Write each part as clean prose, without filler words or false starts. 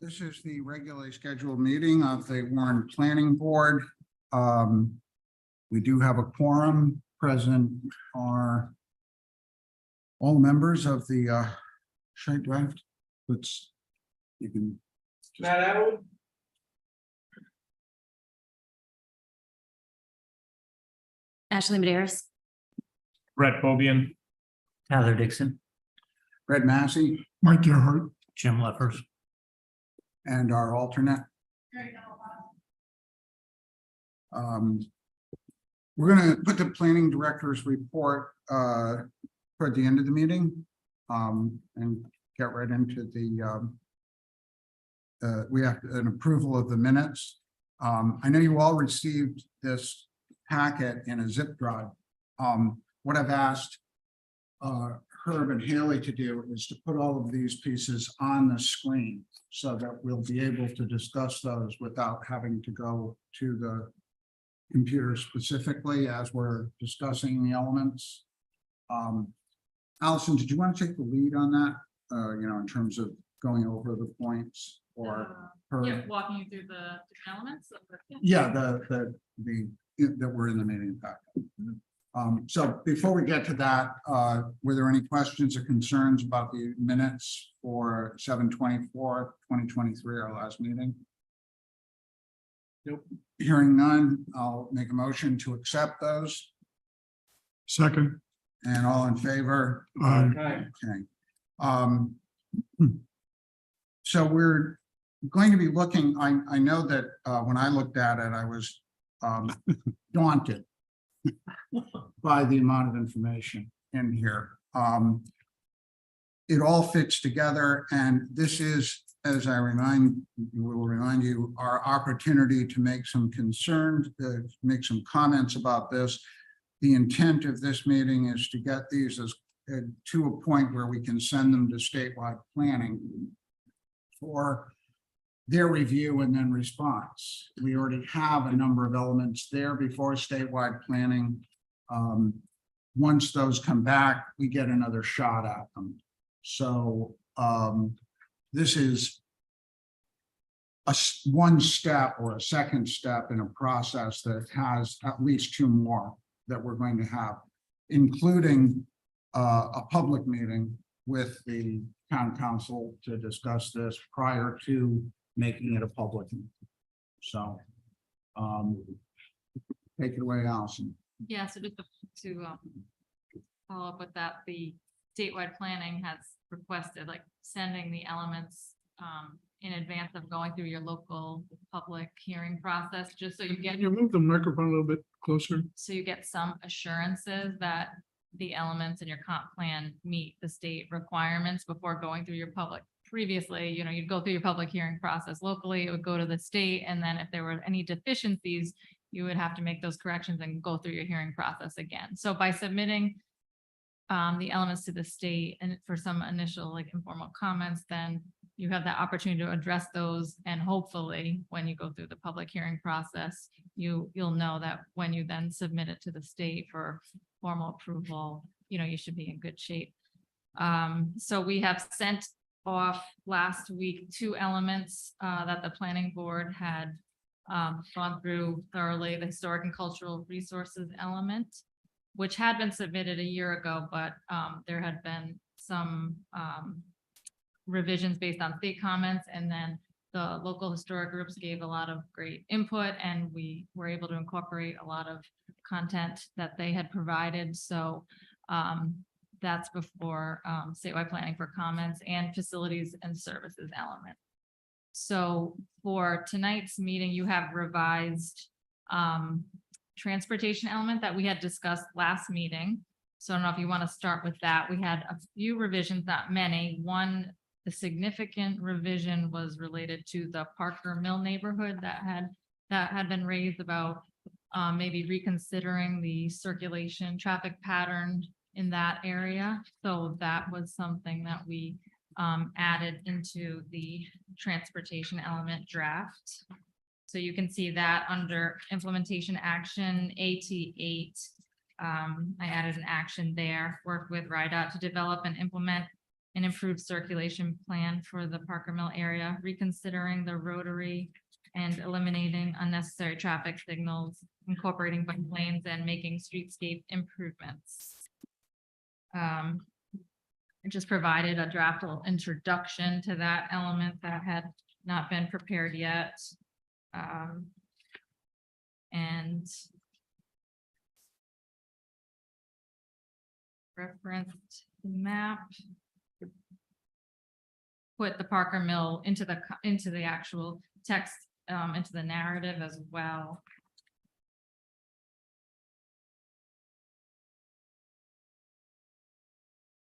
This is the regularly scheduled meeting of the Warren Planning Board. We do have a quorum. Present are all members of the site draft. You can. Matt Atwood. Ashley Medeiros. Brett Bobian. Tyler Dixon, Fred Massey Mike Gerhart. Jim Leffers. and our alternate. We're going to put the planning director's report toward the end of the meeting and get right into the we have an approval of the minutes. I know you all received this packet in a zip drive. What I've asked Herb and Haley to do is to put all of these pieces on the screen so that we'll be able to discuss those without having to go to the computer specifically as we're discussing the elements. Allison, did you want to take the lead on that? In terms of going over the points or her? Yeah, walking you through the elements of the. Yeah, that were in the meeting packet. So before we get to that, were there any questions or concerns about the minutes for 7/24/2023, our last meeting? Nope. Hearing none, I'll make a motion to accept those. Second. And all in favor? Aye. Okay. So we're going to be looking, I know that when I looked at it, I was daunted by the amount of information in here. It all fits together, and this is, as I will remind you, our opportunity to make some concerns, make some comments about this. The intent of this meeting is to get these to a point where we can send them to statewide planning for their review and then response. We already have a number of elements there before statewide planning. Once those come back, we get another shot at them. So this is one step or a second step in a process that has at least two more that we're going to have, including a public meeting with the town council to discuss this prior to making it a public meeting. So take it away, Allison. Yeah, so just to follow up with that, the statewide planning has requested sending the elements in advance of going through your local public hearing process, just so you get. Can you move the microphone a little bit closer? So you get some assurances that the elements in your comp plan meet the state requirements before going through your public. Previously, you'd go through your public hearing process locally, it would go to the state, and then if there were any deficiencies, you would have to make those corrections and go through your hearing process again. So by submitting the elements to the state and for some initial informal comments, then you have that opportunity to address those, and hopefully when you go through the public hearing process, you'll know that when you then submit it to the state for formal approval, you should be in good shape. So we have sent off last week 2 elements that the planning board had gone through thoroughly. The historic and cultural resources element, which had been submitted a year ago, but there had been some revisions based on state comments, and then the local historic groups gave a lot of great input, and we were able to incorporate a lot of content that they had provided. So that's before statewide planning for comments and facilities and services element. So for tonight's meeting, you have revised transportation element that we had discussed last meeting. So I don't know if you want to start with that. We had a few revisions, not many. One, the significant revision was related to the Parker Mill neighborhood that had been raised about maybe reconsidering the circulation traffic pattern in that area. So that was something that we added into the transportation element draft. So you can see that under implementation action AT8, I added an action there, worked with RIDOT to develop and implement an improved circulation plan for the Parker Mill area, reconsidering the rotary and eliminating unnecessary traffic signals, incorporating bike lanes and making streetscape improvements. I just provided a draft little introduction to that element that had not been prepared yet. And referenced the map. Put the Parker Mill into the actual text, into the narrative as well.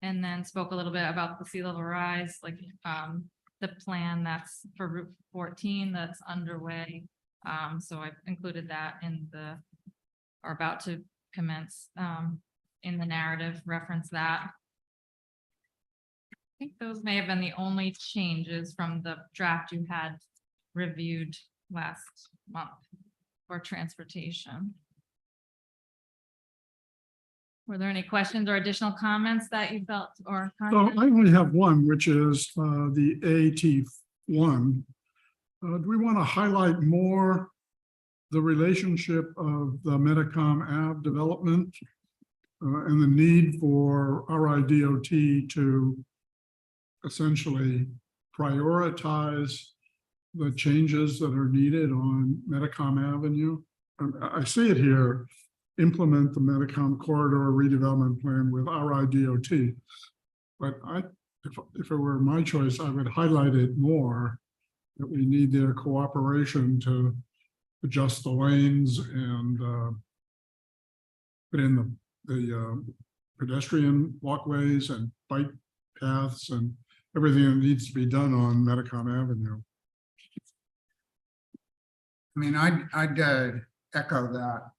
And then spoke a little bit about the sea level rise, like, the plan that's for Route 14 that's underway. So I've included that in the, or about to commence, in the narrative, reference that. I think those may have been the only changes from the draft you had reviewed last month for transportation. Were there any questions or additional comments that you felt or? So content? I only have one, which is the AT1. Do we want to highlight more the relationship of the Metacom Ave development and the need for RIDOT to essentially prioritize the changes that are needed on Metacom Avenue? I see it here, implement the Metacom corridor redevelopment plan with RIDOT. But if it were my choice, I would highlight it more, that we need their cooperation to adjust the lanes and put in the pedestrian walkways and bike paths and everything that needs to be done on Metacom Avenue. I mean, I'd echo that.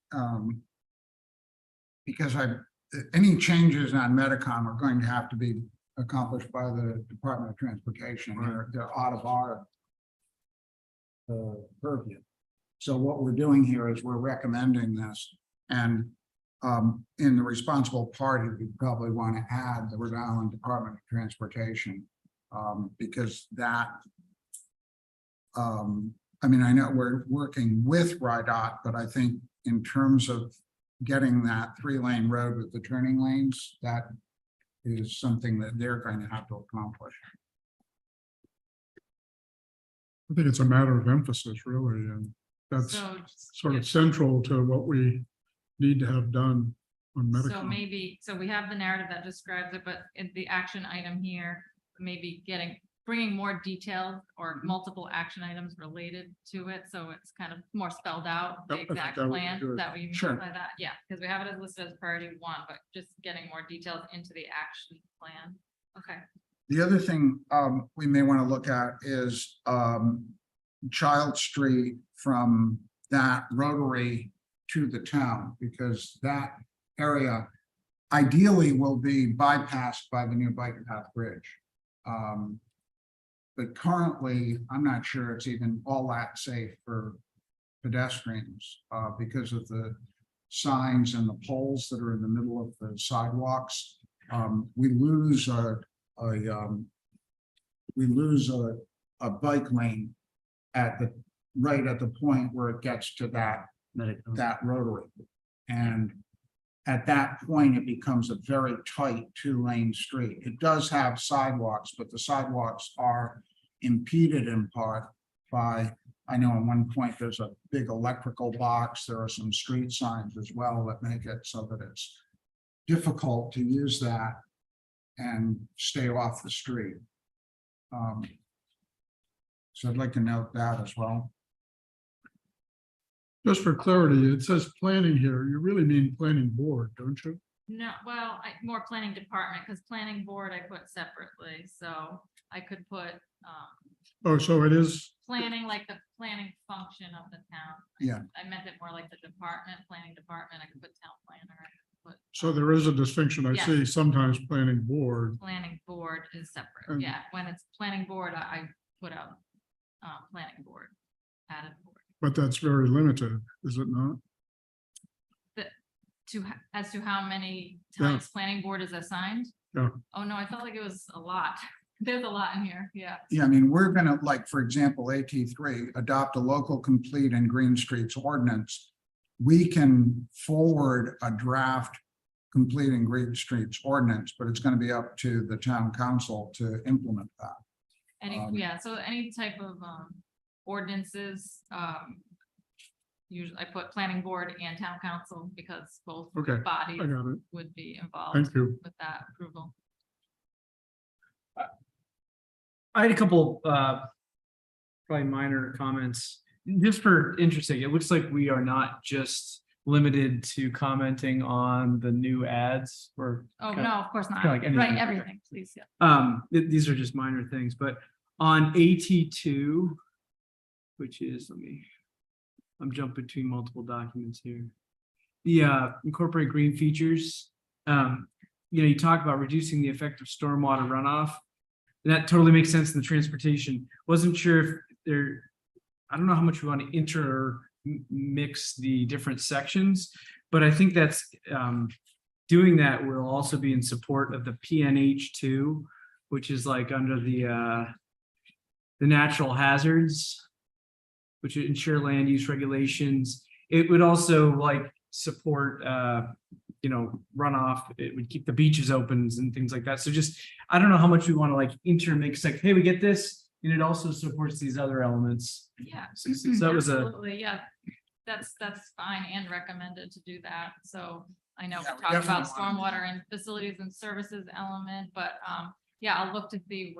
Because any changes on Metacom are going to have to be accomplished by the Department of Transportation. They're out of our purview. So what we're doing here is we're recommending this, and in the responsible party, we probably want to add the Rhode Island Department of Transportation, because that, I mean, I know we're working with RIDOT, but I think in terms of getting that 3-lane road with the turning lanes, that is something that they're going to have to accomplish. I think it's a matter of emphasis, really, and that's So, sort of central to what we need to have done on so Metacom. maybe, so we have the narrative that describes it, but in the action item here, maybe bringing more details or multiple action items related to it, so it's kind of more spelled out, the Yep, I think exact that would be plan good. that we Sure. mean by that, yeah, because we have it as listed as priority 1, but just getting more details into the action plan. Okay, The other thing we may want to look at is Child Street from that rotary to the town, because that area ideally will be bypassed by the new bike path bridge. But currently, I'm not sure it's even all that safe for pedestrians because of the signs and the poles that are in the middle of the sidewalks. We lose a bike lane right at the point where it gets to that rotary. And at that point, it becomes a very tight 2-lane street. It does have sidewalks, but the sidewalks are impeded in part by, I know at one point there's a big electrical box. There are some street signs as well that make it so that it's difficult to use that and stay off the street. So I'd like to note that as well. Just for clarity, it says planning here. You really mean planning board, don't you? no, well, more planning department, because planning board I put separately, so I could put Oh, so it is, planning, like the planning function of the town. Yeah. I meant it more like the department, planning department, I could put town planner, I could put. so there is a distinction. I Yeah. see sometimes planning board. Planning board is separate, And- yeah, when it's planning board, I put out planning board, added board. But that's very limited, is it not? As to how many Yeah. times planning board is assigned, Oh, no, I felt like it was a lot. There's a lot in here, yeah. Yeah, I mean, we're gonna, like, for example, AT3, adopt a local complete and green streets ordinance. We can forward a draft complete and green streets ordinance, but it's gonna be up to the town council to implement that. Yeah, so any type of ordinances, usually I put planning board and town council because both Okay, bodies I got it. would be involved Thank you. with that approval. I had a couple, probably minor comments, just for interesting. It looks like we are not just limited to commenting on the new ads or, Oh, Okay. no, of course not. Kinda like anything. Right, everything, please, yeah. these are just minor things, but on AT2, which is, I'm jumping between multiple documents here. The incorporate green features, you talk about reducing the effect of stormwater runoff. And that totally makes sense in the transportation. Wasn't sure if I don't know how much we want to intermix the different sections, but I think that's doing that will also be in support of the PNH2, which is like under the natural hazards, which would ensure land use regulations. It would also like support runoff. It would keep the beaches open and things like that. So just, I don't know how much we want to like intermix, like, hey, we get this, and it also supports these other elements. Yeah. So that was Absolutely, yeah. That's fine and recommended to do that. So I know we Yeah, we talked about definitely want stormwater and facilities and services element, but yeah, I'll look to see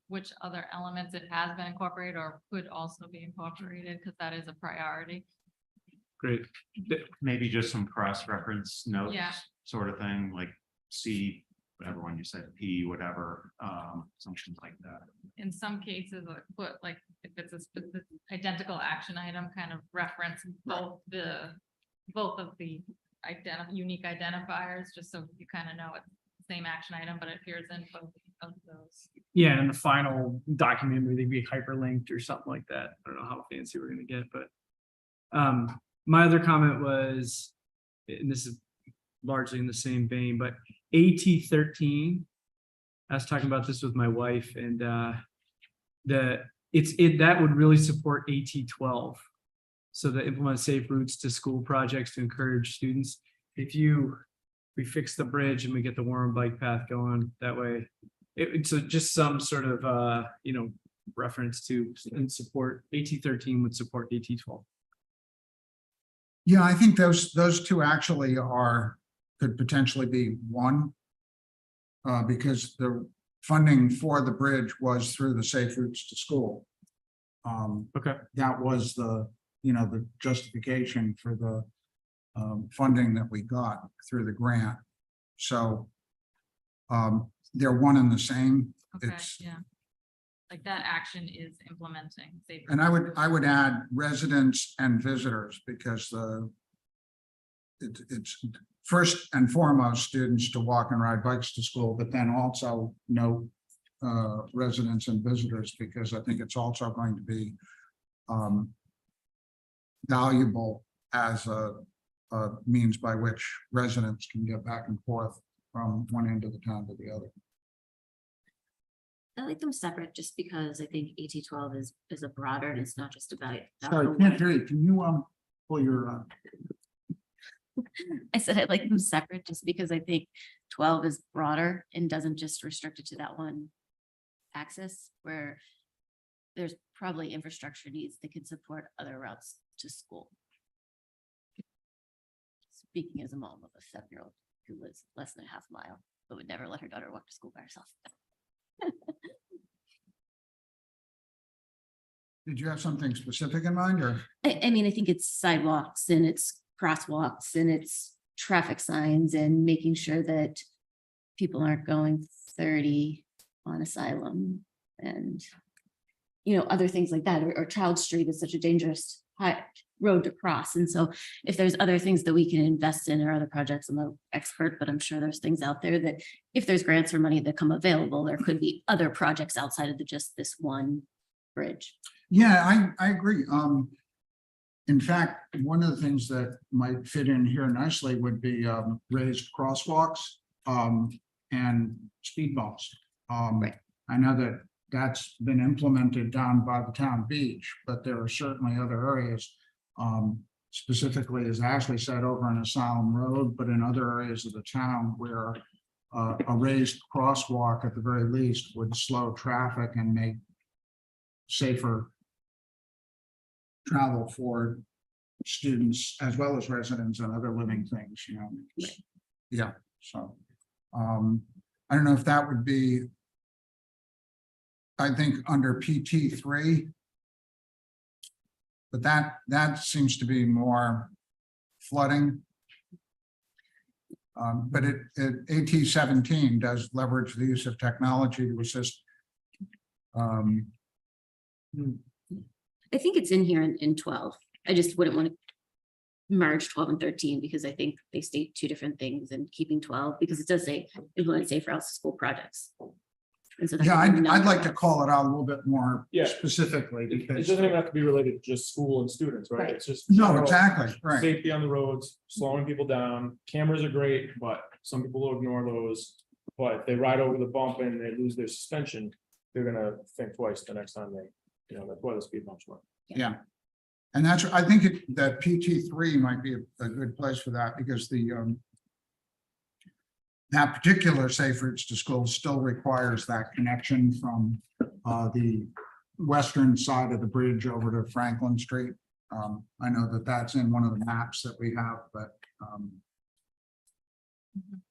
which other elements it has been incorporated or could also be incorporated, because that is a priority. great. Maybe just some cross-reference notes, Yeah. sort of thing, like C, whatever one you said, P, whatever, something like that. In some cases, I put like, if it's a specific identical action item, kind of reference both of the unique identifiers, just so you kind of know it's the same action item, but it appears in both of those. Yeah, and the final document would be hyperlinked or something like that. I don't know how fancy we're gonna get, but my other comment was, and this is largely in the same vein, but AT13. I was talking about this with my wife, and that would really support AT12. So that implement safe routes to school projects to encourage students. We fix the bridge and we get the Warren bike path going that way. It's just some sort of reference to and support. AT13 would support AT12. Yeah, I think those two actually could potentially be one. Because the funding for the bridge was through the Safe Routes to School. Okay. That was the justification for the funding that we got through the grant. So they're one and the same. Okay, It's, yeah. Like that action is implementing. safe and I would add residents and visitors, because it's first and foremost students to walk and ride bikes to school, but then also note residents and visitors, because I think it's also going to be valuable as a means by which residents can get back and forth from one end of the town to the other. I like them separate just because I think AT12 is a broader and it's not just about. Sorry, can't hear you. Can you pull your I said I like them separate just because I think 12 is broader and doesn't just restrict it to that one axis, where there's probably infrastructure needs that can support other routes to school. Speaking as a mom of a 7-year-old who lives less than a half mile, but would never let her daughter walk to school by herself. Did you have something specific in mind, or? I mean, I think it's sidewalks and it's crosswalks and it's traffic signs and making sure that people aren't going 30 on Asylum and, other things like that, or Child Street is such a dangerous road to cross. And so if there's other things that we can invest in or other projects, I'm no expert, but I'm sure there's things out there that if there's grants or money that come available, there could be other projects outside of just this one bridge. Yeah, I agree. In fact, one of the things that might fit in here nicely would be raised crosswalks. and speed bumps. Right. I know that that's been implemented down by the town beach, but there are certainly other areas. Specifically, as Ashley said, over on Asylum Road, but in other areas of the town where a raised crosswalk at the very least would slow traffic and make safer travel for students as well as residents and other living things, you know. Right. Yeah, so, I don't know if that would be, I think, under PT 3. But that seems to be more flooding. But AT 17 does leverage the use of technology to assist. I think it's in here in 12. I just wouldn't want to merge 12 and 13 because I think they state two different things, and keeping 12 because it does say implement safe routes to school projects. And so that's Yeah, what we I'd like to know. call it out a little bit more Yeah. specifically It because. doesn't even have to be related to just school and students, right? Right. It's just. No, general exactly, right. Safety on the roads, slowing people down. Cameras are great, but some people will ignore those. But if they ride over the bump and they lose their suspension, they're gonna think twice the next time that's why the speed bumps work. Yeah. And that's, I think that PT 3 might be a good place for that because that particular safe routes to school still requires that connection from the western side of the bridge over to Franklin Street. I know that that's in one of the maps that we have, but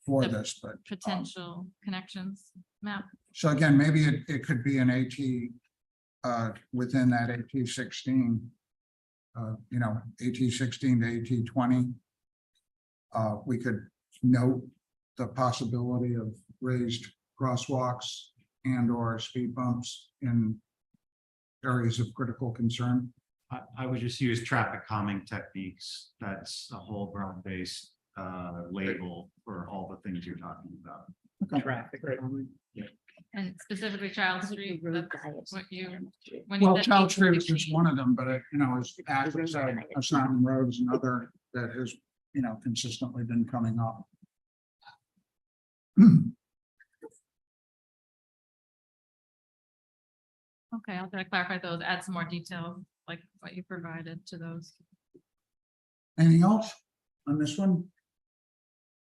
for The this, but. Potential connections map. So again, maybe it could be an AT within that AT 16. AT 16 to AT 20. We could note the possibility of raised crosswalks and or speed bumps in areas of critical concern. I would just use traffic calming techniques. That's a whole broad based label for all the things you're talking about. Traffic. And specifically Child Street, Road that's diets. what you. when you Well, said Child Street was 18, just one of them, but as Ashley said, Asylum Road is another that has, consistently been coming up. Okay, I'll try to clarify those, add some more detail, like what you provided to those. Anything else on this one?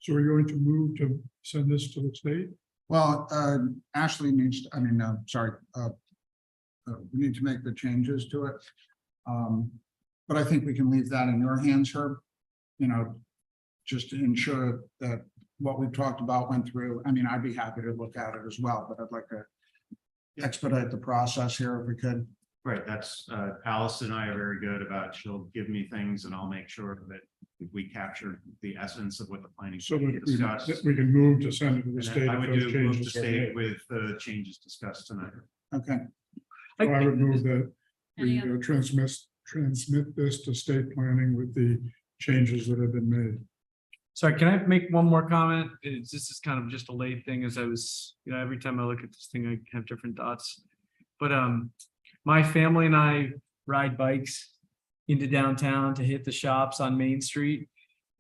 So we're going to move to send this to the state? Well, Ashley needs, we need to make the changes to it. But I think we can leave that in your hands, Herb. Just to ensure that what we've talked about went through. I mean, I'd be happy to look at it as well, but I'd like to expedite the process here if we could. Right, that's Alice and I are very good about, she'll give me things and I'll make sure that we capture the essence of what the planning. So committee discussed. that we can move to send it to the And state. I if would those move to changes are state made. with the changes discussed tonight. Okay, So I would move that we Any other- transmit this to state planning with the changes that have been made. Sorry, can I make one more comment? This is kind of just a late thing as I was, every time I look at this thing, I have different thoughts. But my family and I ride bikes into downtown to hit the shops on Main Street.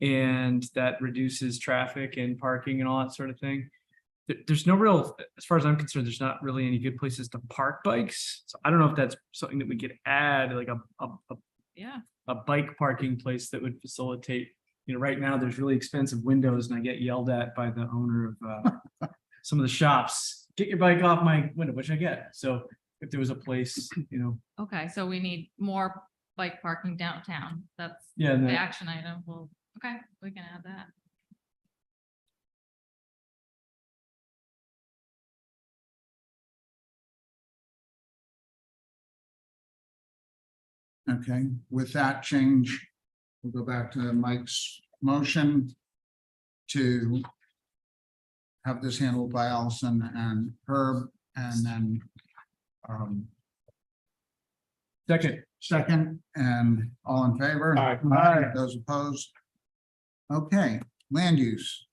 And that reduces traffic and parking and all that sort of thing. There's no real, as far as I'm concerned, there's not really any good places to park bikes. So I don't know if that's something that we could add, like Yeah, a bike parking place that would facilitate. Right now, there's really expensive windows and I get yelled at by the owner of some of the shops. Get your bike off my window, which I get. So if there was a place, okay, so we need more bike parking downtown, that's yeah, and the that- action item, well, okay, we can add that. okay, with that change, we'll go back to Mike's motion to have this handled by Allison and Herb, and then second, and all in favor? Aye. Those opposed? Okay, land use.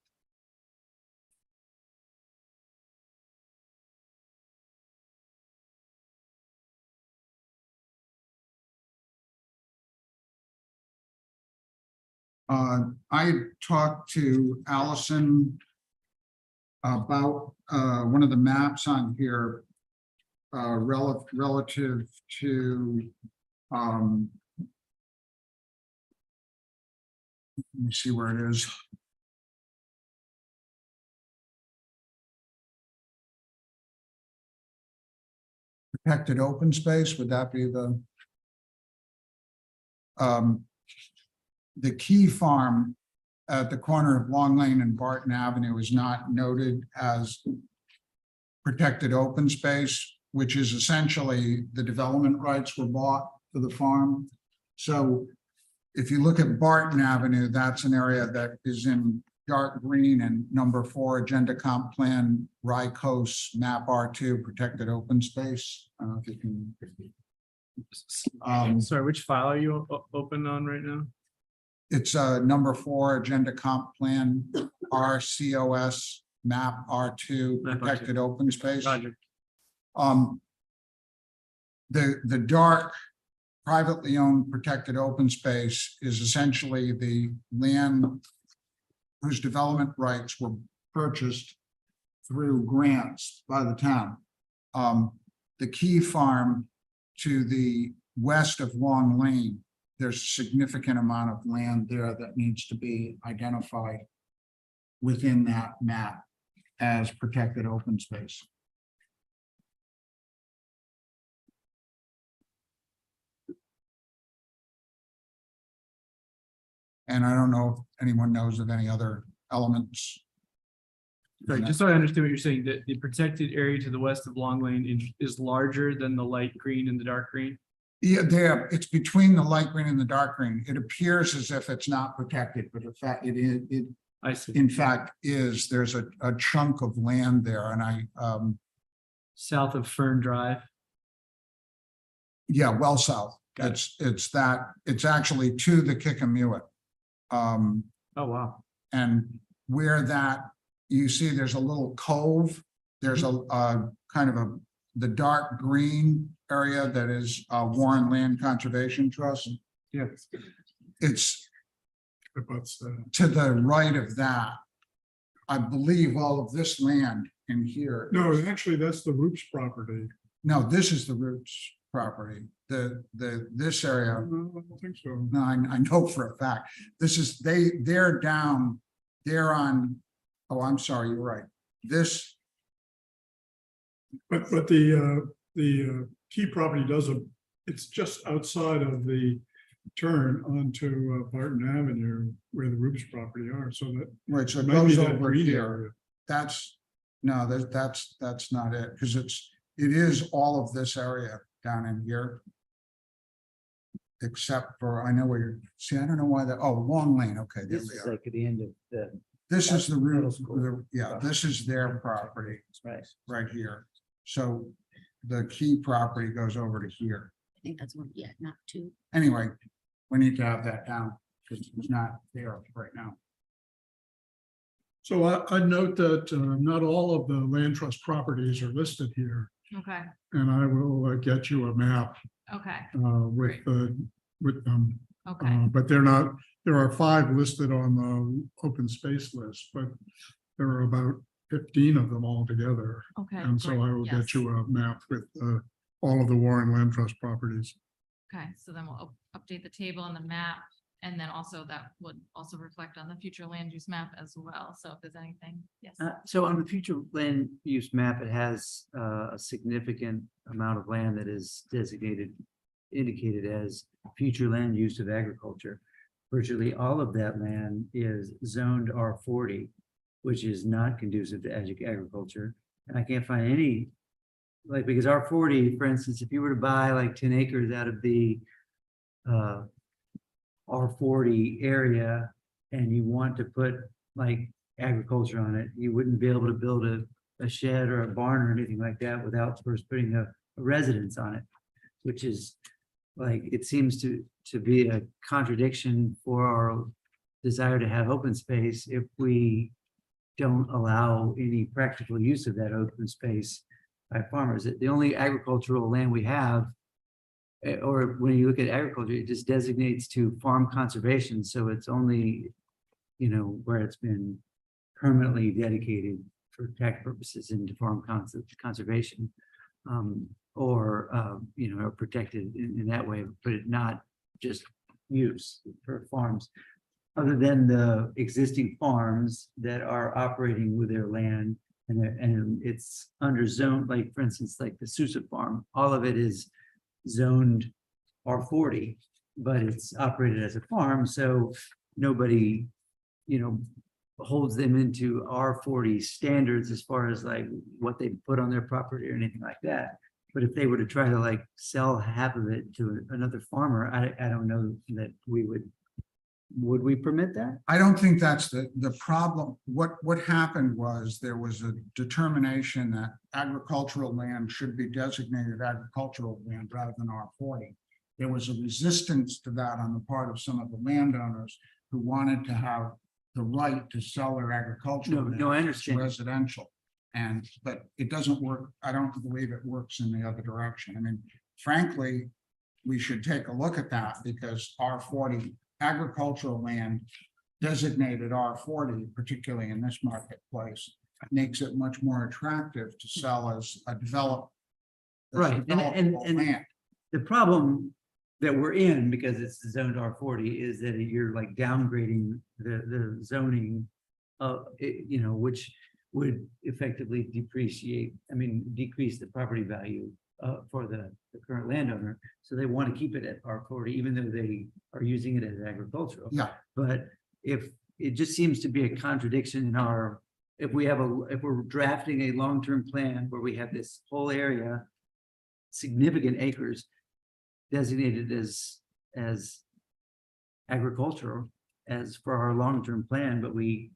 I talked to Allison about, one of the maps on here, relative to, let me see where it is. Protected open space, would that be the Key Farm at the corner of Long Lane and Barton Avenue is not noted as protected open space, which is essentially the development rights were bought for the farm. So if you look at Barton Avenue, that's an area that is in dark green and number 4 agenda comp plan, Rye-Coast map R2 protected open space. I don't know if you can. Sorry, which file are you open on right now? It's number 4 agenda comp plan, RCOS map R2 Map R2. protected open space. Roger. The dark privately owned protected open space is essentially the land whose development rights were purchased through grants by the town. The Key Farm to the west of Long Lane, there's a significant amount of land there that needs to be identified within that map as protected open space. And I don't know if anyone knows of any other elements. Sorry, just so I understand what you're saying, that the protected area to the west of Long Lane is larger than the light green and the dark green? Yeah, there, it's between the light green and the dark green. It appears as if it's not protected, but in fact, it is, I see. in fact is, there's a chunk of land there and South of Fern Drive. yeah, well south. Got it. It's actually to the Kickamuit. Oh, wow. And where that, you see, there's a little cove. There's a kind of the dark green area that is Warren Land Conservation Trust. Yeah. It's Abuts that. to the right of that. I believe all of this land in here. No, actually, that's the Roots property. No, this is the Roots property. This area, No, I don't think so. no, I know for a fact. This is, they're down, they're on, oh, I'm sorry, you're right. This, But the Key property it's just outside of the turn onto Barton Avenue where the Roots property are, so that right, so it might be goes that over green here. area. That's, no, that's not it, because it is all of this area down in here. Except for, I know where you're, see, I don't know why that, oh, Long Lane, okay, there This we is are. like at the end of the, This is the middle route, school. yeah, this is their property right. right here. So the Key property goes over to here. I think that's one, yeah, not two. Anyway, we need to have that down because it's not there right now. So I'd note that not all of the land trust properties are listed here, Okay, and I will get you a map okay, with them. okay, But they're not, there are 5 listed on the open space list, but there are about 15 of them altogether. okay. And so great, I will yes. get you a map with all of the Warren Land Trust properties. Okay, so then we'll update the table and the map, and then also that would also reflect on the future land use map as well. So if there's anything, yes. So on the future land use map, it has a significant amount of land that is indicated as future land use of agriculture. Virtually all of that land is zoned R40, which is not conducive to agriculture. And I can't find any, like, because R40, for instance, if you were to buy like 10 acres out of the R40 area and you want to put like agriculture on it, you wouldn't be able to build a shed or a barn or anything like that without first putting a residence on it, which is like, it seems to be a contradiction for our desire to have open space if we don't allow any practical use of that open space by farmers. The only agricultural land we have, or when you look at agriculture, it just designates to farm conservation. So it's only, where it's been permanently dedicated for tax purposes into farm conservation. Or, you know, are protected in that way, but not just use for farms. Other than the existing farms that are operating with their land and it's under zone, like for instance, like the Sousa farm, all of it is zoned R40, but it's operated as a farm, so nobody, you know, holds them into R40 standards as far as like what they put on their property or anything like that. But if they were to try to like sell half of it to another farmer, I don't know that we would we permit that? I don't think that's the problem. What happened was there was a determination that agricultural land should be designated agricultural land rather than R40. There was a resistance to that on the part of some of the landowners who wanted to have the right to sell their agricultural. land No, I as understand. Residential. But it doesn't work. I don't believe it works in the other direction. I mean, frankly, we should take a look at that because R40 agricultural land designated R40, particularly in this marketplace, makes it much more attractive to sell as a developed. Right, and land. the problem that we're in, because it's zoned R40, is that you're like downgrading the zoning. You know, which would effectively decrease the property value for the current landowner. So they want to keep it at R40, even though they are using it as agricultural. Yeah. But if it just seems to be a contradiction in our, if we're drafting a long-term plan where we have this whole area, significant acres designated as agricultural as for our long-term plan, but we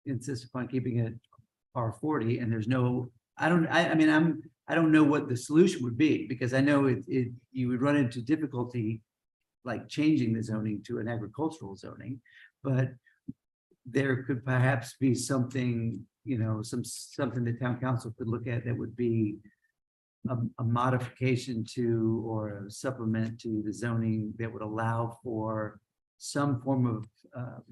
insist upon keeping it R40, and there's no, I don't know what the solution would be, because I know you would run into difficulty like changing the zoning to an agricultural zoning, but there could perhaps be something, you know, something the town council could look at that would be a modification to or a supplement to the zoning that would allow for some form of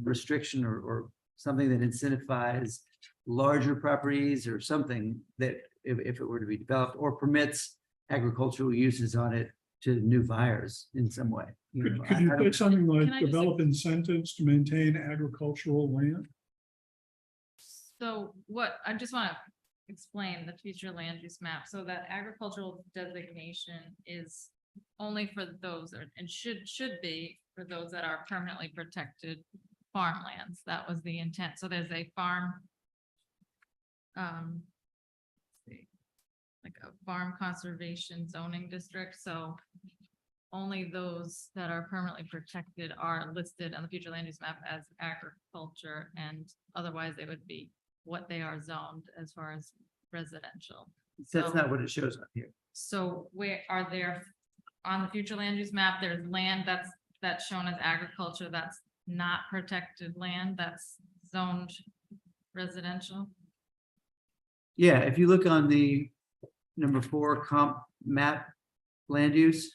restriction or something that incentivizes larger properties or something that if it were to be developed or permits agricultural uses on it to new buyers in some way. You know, Could you I don't- say something Can I like just- develop incentives to maintain agricultural land? So what, I just want to explain the future land use map, so that agricultural designation is only for those, and should be for those that are permanently protected farmlands. That was the intent. So there's a farm. Let's see, like a farm conservation zoning district, so only those that are permanently protected are listed on the future land use map as agriculture, and otherwise they would be what they are zoned as far as residential. That's So- not what it shows on here. So where are there, on the future land use map, there's land that's shown as agriculture, that's not protected land, that's zoned residential? Yeah, if you look on the number 4 comp map land use.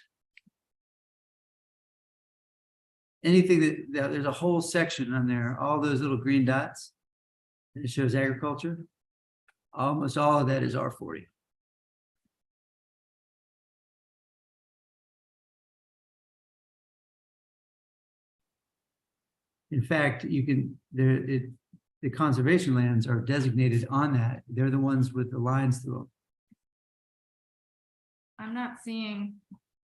Anything that there's a whole section on there, all those little green dots. And it shows agriculture. Almost all of that is R40. In fact, you can, the conservation lands are designated on that. They're the ones with the lines through them. I'm not seeing,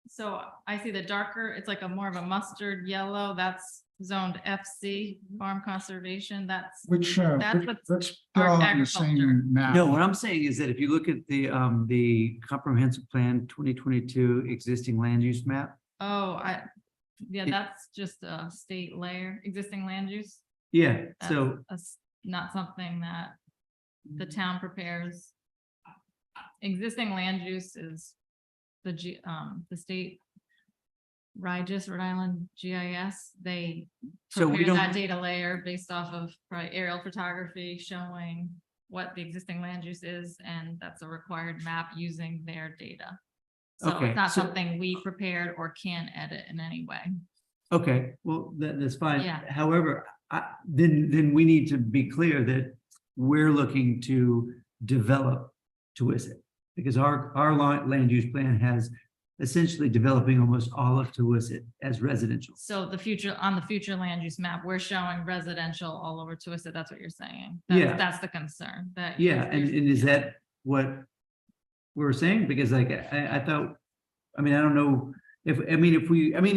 so I see the darker, it's like a more of a mustard yellow, that's zoned FC, farm conservation, that's, Which, That's let's what's get our all on the agriculture. same map. No, what I'm saying is that if you look at the comprehensive plan 2022 existing land use map, oh, yeah, It- that's just a state layer, existing land use. yeah, That's so not something that the town prepares. Existing land use is the state RIGIS, Rhode Island GIS, they So we prepare that don't, data layer based off of probably aerial photography showing what the existing land use is, and that's a required map using their data. So Okay, it's not so- something we prepared or can edit in any way. okay, well, that's fine. Yeah. However, then we need to be clear that we're looking to develop Tuisset. Because our land use plan has essentially developing almost all of Tuisset as residential. So the future, on the future land use map, we're showing residential all over to us, so that's what you're saying? Yeah. That's the concern, that. Yeah, and is that what we're saying? Because like, I thought, I mean, I don't know if, I mean,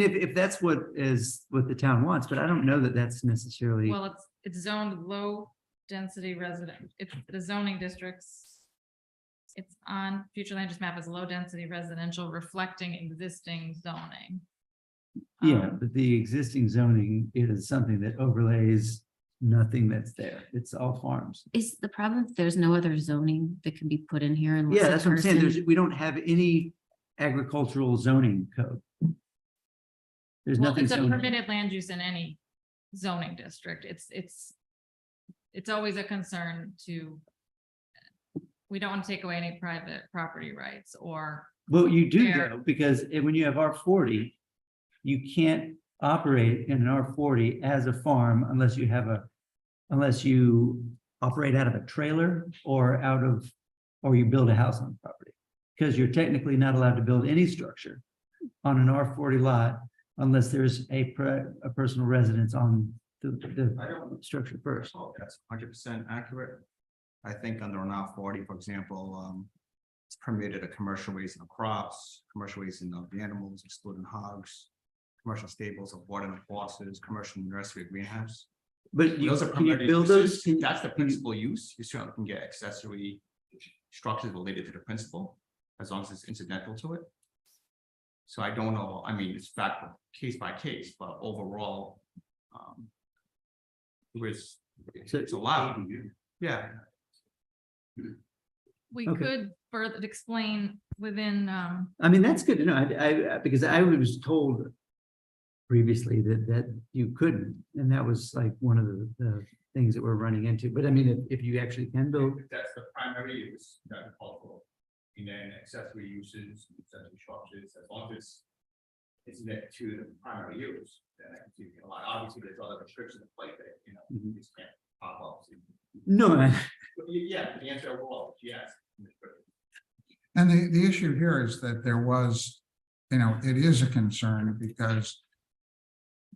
if that's what the town wants, but I don't know that that's necessarily. Well, it's zoned low density resident, it's the zoning districts. It's on future land use map as low density residential reflecting existing zoning. Yeah, but the existing zoning is something that overlays nothing that's there. It's all farms. Is the problem if there's no other zoning that can be put in here unless Yeah, a that's what I'm saying. person- We don't have any agricultural zoning code. There's Well, nothing. it's a zoned. permitted land use in any zoning district. It's always a concern to. We don't want to take away any private property rights or. Well, you do Fair. though, because when you have R40, you can't operate in an R40 as a farm unless you operate out of a trailer or or you build a house on the property. Because you're technically not allowed to build any structure on an R40 lot unless there's a personal residence on the structure first. Oh, that's 100% accurate. I think under an R40, for example, it's permitted a commercial raising of crops, commercial raising of the animals, excluding hogs, commercial stables of water and horses, commercial nursery greenhouse. But Those are can you permitted build those? uses. That's the principal use. You certainly can get accessory structures related to the principal, as long as it's incidental to it. So I don't know, I mean, it's fact case by case, but overall, it's allowed. Yeah. We Okay. could further explain within, I mean, that's good to know. Because I was told previously that you couldn't, and that was like one of the things that we're running into. But I mean, if you actually can build, That's the primary use, agricultural. And then accessory uses, accessory structures, as long as it's linked to the primary use, then I can see a lot. Obviously, there's other restrictions in place that, Mhm. you just can't pop up. no, But yeah, the answer overall, is yes. And the issue here is that there was, it is a concern because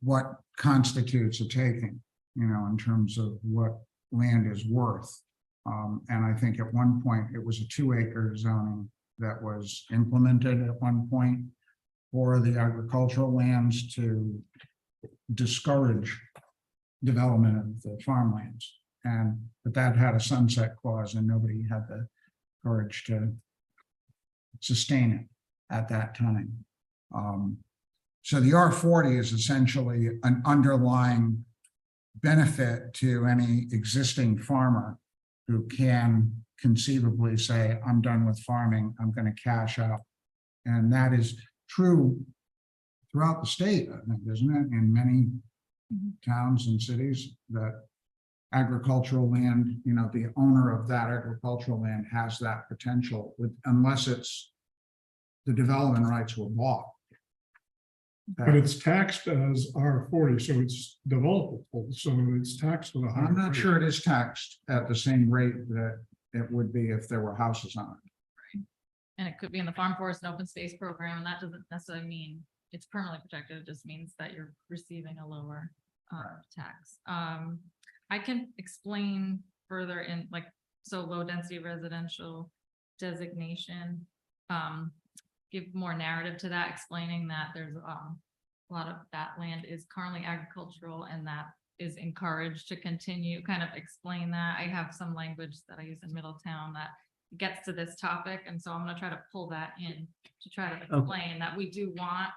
what constitutes a taking, in terms of what land is worth. And I think at one point it was a 2-acre zoning that was implemented at one point for the agricultural lands to discourage development of the farmlands. But that had a sunset clause and nobody had the courage to sustain it at that time. So the R40 is essentially an underlying benefit to any existing farmer who can conceivably say, I'm done with farming, I'm going to cash out. And that is true throughout the state, I think, isn't it? In many towns and cities that agricultural land, the owner of that agricultural land has that potential unless the development rights were bought. But it's taxed as R40, so it's developable, so it's taxed with a higher. I'm not rate. sure it is taxed at the same rate that it would be if there were houses on it. and it could be in the farm forest and open space program, and that doesn't necessarily mean it's permanently protected, it just means that you're receiving a lower tax. I can explain further in so low density residential designation. Give more narrative to that, explaining that there's a lot of that land is currently agricultural and that is encouraged to continue, kind of explain that. I have some language that I use in Middletown that gets to this topic, and so I'm gonna try to pull that in to try to explain that we do want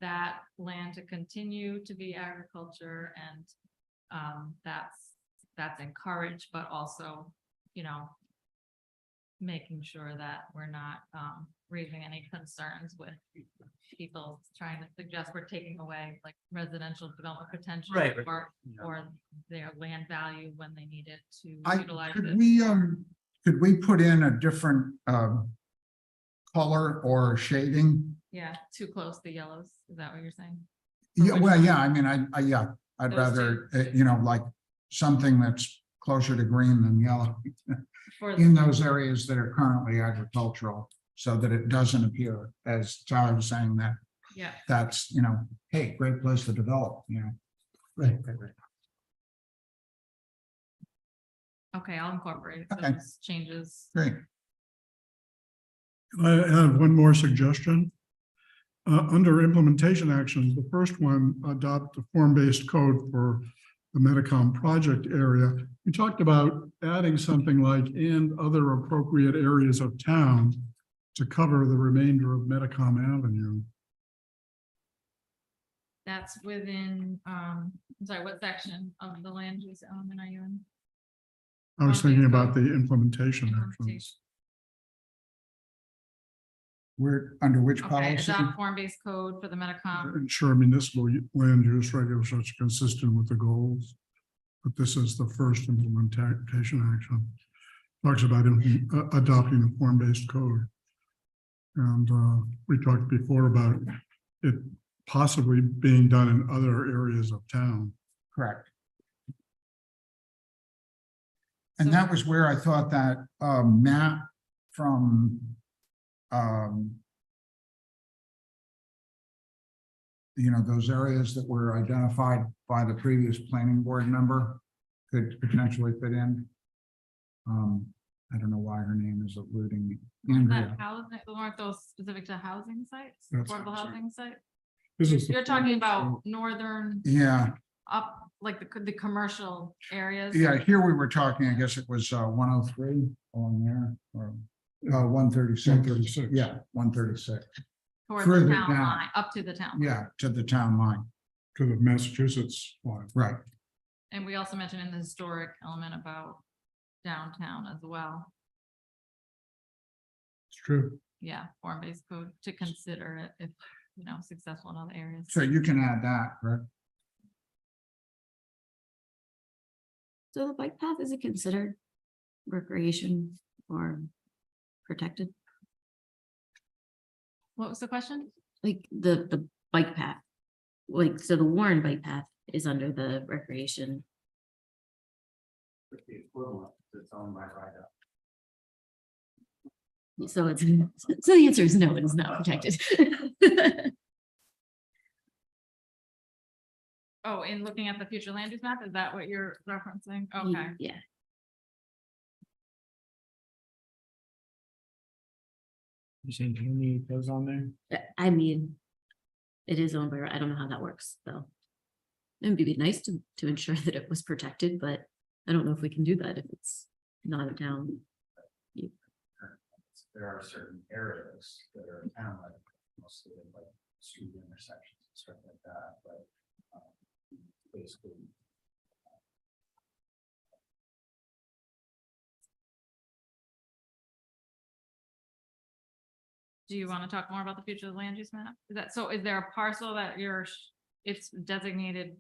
that land to continue to be agriculture, and that's encouraged, but also, making sure that we're not raising any concerns with people trying to suggest we're taking away residential development potential Right. or their land value when they need it to utilize Could it. could we put in a different color or shading? Yeah, too close, the yellows, is that what you're saying? Yeah, which well, one? yeah, I mean, I'd Those rather, two. like something that's closer to green than yellow. For, in those areas that are currently agricultural, so that it doesn't appear, as Tyler was saying, that yeah, that's, hey, great place to develop, Right. okay, I'll incorporate Okay. those changes. Great. I have one more suggestion. Under implementation actions, the first one, adopt a form-based code for the Metacom project area. We talked about adding something like "and other appropriate areas of town" to cover the remainder of Metacom Avenue. That's within, I'm sorry, what section of the land use element are you in? I was thinking about the implementation actions. Implementation. We're under which Okay, policy? adopt form-based code for the Metacom. Ensure municipal land use regulations are consistent with the goals. But this is the first implementation action. Talks about adopting a form-based code. And we talked before about it possibly being done in other areas of town. Correct. And that was where I thought that map from those areas that were identified by the previous planning board member could potentially fit in. I don't know why her name is eluding me. Andrea. That housing, weren't those specific to housing sites, That's affordable what I'm housing site? This is the You're talking about northern Yeah, up, like the commercial areas? yeah, here we were talking, I guess it was 103 along there, or 136. 136. Yeah, 136. Towards further the town down. line, up to the town. Yeah, to the town line, to the Massachusetts line. right. And we also mentioned in the historic element about downtown as well. It's true. Yeah, form-based code to consider it if, successful in other areas. So you can add that, correct? So the bike path, is it considered recreation or protected? What was the question? Like the bike path? Like, so the Warren bike path is under the recreation. The equivalent that's owned by RIDA. So it's, so the answer is no, it is not protected. Oh, in looking at the future land use map, is that what you're referencing? Okay. Yeah, You saying you need those on there? I mean, it is owned by, I don't know how that works, though. It'd be nice to ensure that it was protected, but I don't know if we can do that if it's not a town. There are certain areas that are town like mostly like street intersections and stuff like that, but basically. Do you want to talk more about the future land use map? Is that, so is there a parcel that it's designated?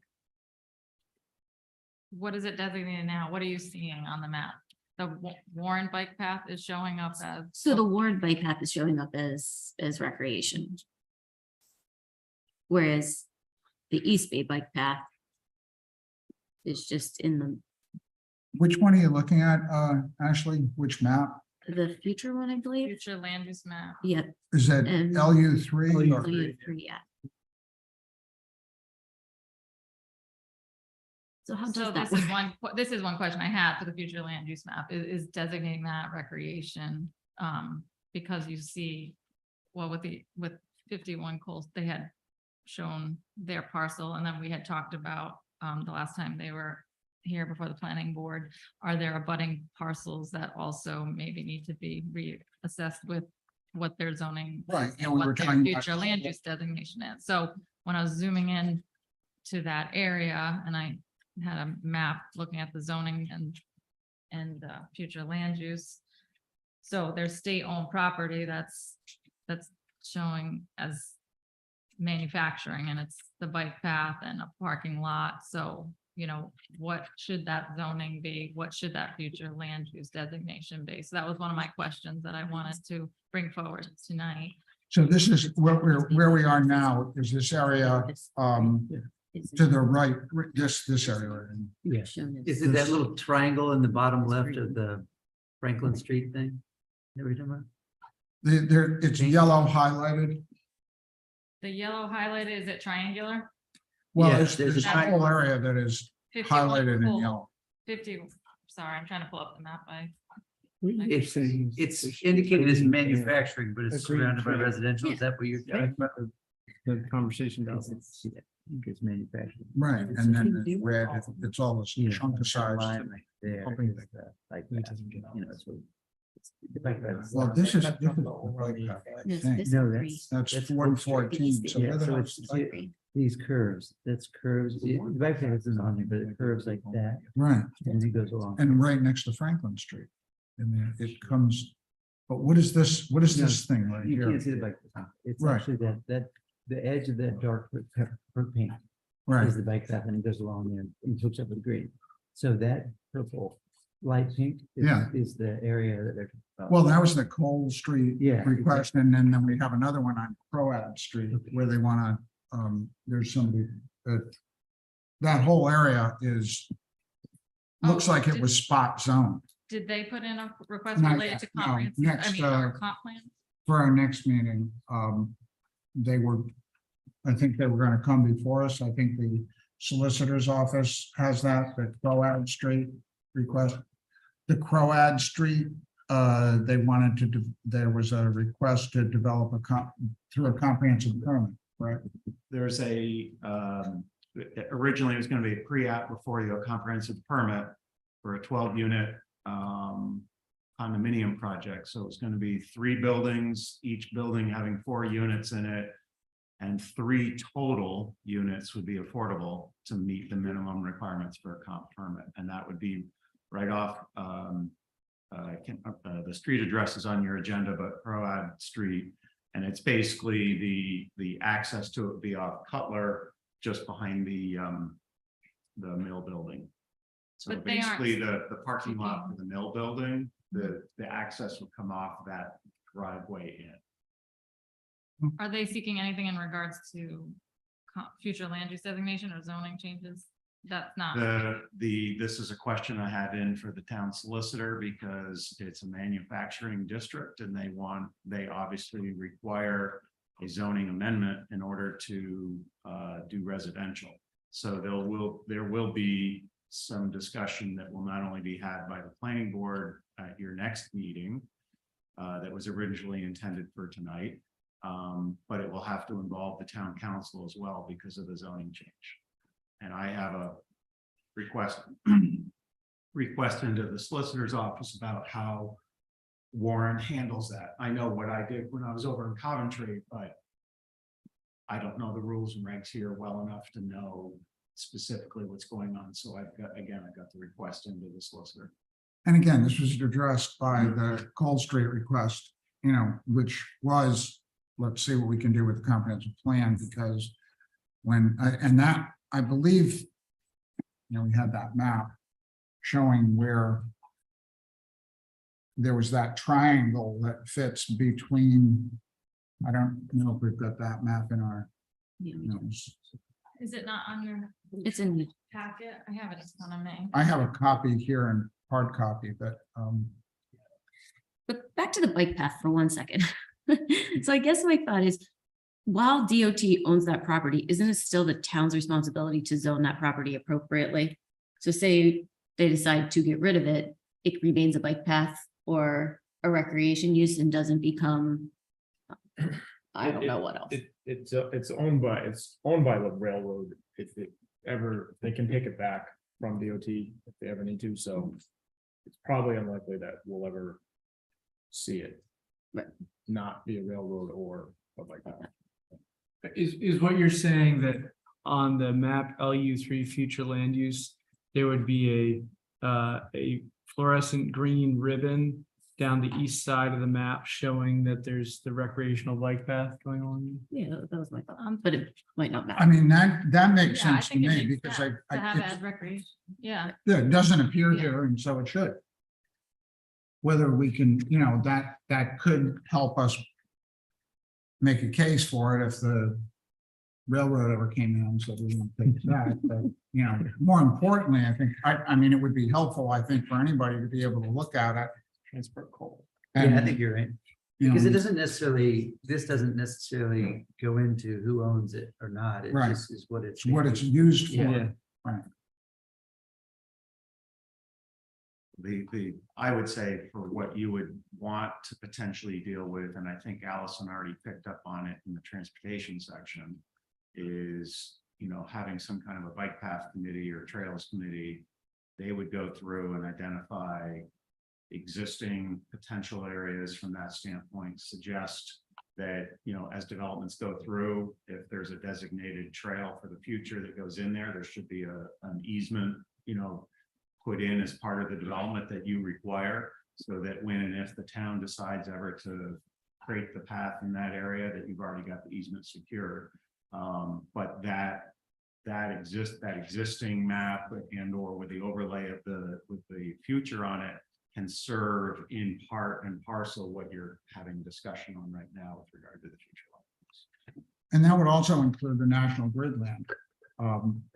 What is it designated now? What are you seeing on the map? The Warren bike path is showing up as. So the Warren bike path is showing up as recreation. Whereas the East Bay bike path is just in Which one are you looking at, Ashley? Which map? the future one, I believe. Future land use map. Yep. Is that And- LU3? or- LU3, yeah. So how So does that this is work? this is one question I had for the future land use map, is designating that recreation. Because you see, well, with 51 Coles, they had shown their parcel, and then we had talked about, the last time they were here before the planning board, are there abutting parcels that also maybe need to be reassessed with what their zoning is Right, yeah, and we what were their talking about- future land use designation is. So when I was zooming in to that area, and I had a map looking at the zoning and future land use. So there's state-owned property that's showing as manufacturing, and it's the bike path and a parking lot. So, what should that zoning be? What should that future land use designation be? So that was one of my questions that I wanted to bring forward tonight. So this is where we are now, is this area to the right, this area. right? Yeah. Shown as- Is it that little triangle in the bottom left of the Franklin Street thing? That we're talking about? There, it's yellow highlighted. The yellow highlighted, is it triangular? Well, Yeah, there's there's a that whole area that is 51 highlighted in full- yellow. 50, sorry, I'm trying to pull up the map. It's indicated as manufacturing, but it's Agreed. surrounded by residential. Is that what you're? The conversation down. It's it's manufacturing. Right, and then it's red, it's all this Yeah, chunk of size. line right there, Something is, like It that, doesn't get you know, so it's the bike path. Well, this is. the bike path, I This- think. this No, agree. That's that's 114. So Yeah, where the so hell's it's, the bike path? these curves, that's curves, the bike path isn't on there, but it curves like that, Right, and it goes along. and right next to Franklin Street. And then it comes, but what is this, this thing right You here? can't see the bike path. It's Right. actually that, the edge of that dark purple paint Right, is the bike path, and it goes along there and hooks up with green. So that purple, light pink Yeah. is the area that they're. talking about. well, that was the Cole Street Yeah, request, and then we have another one on Croat Street where they wanna, there's somebody that whole area is, looks Oh, like it did- was spot zone. Did they put in a request Not related yet, to no. comprehensive, Next, I mean, or comp plan? For our next meeting, they were, I think they were gonna come before us. I think the solicitor's office has that, the Croat Street request. The Croat Street, they wanted to, there was a request to develop through a comprehensive permit, right? There's originally it was gonna be a pre-app before you a comprehensive permit for a 12-unit condominium project. So it's gonna be 3 buildings, each building having 4 units in it. And 3 total units would be affordable to meet the minimum requirements for a comp permit. And that would be right off, the street address is on your agenda, but Croat Street. And it's basically the access to it would be off Cutler, just behind the mill building. So But they aren't basically the parking lot for seeking- the mill building, the access would come off that driveway in. Are they seeking anything in regards to future land use designation or zoning changes? That's not. This is a question I had in for the town solicitor because it's a manufacturing district and they obviously require a zoning amendment in order to do residential. So there will be some discussion that will not only be had by the planning board at your next meeting that was originally intended for tonight, but it will have to involve the town council as well because of the zoning change. And I have a request into the solicitor's office about how Warren handles that. I know what I did when I was over in Coventry, but I don't know the rules and regs here well enough to know specifically what's going on. So I got the request into the solicitor. And again, this was addressed by the Cole Street request, which was, let's see what we can do with the comprehensive plan, because I believe, we had that map showing where there was that triangle that fits between, I don't know if we've got that map in our notes. Is it not on your It's in, packet? I have it in front of me. I have a copy here in hard copy, but, but back to the bike path for 1 second. So I guess my thought is, while DOT owns that property, isn't it still the town's responsibility to zone that property appropriately? So say they decide to get rid of it, it remains a bike path or a recreation use and doesn't become, I don't know what else. It's owned by the railroad. If they can take it back from DOT if they ever need to, so. It's probably unlikely that we'll ever see it. Right. Not be a railroad or a bike path. Is what you're saying that on the map LU3 future land use, there would be a fluorescent green ribbon down the east side of the map showing that there's the recreational bike path going on? Yeah, that was my thought, but it might not I matter. mean, that makes Yeah, I sense to think it me makes because sense to have it's- as recreation. Yeah, yeah, it doesn't appear Yeah. here, and so it should. Whether we can, that could help us make a case for it if the railroad ever came in, so we won't take that, but, more importantly, I think, I mean, it would be helpful, I think, for anybody to be able to look at it transport coal. Yeah, I And, think you're right. you Because it know, doesn't necessarily, this doesn't necessarily go into who owns it or not. It Right. just is what it's. it's what it's used Yeah. for. I would say for what you would want to potentially deal with, and I think Allison already picked up on it in the transportation section, is, you know, having some kind of a bike path committee or trails committee. They would go through and identify existing potential areas from that standpoint, suggest that, you know, as developments go through, if there's a designated trail for the future that goes in there, there should be an easement, you know, put in as part of the development that you require, so that when and if the town decides ever to create the path in that area, that you've already got the easement secured. But that existing map and or with the overlay of with the future on it can serve in part and parcel what you're having discussion on right now with regard to the future. And that would also include the National Grid land.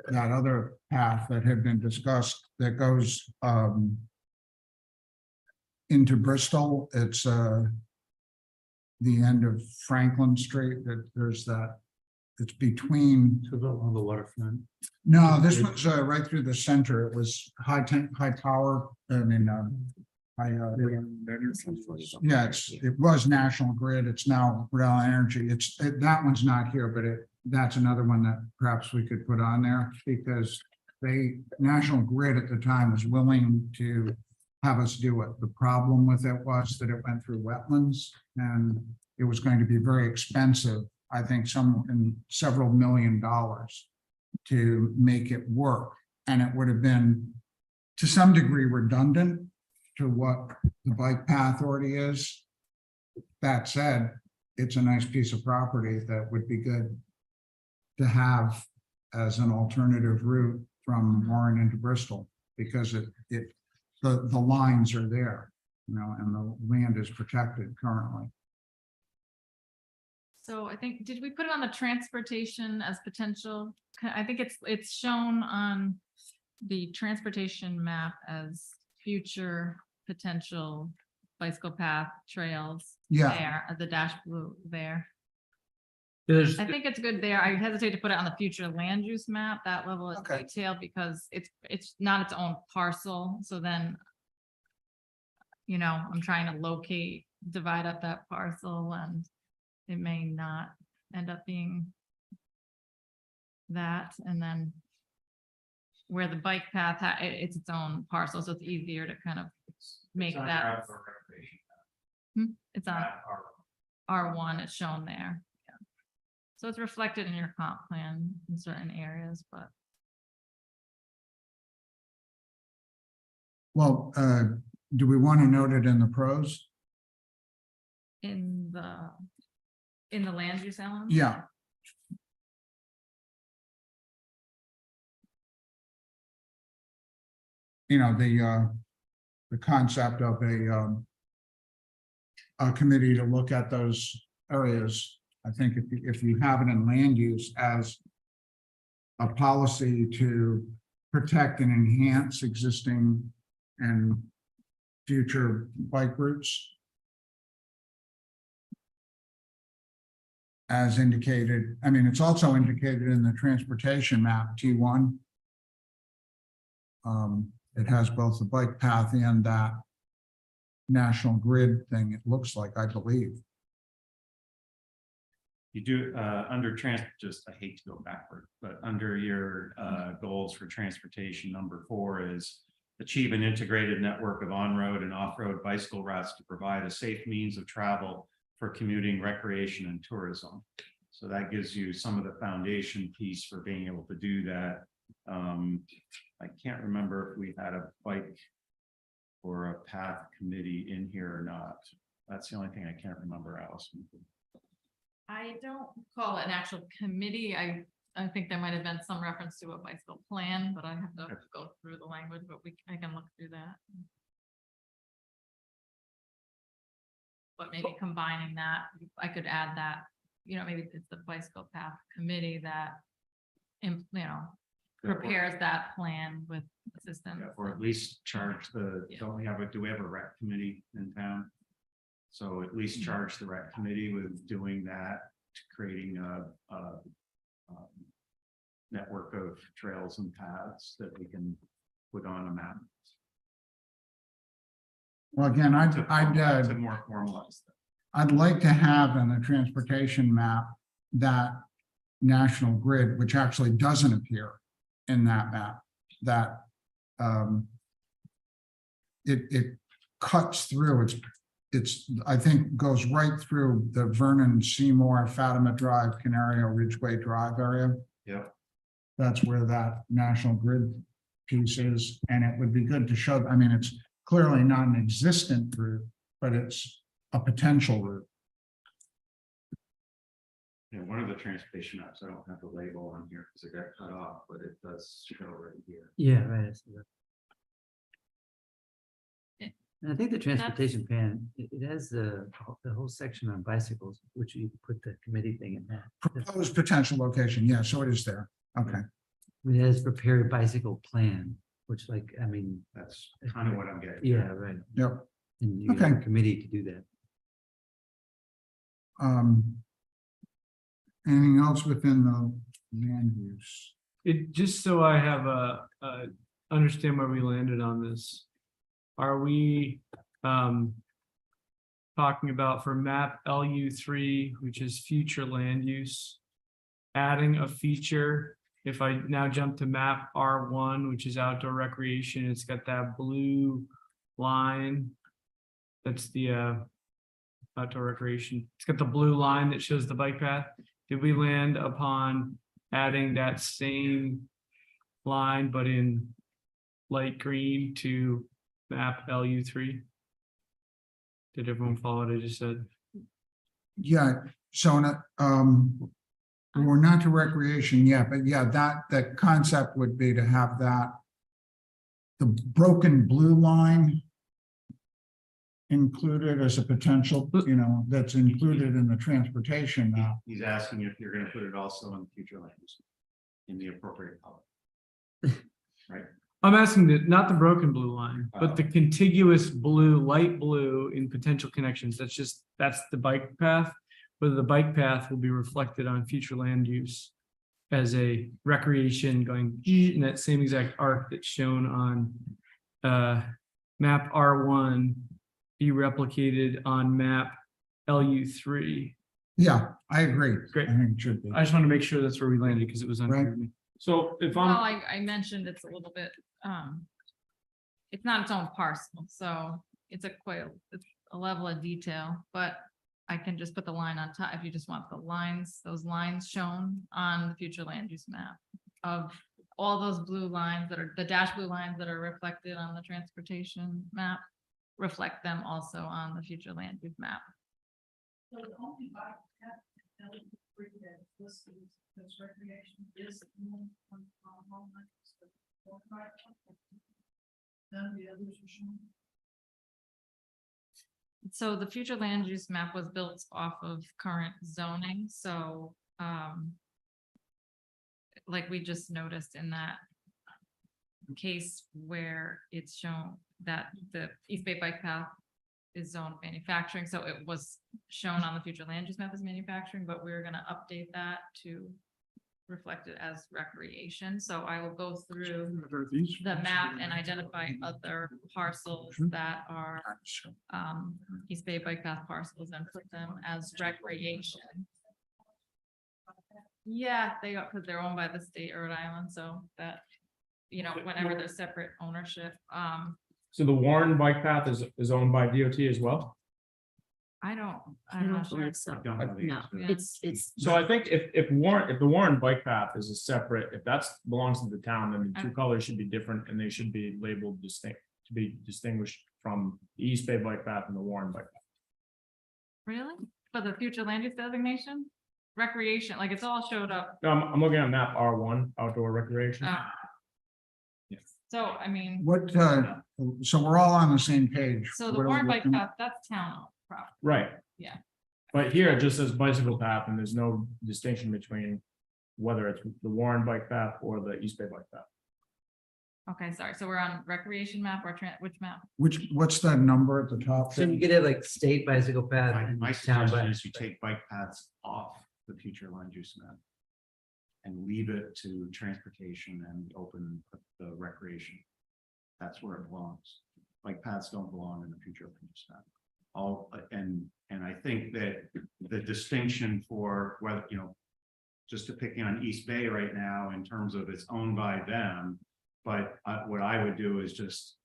That other path that had been discussed that goes into Bristol. It's the end of Franklin Street, that there's that, it's between, On the waterfront. no, this was right through the center. It was high power, I mean, it was National Grid. It's now Real Energy. That one's not here, but that's another one that perhaps we could put on there, because National Grid at the time was willing to have us do it. The problem with it was that it went through wetlands and it was going to be very expensive. I think several $1 million to make it work. And it would have been to some degree redundant to what the bike path already is. That said, it's a nice piece of property that would be good to have as an alternative route from Warren into Bristol, because the lines are there, you know, and the land is protected currently. So I think, did we put it on the transportation as potential? I think it's shown on the transportation map as future potential bicycle path trails. Yeah. There, the dash blue there. There's, I think it's good there. I hesitate to put it on the future land use map, that level of Okay. detail, because it's not its own parcel. So then, you know, I'm trying to locate, divide up that parcel, and it may not end up being that. And then where the bike path, it's its own parcel, so it's easier to kind of make that. It's on R1, it's shown there. Yeah. So it's reflected in your comp plan in certain areas, but Well, do we want to note it in the pros? in the land use element. Yeah. You know, the concept of a committee to look at those areas. I think if you have it in land use as a policy to protect and enhance existing and future bike routes, as indicated, I mean, it's also indicated in the transportation map T1. It has both the bike path and that National Grid thing, it looks like, I believe. You do, under I hate to go backward, but under your goals for transportation, number 4 is achieve an integrated network of on-road and off-road bicycle routes to provide a safe means of travel for commuting, recreation, and tourism. So that gives you some of the foundation piece for being able to do that. I can't remember if we had a bike or a path committee in here or not. That's the only thing I can't remember, Allison. I don't call it an actual committee. I think there might have been some reference to a bicycle plan, but I have to go through the language, but I can look through that. But maybe combining that, I could add that, you know, maybe it's the bicycle path committee that, you know, prepares that plan with assistance. Yeah, or at least charge the, Yeah. don't we have a, do we have a rec committee in town? So at least charge the rec committee with doing that, creating a network of trails and paths that we can put on a map. Well, again, To more formalize that. I'd like to have in the transportation map that national grid, which actually doesn't appear in that map, that it cuts through, it's, I think, goes right through the Vernon, Seymour, Fatima Drive, Canario Ridgeway Drive area. Yep. That's where that national grid piece is, and it would be good to show, I mean, it's clearly not an existent route, but it's a potential route. Yeah, one of the transportation maps, I don't have the label on here because it got cut off, but it does show right here. Yeah, right. I see that. Yeah. And I think the transportation plan, it has the whole section on bicycles, which you put the committee thing in that. Proposed potential location, yeah, so it is there, okay. It has prepared bicycle plan, which like, I mean, That's kind of what I'm getting. yeah, right. Yep. And you have a Okay. committee to do that. Anything else within the land use? It, just so I have understand where we landed on this. Are we, talking about for map LU3, which is future land use, adding a feature? If I now jump to map R1, which is outdoor recreation, it's got that blue line. That's the outdoor recreation. It's got the blue line that shows the bike path. Did we land upon adding that same line, but in light green to map LU3? Did everyone follow what I just said? Yeah, so, we're not to recreation yet, but yeah, that concept would be to have that. The broken blue line included as a potential, that's included in the transportation map. He's asking if you're gonna put it also in future land use in the appropriate color. Right? I'm asking not the broken blue line, but the contiguous blue, light blue in potential connections. That's the bike path. Whether the bike path will be reflected on future land use as a recreation going in that same exact arc that's shown on map R1 be replicated on map LU3. Yeah, I agree. Great. I think it should be. I just want to make sure that's where we landed because it was unclear to me. So if Well, I'm, I mentioned it's a little bit, it's not its own parcel, so it's a level of detail, but I can just put the line on top if you just want those lines shown on the future land use map of all those blue lines that are the dash blue lines that are reflected on the transportation map, reflect them also on the future land use map. So the future land use map was built off of current zoning, so, like we just noticed in that case where it's shown that the East Bay Bike Path is zoned manufacturing, so it was shown on the future land use map as manufacturing, but we're gonna update that to reflect it as recreation. So I will go through the map and identify other parcels that are East Bay Bike Path parcels and put them as recreation. Yeah, they got, because they're owned by the state of Rhode Island, so that, whenever there's separate ownership, So the Warren bike path is owned by DOT as well? I'm I don't not sure. believe so. I don't believe No, so. it's, So I think if the Warren bike path is a separate, if that's belongs to the town, then the two colors should be different and they should be labeled distinct, to be distinguished from the East Bay bike path and the Warren bike path. Really? For the future land use designation? Recreation, like it's all showed up. No, I'm looking at map R1, outdoor recreation. Yeah. So, I mean, What, so we're all on the same page. so the What are we Warren bike looking- path, that's town property. Right. Yeah. But here it just says bicycle path and there's no distinction between whether it's the Warren Bike Path or the East Bay Bike Path. Okay, sorry, so we're on recreation map or which map? What's that number at the top? So you could have like state bicycle path and My town suggestion bike. is you take bike paths off the future land use map. And leave it to transportation and open the recreation. That's where it belongs. Bike paths don't belong in the future land use map. And I think that the distinction for whether, just to pick on East Bay right now in terms of it's owned by them. But what I would do is just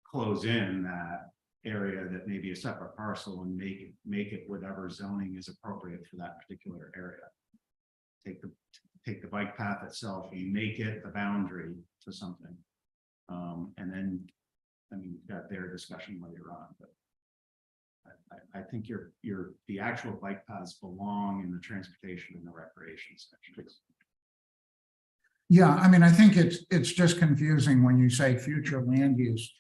close in that area that may be a separate parcel and make it whatever zoning is appropriate for that particular area. Take the bike path itself, you make it the boundary to something. And then, I mean, you've got their discussion later on, but. I think the actual bike paths belong in the transportation and the recreation sections. Yeah, I mean, I think it's just confusing when you say future land use,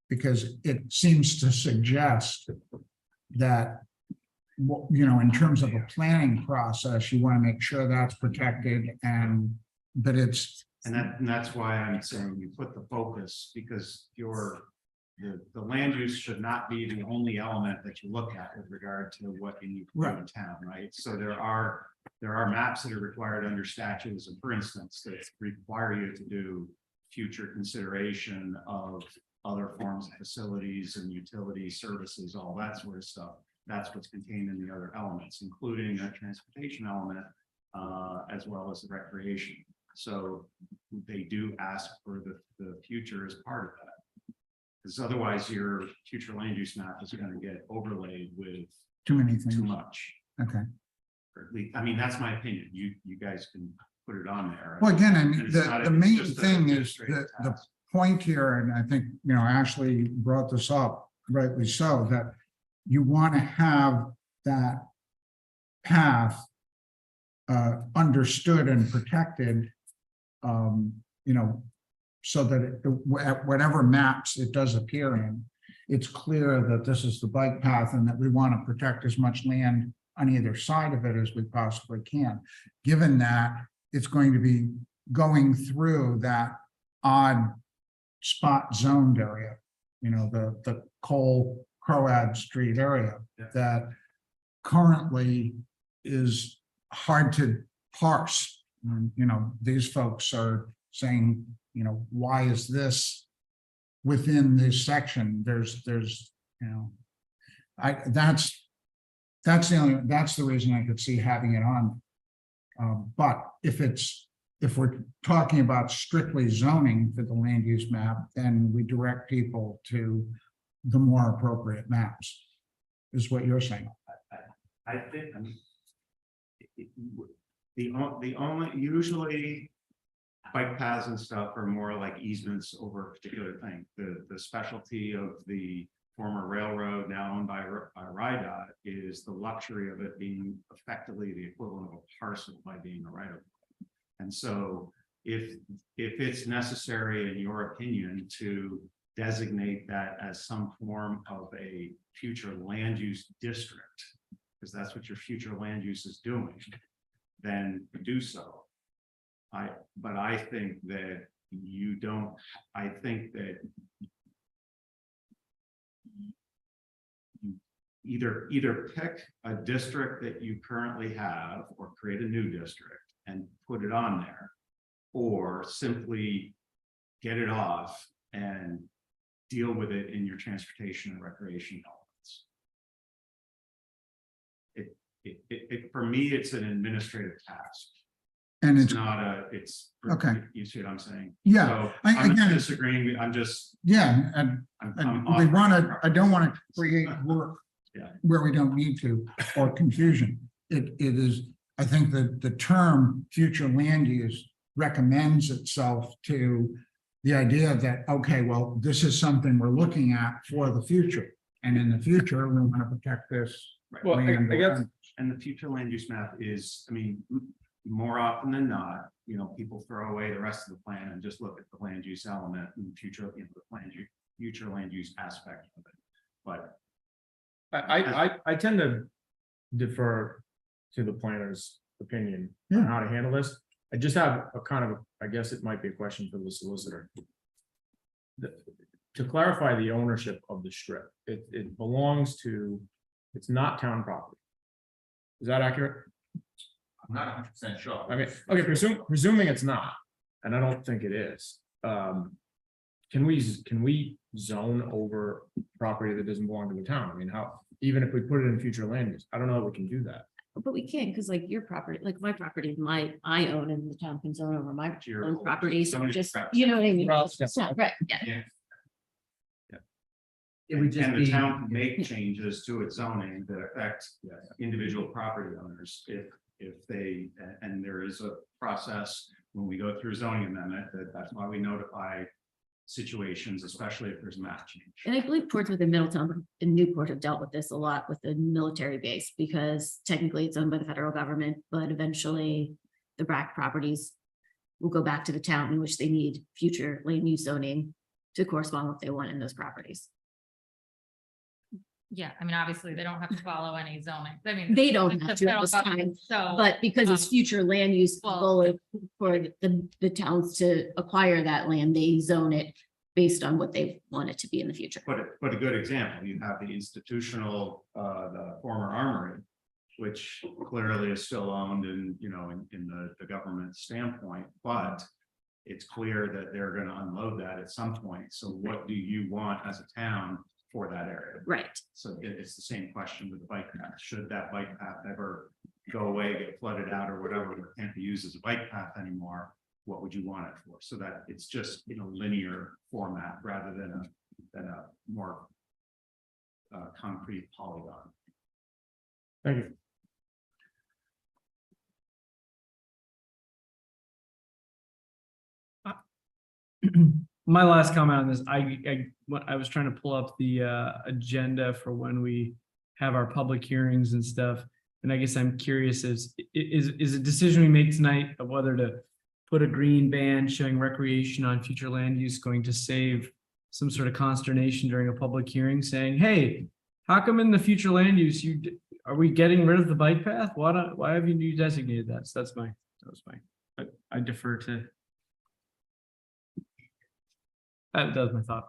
because it seems to suggest that, in terms of a planning process, you want to make sure that's protected but it's. And that's why I'm saying you put the focus, because the land use should not be the only element that you look at with regard to what you need to do in town, right? So there are maps that are required under statutes, and for instance, that require you to do future consideration of other forms of facilities and utility services, all that sort of stuff. That's what's contained in the other elements, including a transportation element, as well as the recreation. So they do ask for the future as part of that. Because otherwise your future land use map is going to get overlaid with Too many things. too much. Okay. Or at least, I mean, that's my opinion. You guys can put it on there. Well, again, I And mean, it's not- the it's main just an thing is administrative the task. point here, and I think, Ashley brought this up, rightly so, that you want to have that path understood and protected, so that whatever maps it does appear in, it's clear that this is the bike path and that we want to protect as much land on either side of it as we possibly can. Given that it's going to be going through that odd spot zoned area, the Cole Croad Street area that currently is hard to parse. And, these folks are saying, why is this within this section? There's, that's the reason I could see having it on. But if we're talking about strictly zoning for the land use map, then we direct people to the more appropriate maps, is what you're saying. I think, I mean, the only, usually bike paths and stuff are more like easements over a particular thing. The specialty of the former railroad now owned by RIDOT is the luxury of it being effectively the equivalent of a parcel by being a right of way. And so if it's necessary, in your opinion, to designate that as some form of a future land use district, because that's what your future land use is doing, then do so. But I think that you don't, I think that you either pick a district that you currently have or create a new district and put it on there, or simply get it off and deal with it in your transportation and recreation elements. For me, it's an administrative task. And It's it's, not Okay. You see what I'm saying? yeah, So I'm again, not disagreeing, I'm just. yeah, and I'm we want to, offering- I don't want to create work Yeah. where we don't need to, or confusion. It is, I think that the term future land use recommends itself to the idea that, okay, well, this is something we're looking at for the future. And in the future, we want to protect this. Well, land. I guess, And the future land use map is, I mean, more often than not, people throw away the rest of the plan and just look at the land use element and future, future land use aspect of it. But I tend to defer to the planner's opinion on Yeah. how to handle this. I just have a kind of, I guess it might be a question for the solicitor. To clarify the ownership of the strip, it belongs to, it's not town property. Is that accurate? I'm not 100% sure. I mean, okay, presuming it's not, and I don't think it is. Can we zone over property that doesn't belong to the town? I mean, how, even if we put it in future land use, I don't know if we can do that. But we can't, because like your property, like my property, I own and the town can zone over my Your own property, so somebody's just, property. you know what I mean? Well, It's not right, yeah. Yeah. It would just And the be, town can make changes to its zoning that affect individual property owners if they, and there is a process when we go through zoning amendment, that's why we notify situations, especially if there's map change. And I believe Portsmouth and Middletown and Newport have dealt with this a lot with the military base, because technically it's owned by the federal government, but eventually the BRAC properties will go back to the town, in which they need future land use zoning to correspond with what they want in those properties. Yeah, I mean, obviously, they don't have to follow any zoning. I mean. They don't the have to at federal this time, government, So. but because it's future land use well- goal for the towns to acquire that land, they zone it based on what they want it to be in the future. But a good example, you have the institutional, the former armory, which clearly is still owned in, you know, in the government standpoint, but it's clear that they're gonna unload that at some point. So what do you want as a town for that area? Right. So it's the same question with the bike path. Should that bike path ever go away, get flooded out or whatever, it can't be used as a bike path anymore? What would you want it for? So that it's just, you know, linear format rather than a more concrete polygon. Thank you. My last comment on this, I was trying to pull up the agenda for when we have our public hearings and stuff. And I guess I'm curious, is a decision we make tonight of whether to put a green band showing recreation on future land use going to save some sort of consternation during a public hearing saying, hey, how come in the future land use, are we getting rid of the bike path? Why have you designated that? So that was my, I defer to. That was my thought.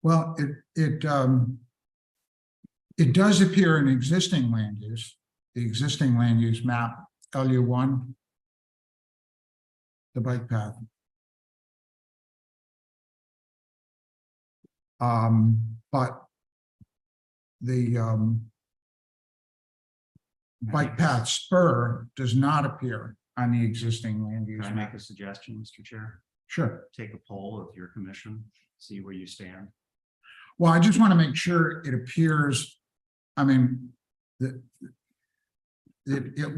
Well, it does appear in existing land use, the existing land use map, LU1, the bike path. But the bike path spur does not appear on the existing land use Can I make map. a suggestion, Mr. Chair? Sure. Take a poll of your commission, see where you stand. Well, I just want to make sure it appears, I mean, it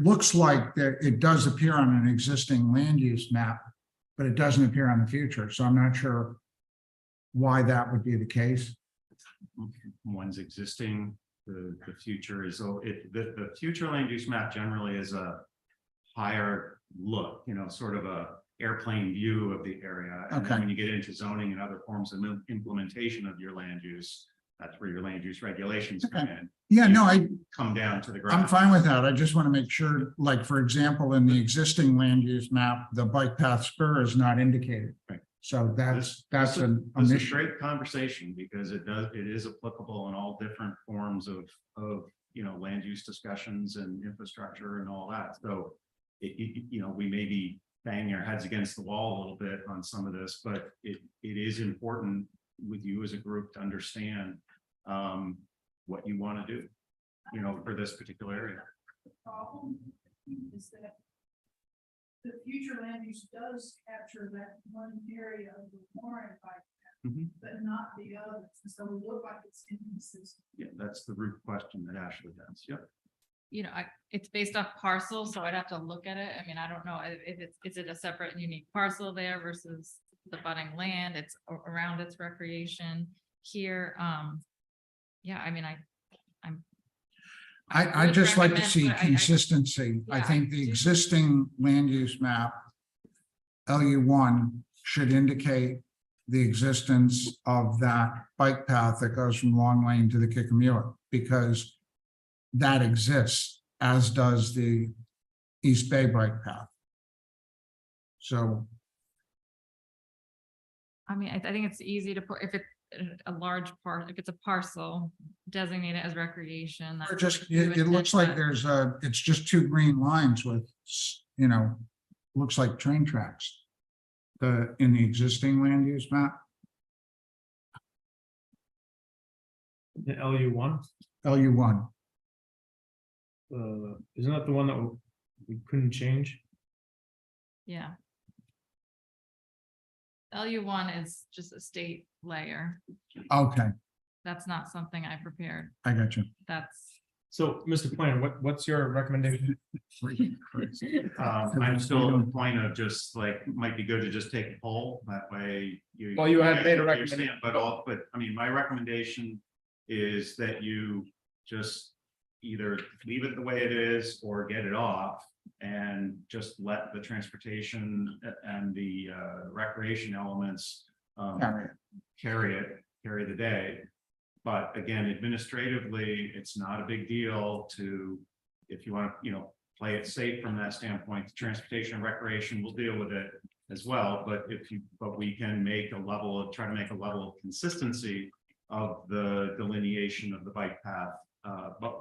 looks like that it does appear on an existing land use map, but it doesn't appear on the future. So I'm not sure why that would be the case. One's existing, the future is, so the future land use map generally is a higher look, you know, sort of a airplane view of the area. And then Okay. when you get into zoning and other forms of implementation of your land use, that's where your land use regulations come in, Yeah, no, come down to the I'm ground. fine with that. I just want to make sure, like, for example, in the existing land use map, the bike path spur is not indicated. Right. So that's This is an this is a omission. great conversation because it is applicable in all different forms of, you know, land use discussions and infrastructure and all that. So you know, we may be banging our heads against the wall a little bit on some of this, but it is important with you as a group to understand what you want to do, you know, for this particular area. Problem is that the future land use does capture that one area of the Warren bike path, Mhm. but not the others. And so it look like it's inconsistent. Yeah, that's the root question that Ashley has. Yep. You know, it's based off parcels, so I'd have to look at it. I mean, I don't know if is it a separate and unique parcel there versus the budding land, it's around its recreation here. Yeah, I mean, I'd would just like to recommend, see but consistency. I Yeah, think I the do. existing land use map, LU1, should indicate the existence of that bike path that goes from Long Lane to the Kickamuit, because that exists. as does the East Bay bike path. So, I mean, I think it's easy to put, if it's a large part, if it's a parcel, designate it as recreation. or that's just, what you it looks like intend, there's it's just two green lines with, you know, looks like train tracks. In the existing land use map, The LU1, LU1. isn't that the one that we couldn't change? Yeah. LU1 is just a state layer. Okay, That's not something I prepared. I got you. That's, So, Mr. Plan, what's your recommendation? I'm still at the point of just like, might be good to just take a poll, that way you. Well, you had made a you recommendation. understand, but I mean, my recommendation is that you just either leave it the way it is or get it off. And just let the transportation and the recreation elements carry the day. But again, administratively, it's not a big deal to, if you want to, you know, play it safe from that standpoint, transportation and recreation will deal with it as well. But we can make a level of, try to make a level of consistency of the delineation of the bike path. But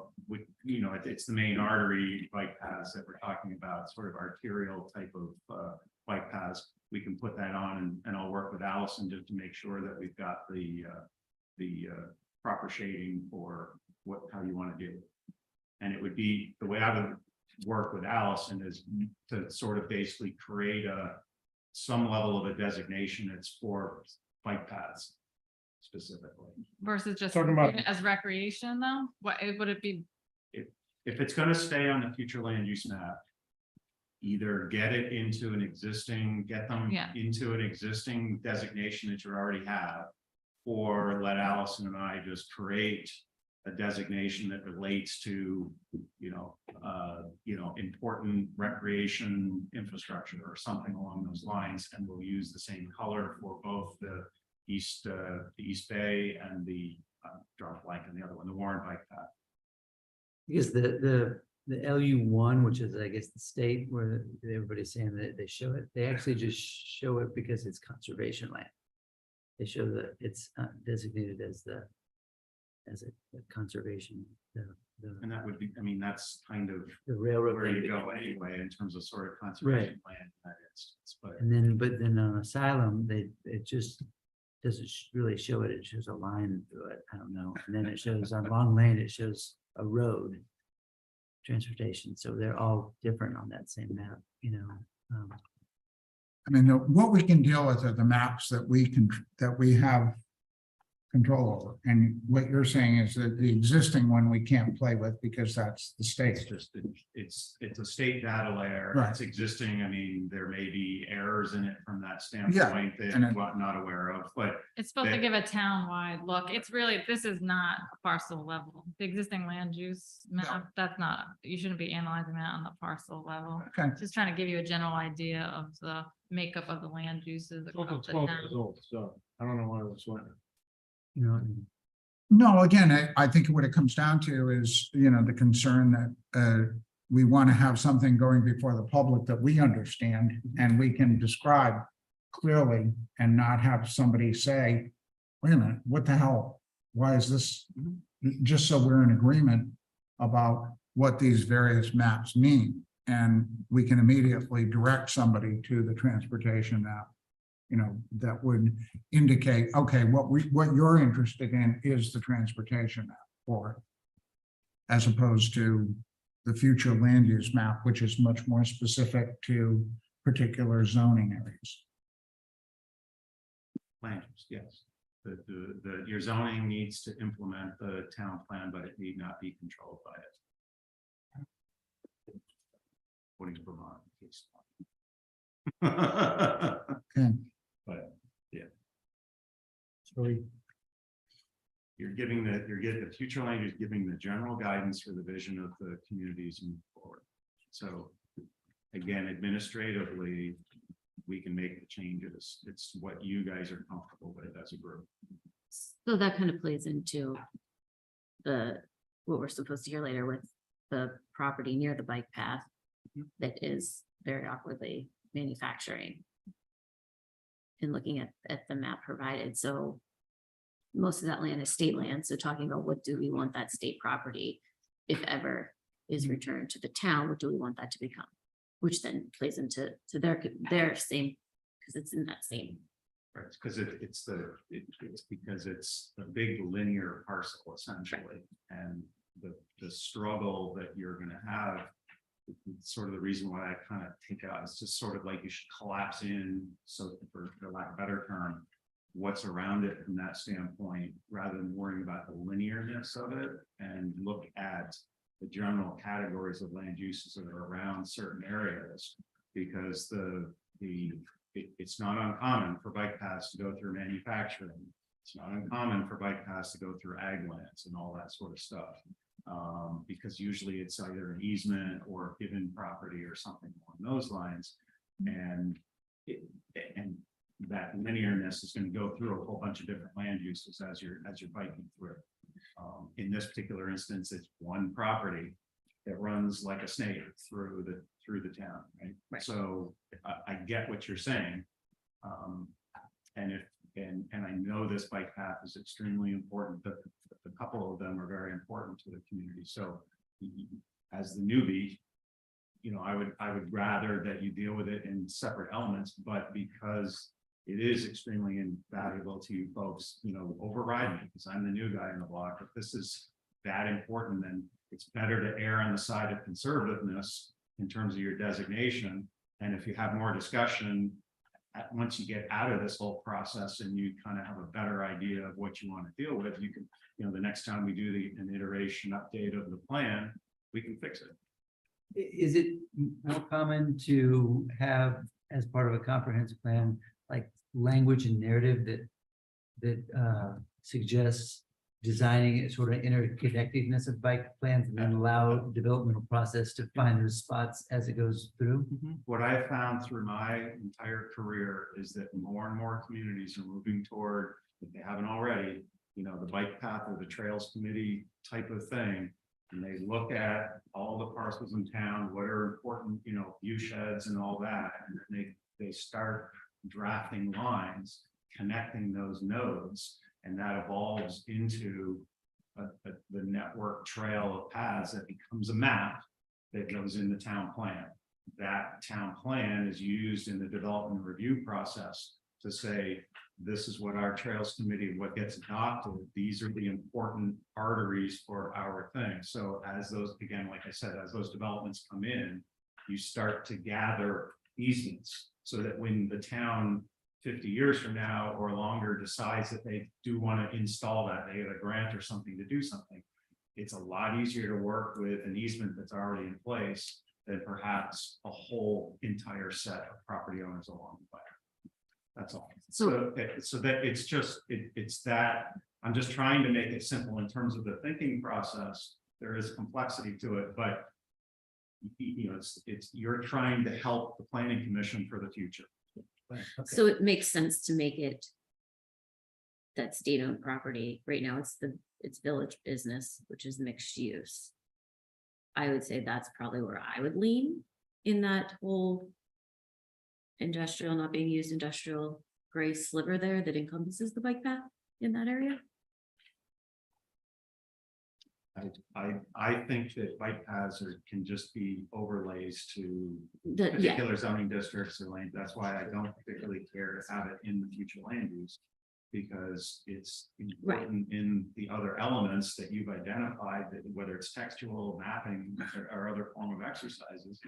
you know, it's the main artery bike paths that we're talking about, sort of arterial type of bike paths. We can put that on, and I'll work with Allison just to make sure that we've got the proper shading for how you want to do it. And it would be, the way I would work with Allison is to sort of basically create some level of a designation that's for bike paths specifically. versus just Talking about- leave it as recreation though? What, would it be? If it's gonna stay on the future land use map, either get it into an existing, get them Yeah. into an existing designation that you already have, or let Allison and I just create a designation that relates to, important recreation infrastructure or something along those lines, and we'll use the same color for both the East Bay and the draw a blank on the other one, the Warren Bike Path. Because the LU1, which is, I guess, the state where everybody's saying that they show it, they actually just show it because it's conservation land. They show that it's designated as a conservation, And that would be, I mean, that's kind of the railroad. where land you go between- anyway, in terms of sort of conservation land in that instance, but. And then on asylum, it just doesn't really show it. It shows a line through it. I don't know. And then it shows on Long Lane, it shows a road. Transportation. So they're all different on that same map, you know. I mean, what we can deal with are the maps that we have control over. And what you're saying is that the existing one we can't play with because that's the It's state. just, it's a state data layer. Right. It's existing. I mean, there may be errors in it from that Yeah, standpoint that and I'm not aware of, but It's supposed to They- give a town-wide look. It's really, this is not a parcel level. The existing land use map, that's not, you shouldn't be analyzing that on the parcel level. Okay, Just trying to give you a general idea of the makeup of the land uses. It's also across the 12 town. years old, so I don't know why it was sweating. You know, no, again, I think what it comes down to is, the concern that we want to have something going before the public that we understand and we can describe clearly and not have somebody say, wait a minute, what the hell? Why is this? Just so we're in agreement about what these various maps mean. And we can immediately direct somebody to the transportation map, that would indicate, okay, what you're interested in is the transportation map, or as opposed to the future land use map, which is much more specific to particular zoning areas. land use, yes. Your zoning needs to implement the town plan, but it need not be controlled by it. According to Vermont. case law. Okay, But, yeah, So you're getting the future land use, giving the general guidance for the vision of the communities moving forward. So again, administratively, we can make the changes. It's what you guys are comfortable with as a group. So that kind of plays into what we're supposed to hear later with the property near the bike path that is very awkwardly manufacturing. And looking at the map provided, so most of that land is state land, so talking about what do we want that state property, if ever is returned to the town, what do we want that to become? Which then plays into their same, because it's in that same. Right, because it's because it's a big linear parcel essentially, and the struggle that you're gonna have. It's sort of the reason why I kind of take it out, it's just sort of like you should collapse in, so for lack of a better term, what's around it from that standpoint, rather than worrying about the linearness of it, and look at the general categories of land uses that are around certain areas, because it's not uncommon for bike paths to go through manufacturing. It's not uncommon for bike paths to go through ag lands and all that sort of stuff. Because usually it's either an easement or given property or something along those lines. And that linearness is going to go through a whole bunch of different land uses as you're biking through. In this particular instance, it's one property that runs like a snake through the town, right? So I get what you're saying. And I know this bike path is extremely important, but a couple of them are very important to the community. So as the newbie, I would rather that you deal with it in separate elements, but because it is extremely invaluable to you folks, override me, because I'm the new guy in the block. If this is that important, then it's better to err on the side of conservativeness in terms of your designation. And if you have more discussion, once you get out of this whole process and you kind of have a better idea of what you want to deal with, you can, the next time we do an iteration update of the plan, we can fix it. Is it more common to have, as part of a comprehensive plan, like language and narrative that suggests designing a sort of interconnectedness of bike plans and then allow developmental process to find those spots as it goes through? What I found through my entire career is that more and more communities are moving toward, if they haven't already, the bike path or the trails committee type of thing. And they look at all the parcels in town, what are important, view sheds and all that. And then they start drafting lines, connecting those nodes, and that evolves into the network trail of paths that becomes a map that goes in the town plan. That town plan is used in the development review process to say, this is what our trails committee, what gets adopted. These are the important arteries for our thing. So as those, again, like I said, as those developments come in, you start to gather easements so that when the town 50 years from now or longer decides that they do want to install that, they get a grant or something to do something, it's a lot easier to work with an easement that's already in place than perhaps a whole entire set of property owners along the way. That's all. So that it's just, it's that, I'm just trying to make it simple in terms of the thinking process. There is complexity to it, but you're trying to help the planning commission for the future. So it makes sense to make it that state-owned property. Right now, it's village business, which is mixed use. I would say that's probably where I would lean in that whole industrial, not being used industrial gray sliver there that encompasses the bike path in that area. I think that bike paths can just be overlays to Yeah, particular zoning districts or land. That's why I don't particularly care to have it in the future land use. Because it's important in the other elements that you've identified, that whether it's textual mapping or other form of exercises,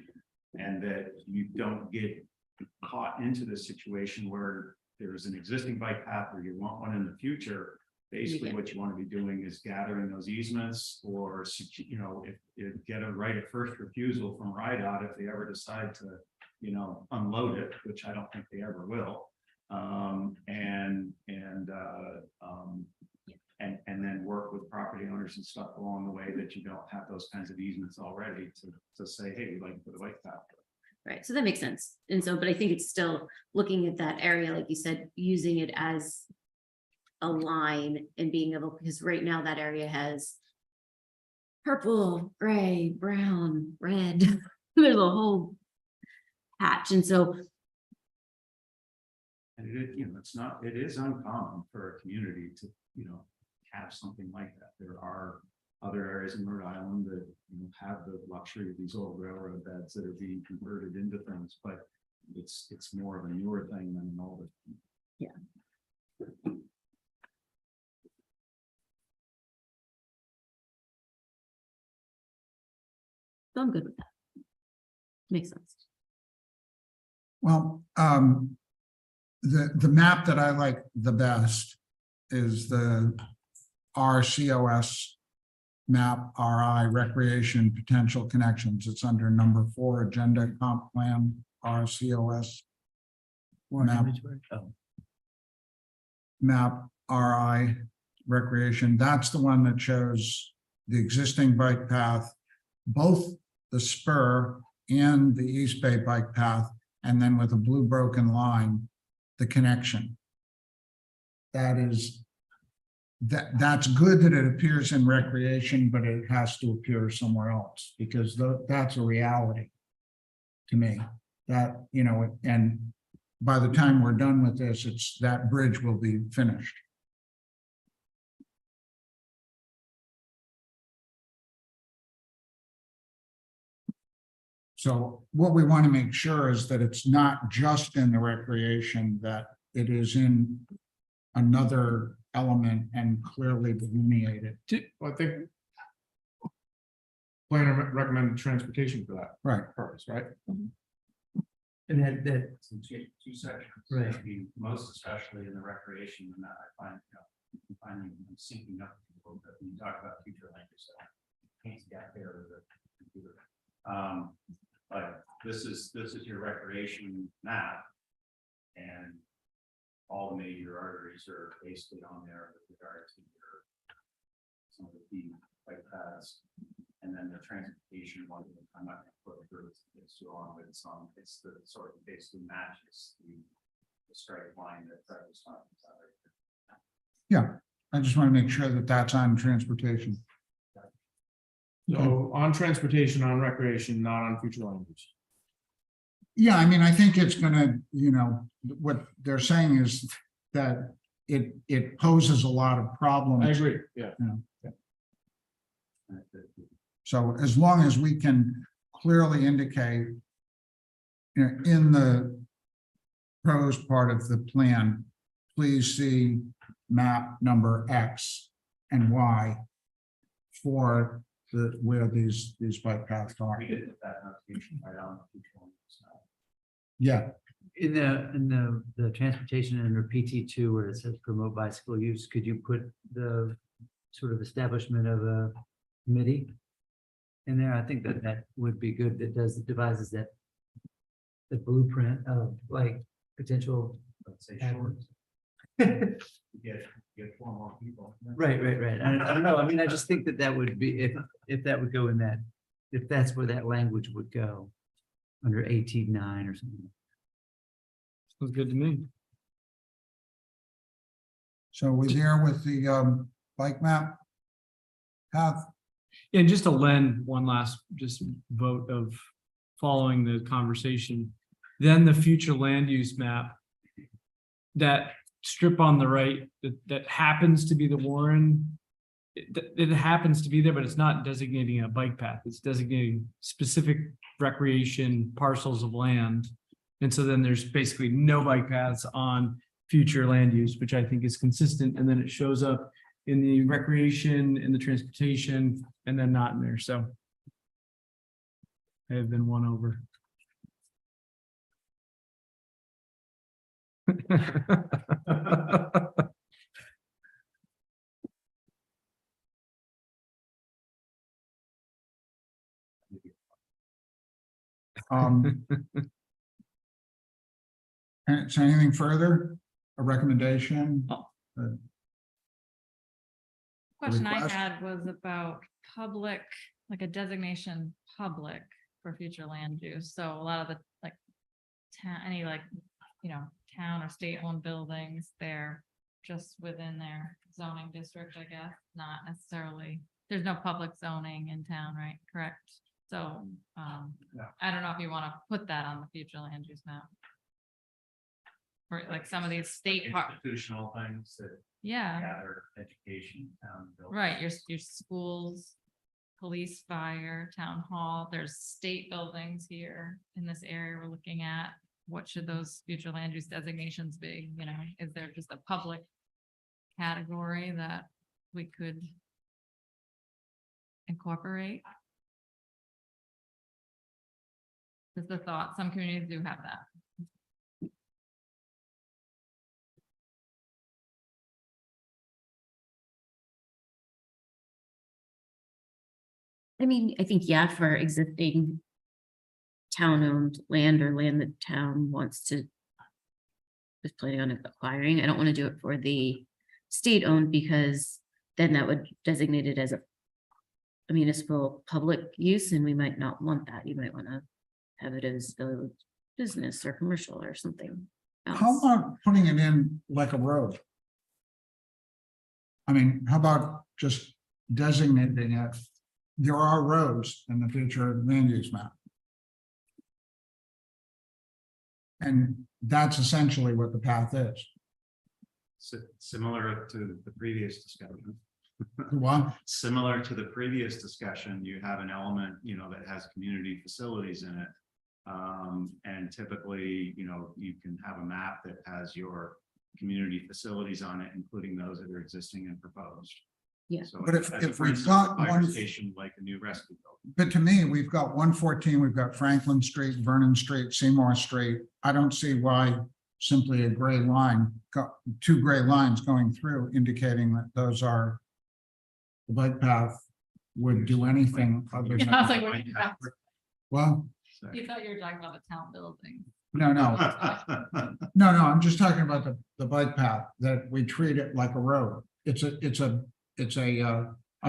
and that you don't get caught into this situation where there's an existing bike path or you want one in the future. Basically, what you want to be doing is gathering those easements, or if get a right of first refusal from RIDOT if they ever decide to, unload it, which I don't think they ever will. And then work with property owners and stuff along the way that you don't have those kinds of easements already to say, hey, we'd like to put a bike path. Right, so that makes sense. And so, but I think it's still looking at that area, like you said, using it as a line and being able, because right now that area has purple, gray, brown, red. There's a whole patch. And so And it is uncommon for a community to, have something like that. There are other areas in Rhode Island that, have the luxury of these old railroad beds that are being converted into things, but it's more of a newer thing than an older. I'm good with that. Makes sense. Well, the map that I like the best is the RCOS map, RI Recreation Potential Connections. It's under number 4, Agenda Comp Plan, RCOS. Map, map RI Recreation. That's the one that shows the existing bike path, both the spur and the East Bay bike path, and then with a blue broken line, the connection. That's good that it appears in recreation, but it has to appear somewhere else, because that's a reality to me. That, and by the time we're done with this, that bridge will be finished. So what we want to make sure is that it's not just in the recreation, that it is in another element and clearly delineated. Well, I think planner recommended transportation for that Right. purpose, right? And that, Two sections. Right. I mean, most especially in the recreation, and I find, finding them syncing up a little bit when you talk about future land use. Can't get there with a computer. But this is your recreation map. And all the major arteries are basically on there with regard to some of the key bike paths. And then the transportation one, I'm not going to put through, it's too long, but it's the sort of basically matches the straight line that Fred was talking about. Yeah, I just want to make sure that that's on transportation. So on transportation, on recreation, not on future land use. Yeah, I mean, I think it's gonna, what they're saying is that it poses a lot of problems. I agree, yeah. So as long as we can clearly indicate, in the pros part of the plan, please see map number X and Y for where these bike paths are. We did that notification right on the future land use map. Yeah, in the transportation under PT2 where it says promote bicycle use, could you put the sort of establishment of a committee in there? I think that would be good. That devises that the blueprint of like potential. Let's say short. Get 4 more people. Right. I don't know. I mean, I just think that would be, if that would go in that, if that's where that language would go under 18.9 or something. Sounds good to me. so we're there with the bike map path. And just to lend one last just vote of following the conversation, then the future land use map, that strip on the right, that happens to be the Warren, it happens to be there, but it's not designating a bike path. It's designating specific recreation parcels of land. And so then there's basically no bike paths on future land use, which I think is consistent. And then it shows up in the recreation, in the transportation, and then not in there. So I have been won over. And so anything further? A recommendation? Question I request? had was about public, like a designation public for future land use. So a lot of the like town or state owned buildings, they're just within their zoning district, I guess, not necessarily there's no public zoning in town, right? Correct. So, I don't know if you want to put that on the future land use map. Or like some of these state park, Institutional things that yeah, gather education. right, your schools, police, fire, town hall, there's state buildings here in this area we're looking at. What should those future land use designations be, you know, is there just a public category that we could incorporate? Just a thought, some communities do have that. I mean, I think, yeah, for existing town-owned land or land that town wants to is planning on acquiring. I don't want to do it for the state-owned because then that would designate it as a municipal public use, and we might not want that. You might want to have it as a business or commercial or something How else. about putting it in like a road? I mean, how about just designating it? There are roads in the future land use map. And that's essentially what the path is. Similar to the previous discussion. Well, Similar to the previous discussion, you have an element, you know, that has community facilities in it. And typically, you know, you can have a map that has your community facilities on it, including those that are existing and proposed. Yeah. So But if- as a if for we've instance, got a fire one- station like a new rescue building. but to me, we've got 114, we've got Franklin Street, Vernon Street, Seymour Street. I don't see why simply a gray line, two gray lines going through indicating that those are the bike path would do anything other Yeah, I was like, than. what are you about? Well, So- You thought you were talking about the town building. no, no, I'm just talking about the bike path, that we treat it like a road. It's a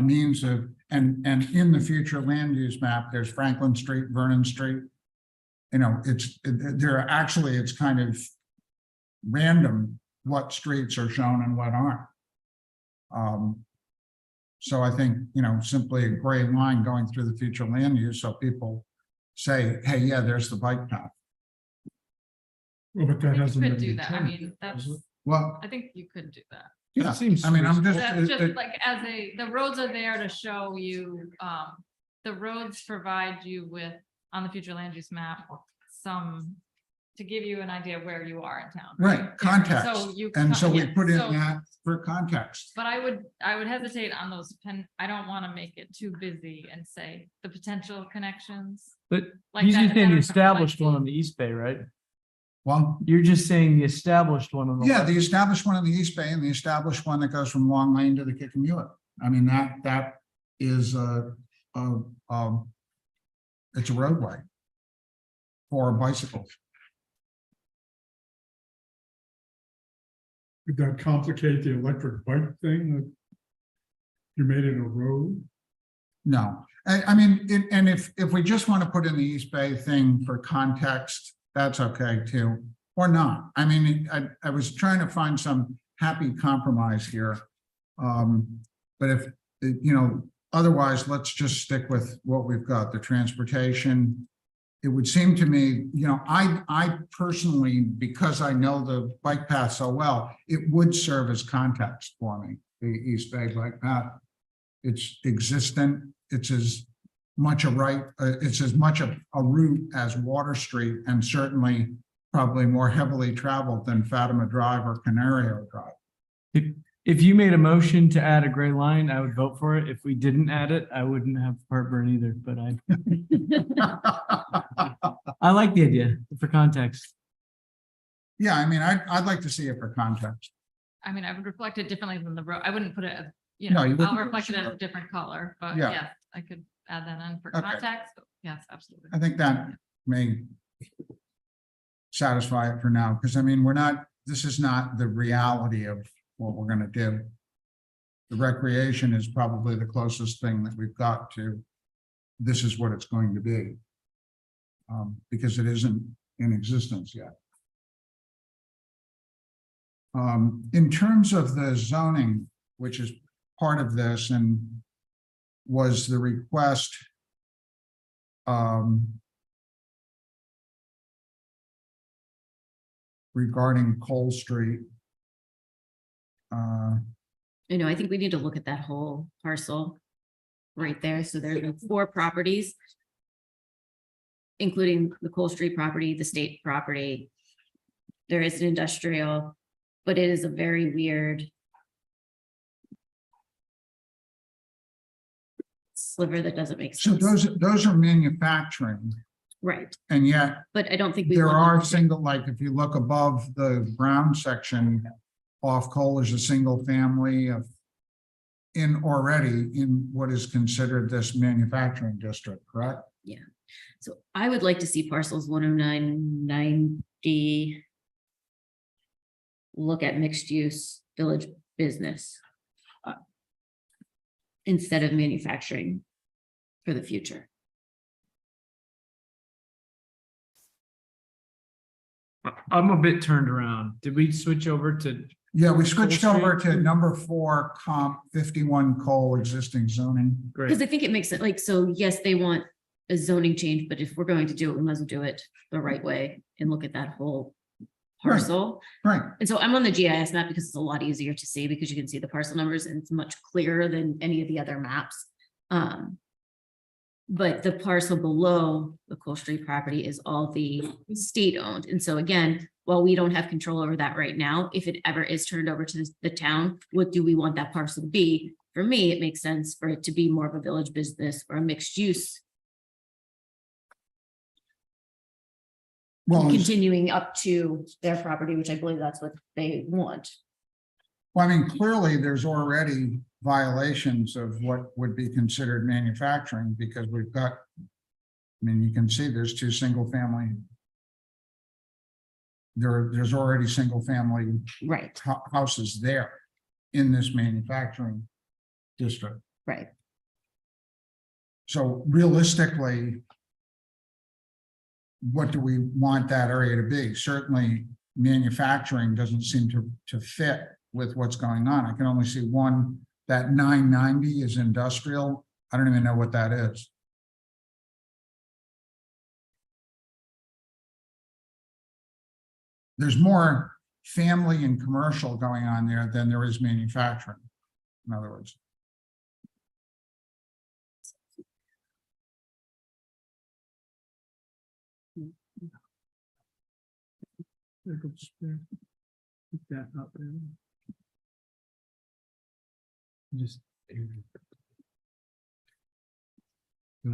means of, and in the future land use map, there's Franklin Street, Vernon Street. You know, it's kind of random what streets are shown and what aren't. So I think, you know, simply a gray line going through the future land use, so people say, hey, yeah, there's the bike path. Well, but that You hasn't could been do that, I determined, mean, that's, has it? Well, I think you could do that. yeah, seems I mean, I'm just. That's it- just like as the roads are there to show you, the roads provide you with, on the future land use map, to give you an idea of where you are in town. Right, context. So you. And so we yeah, put in so- that for context. But I would hesitate on those I don't want to make it too busy and say the potential connections. But like he's that just saying the are established one like- on the East Bay, right? Well, You're just saying the established one on the. yeah, west. the established one in the East Bay and the established one that goes from Long Lane to the Kickamuit. I mean, that is it's a roadway for bicycles. Would that complicate the electric bike thing that you made it a road? No, I mean, and if we just want to put in the East Bay thing for context, that's okay too, or not. I mean, I was trying to find some happy compromise here. But if, you know, otherwise, let's just stick with what we've got, the transportation. It would seem to me, you know, I personally, because I know the bike path so well, it would serve as context for me, the East Bay bike path. It's existent, it's as much a it's as much a route as Water Street, and certainly probably more heavily traveled than Fatima Drive or Canario Drive. If you made a motion to add a gray line, I would vote for it. If we didn't add it, I wouldn't have heartburn either, but I like the idea for context. Yeah, I mean, I'd like to see it for context. I mean, I would reflect it differently than the road. I wouldn't put it as, you No, know, you I'll wouldn't. reflect it as a different color, but Yeah. yes, I could add that in for Okay. context. Yes, absolutely. I think that may satisfy it for now, because I mean, this is not the reality of what we're gonna do. The recreation is probably the closest thing that we've got to, this is what it's going to be. Because it isn't in existence yet. In terms of the zoning, which is part of this, and was the request regarding Cole Street. You know, I think we need to look at that whole parcel right there. So there are 4 properties, including the Cole Street property, the state property. There is an industrial, but it is a very weird sliver that doesn't make So sense. those are manufacturing, Right, and yet but I don't think we. there want are to- single, like if you look above the brown section off Cole, there's a single family of in already in what is considered this manufacturing district, correct? So I would like to see parcels 109, 90. Look at mixed use village business. Instead of manufacturing for the future. I'm a bit turned around. Did we switch over to, Yeah, we switched Cole over Street? to number 4 comp 51 Cole existing zoning. Because great, I think it makes it like, so yes, they want a zoning change, but if we're going to do it, we might as well do it the right way and look at that whole parcel. Right, And so I'm on the GIS map because it's a lot easier to see because you can see the parcel numbers and it's much clearer than any of the other maps. But the parcel below the Cole Street property is all the state owned. And so again, while we don't have control over that right now, if it ever is turned over to the town, what do we want that parcel to be? For me, it makes sense for it to be more of a village business or a mixed use, well, continuing up to their property, which I believe that's what they want. I mean, clearly, there's already violations of what would be considered manufacturing because we've got. I mean, you can see there's 2 single family. There's already single family Right, houses there in this manufacturing district. right. So realistically, what do we want that area to be? Certainly, manufacturing doesn't seem to fit with what's going on. I can only see one, that 990 is industrial. I don't even know what that is. There's more family and commercial going on there than there is manufacturing, in other words. pick that up there. Just. Then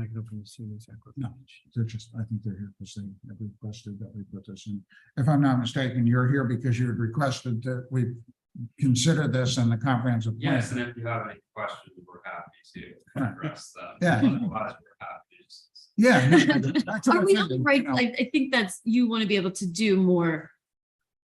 I can open the scene exactly. No. They're just, I think they're here because they have requested that we put this in. If I'm not mistaken, you're here because you had requested that we consider this in the comprehensive plan. Yes, and if you have any questions, we're happy to address them. Yeah. Otherwise, we're happy to just- Yeah. that's what Are I we on the figured, right, you know. I think that's, you want to be able to do more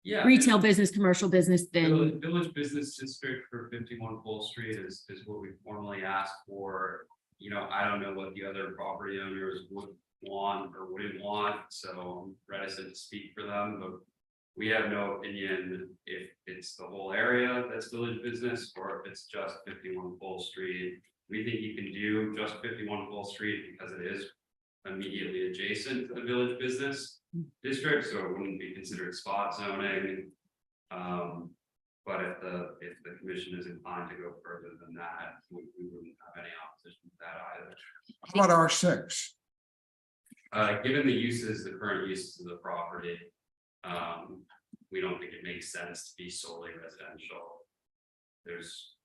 Yeah. retail business, commercial business than, Village Business District for 51 Cole Street is what we formally asked for. You know, I don't know what the other property owners would want or wouldn't want, so I'm reticent to speak for them, but. We have no opinion if it's the whole area that's village business or if it's just 51 Cole Street. We think you can do just 51 Cole Street because it is immediately adjacent to the village business district, so it wouldn't be considered spot zoning. But if the commission is inclined to go further than that, we wouldn't have any opposition to that either. How about R6? Given the uses, the current uses of the property, we don't think it makes sense to be solely residential. There's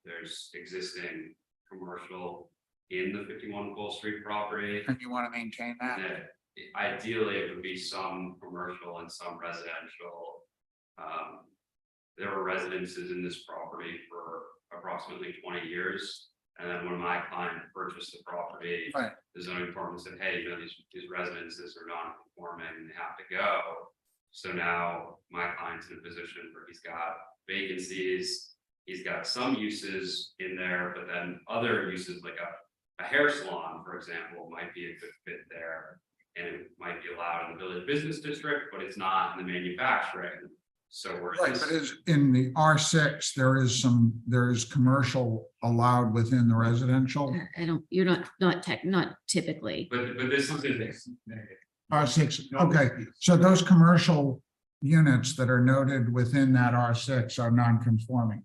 existing commercial in the 51 Cole Street property. And you want to maintain that? And ideally, it would be some commercial and some residential. There were residences in this property for approximately 20 years. And then when my client purchased the property, Right. the zoning department said, hey, you know, these residences are non-conforming and they have to go. So now my client's in a position where he's got vacancies, he's got some uses in there, but then other uses like a hair salon, for example, might be a good fit there. And it might be allowed in the village business district, but it's not in the manufacturing. So we're. Right, but is in the R6, there is commercial allowed within the residential. I don't, you're not typically. But this is. R6, okay, so those commercial units that are noted within that R6 are non-conforming.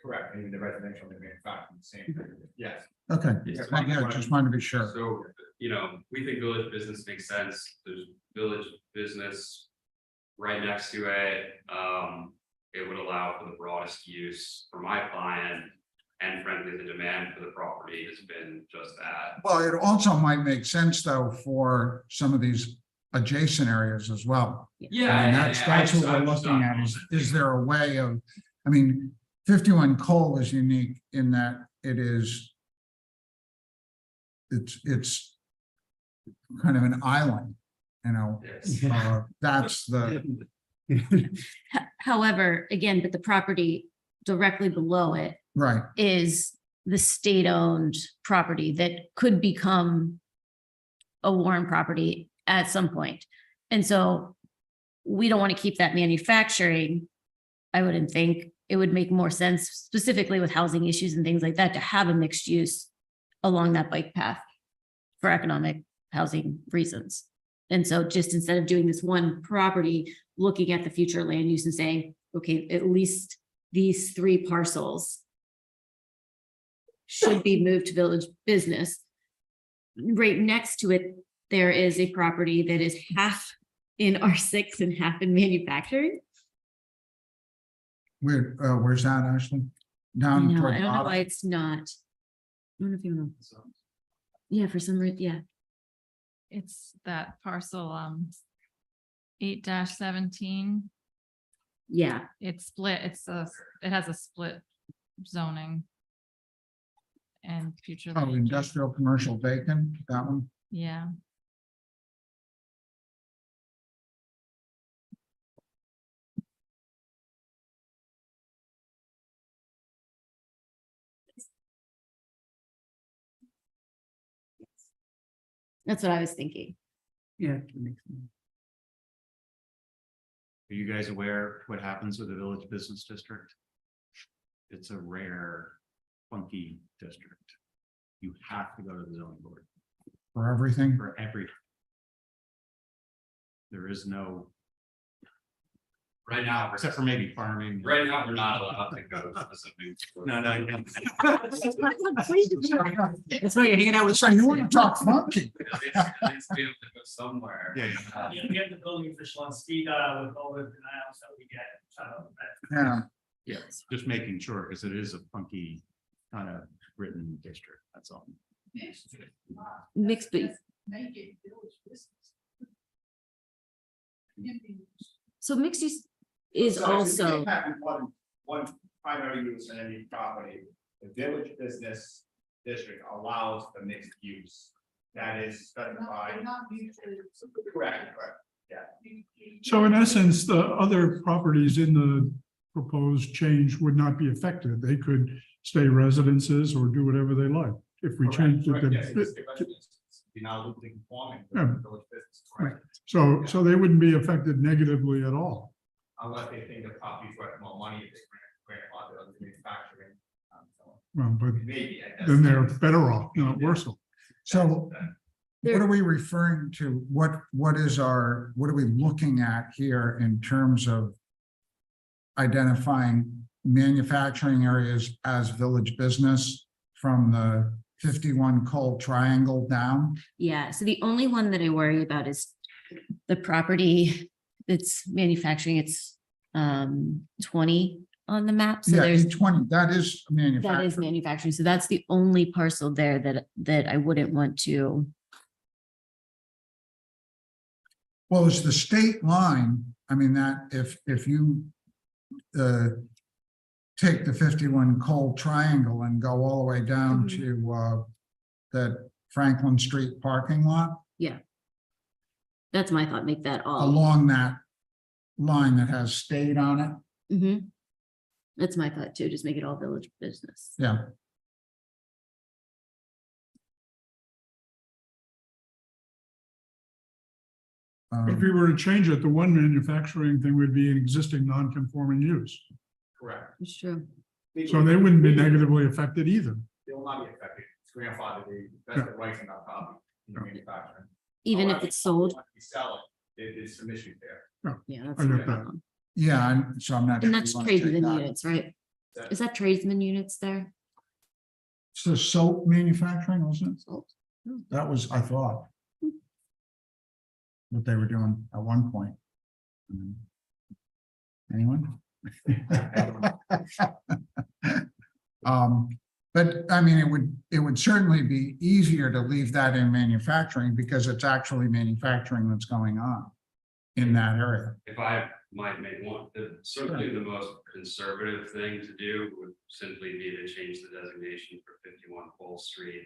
Correct, and the residential, they manufacture the same thing, yes. Okay, yeah, just wanted to be sure. So, you know, we think village business makes sense. There's village business right next to it. It would allow for the broadest use for my client. And frankly, the demand for the property has been just that. Well, it also might make sense though for some of these adjacent areas as well. Yeah. I mean, that's what we're looking at is there a way of, I mean, 51 Cole is unique in that it's kind of an island, you know, Yes. that's the, However, again, but the property directly below it right, is the state-owned property that could become a Warren property at some point. And so we don't want to keep that manufacturing. I wouldn't think it would make more sense specifically with housing issues and things like that to have a mixed use along that bike path for economic housing reasons. And so just instead of doing this one property, looking at the future land use and saying, okay, at least these 3 parcels should be moved to village business. Right next to it, there is a property that is half in R6 and half in manufacturing. where's that, Ashley? I Down know, toward I the don't know why bottom? it's not. I don't know if you know. Yeah, for some reason, yeah. It's that parcel, 8-17. Yeah, It's split, it has a split zoning. And future. Oh, land use. industrial, commercial, vacant, that one? Yeah, that's what I was thinking. Yeah. that makes sense. Are you guys aware what happens with the village business district? It's a rare, funky district. You have to go to the zoning board For everything? for every. There is no, Right now, except for maybe farming. right now, we're not allowed to go. to the zoning board. No. That's why you're hanging out with. So you want to talk funky? At least be able to go somewhere. Yeah. You get the building official on speed dial with all the denials that we get. Yeah, Yes, just making sure, because it is a funky kind of written district, that's all. Mixed use. Make it village business. So mixed use is So you also, can't have one primary use in any property. The village business district allows the mixed use. That is specified. Correct, yeah. So in essence, the other properties in the proposed change would not be affected. They could stay residences or do whatever they like. If we changed it. Correct, yes, to- it's the residence. You're not losing conforming with Yeah. the village business, correct? So they wouldn't be affected negatively at all. Unless they think the property's worth more money, if they grandfather on the manufacturing. So Well, but maybe. then they're better off, not worse off. so what are we referring to? What are we looking at here in terms of identifying manufacturing areas as village business from the 51 Cole Triangle down? yeah, so the only one that I worry about is the property that's manufacturing, it's 20 on the map. So Yeah, there's, 20, that is that is manufacturing. manufacturing. So that's the only parcel there that I wouldn't want to. Well, it's the state line. I mean, that if you take the 51 Cole Triangle and go all the way down to that Franklin Street parking lot, That's my thought, make that all. along that line that has state on it. Mhm. That's my thought too, just make it all village business. Yeah. If we were to change it, the one manufacturing thing would be an existing non-conforming use. Correct. It's true. So they wouldn't be negatively affected either. They will not be affected. It's grandfathered, that's the rights in that property, in the manufacturing. Even if However, it's sold. once we sell it, there's some issues there. Yeah, that's. I a get that. problem. Yeah, so I'm not. And sure that's we wanna take tradesman that. units, right? That- Is that tradesman units there? It's the soap manufacturing, wasn't it? Sold. That was, I thought. What they were doing at one point. Anyone? But I mean, it would certainly be easier to leave that in manufacturing because it's actually manufacturing that's going on in that area. If I might make one, certainly the most conservative thing to do would simply be to change the designation for 51 Pole Street.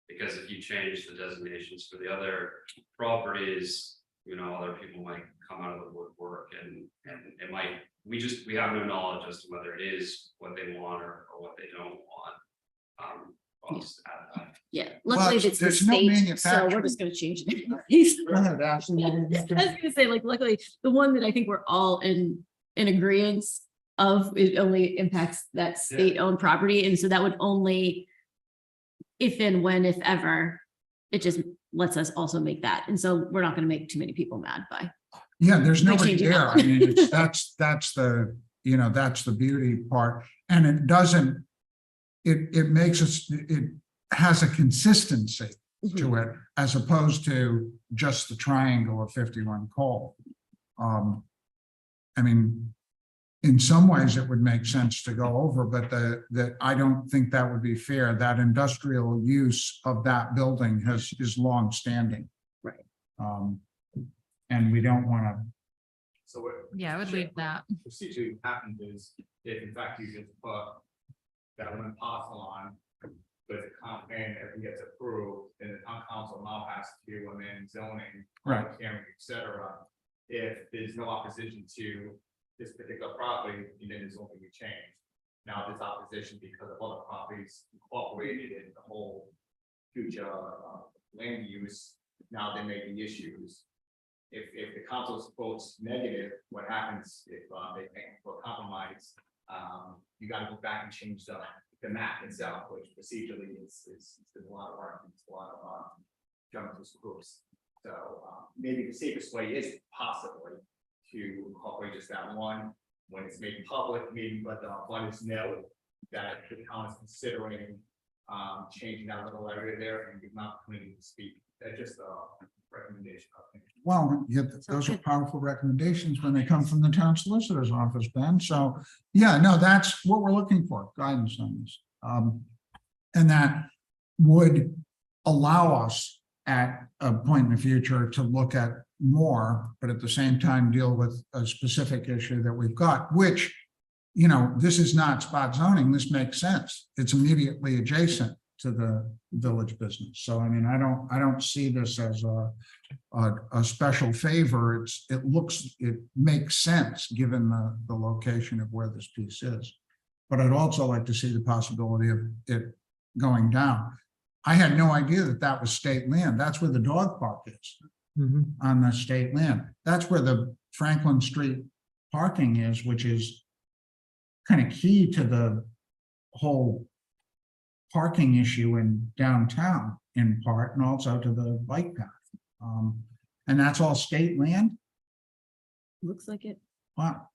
Because if you change the designations for the other properties, you know, other people might come out of the woodwork and it might, we have no knowledge as to whether it is what they want or what they don't want. I'll just add that. Yeah, Well, luckily it's the there's no state, so manufacturing. we're just gonna change it. anyways. Go ahead, Ashley. I was gonna say, like, luckily, the one that I think we're all in agreement of, it only impacts that state-owned property, and so that would only. If and when, if ever, it just lets us also make that, and so we're not gonna make too many people mad by. Yeah, there's By nobody changing there. that I mean, it's, that's the, you know, that's the beauty part. And it doesn't, it makes us, it has a consistency to it as opposed to just the triangle of 51 Cole. I mean, in some ways it would make sense to go over, but that I don't think that would be fair. That industrial use of that building is longstanding. Right. And we don't want to. So what? Yeah, I would leave that. Procedure happens is, if in fact you just put that one parcel on, but the comp plan, if it gets approved, then the town council now has to amend zoning. Right. Hearing, et cetera. If there's no opposition to this particular property, then there's only be changed. Now, there's opposition because of other properties incorporated in the whole future land use. Now there may be issues. If the council votes negative, what happens if they think for compromise? You gotta go back and change the map itself, which procedurally is a lot of work, it's a lot of jumping through groups. So maybe the safest way is possibly to incorporate just that one. When it's made public, maybe let the abundance know that the town is considering changing that little area there and give them opportunity to speak. That's just a recommendation, I think. Well, yeah, those are powerful recommendations when they come from the town solicitor's office, Ben. So, yeah, no, that's what we're looking for, guidance on this. And that would allow us at a point in the future to look at more, but at the same time deal with a specific issue that we've got, which, you know, this is not spot zoning. This makes sense. It's immediately adjacent to the village business. So, I mean, I don't see this as a special favor. It makes sense given the location of where this piece is. But I'd also like to see the possibility of it going down. I had no idea that that was state land. That's where the dog park is. On the state land. That's where the Franklin Street parking is, which is kind of key to the whole parking issue in downtown in part, and also to the bike path. And that's all state land? Looks like it. Wow.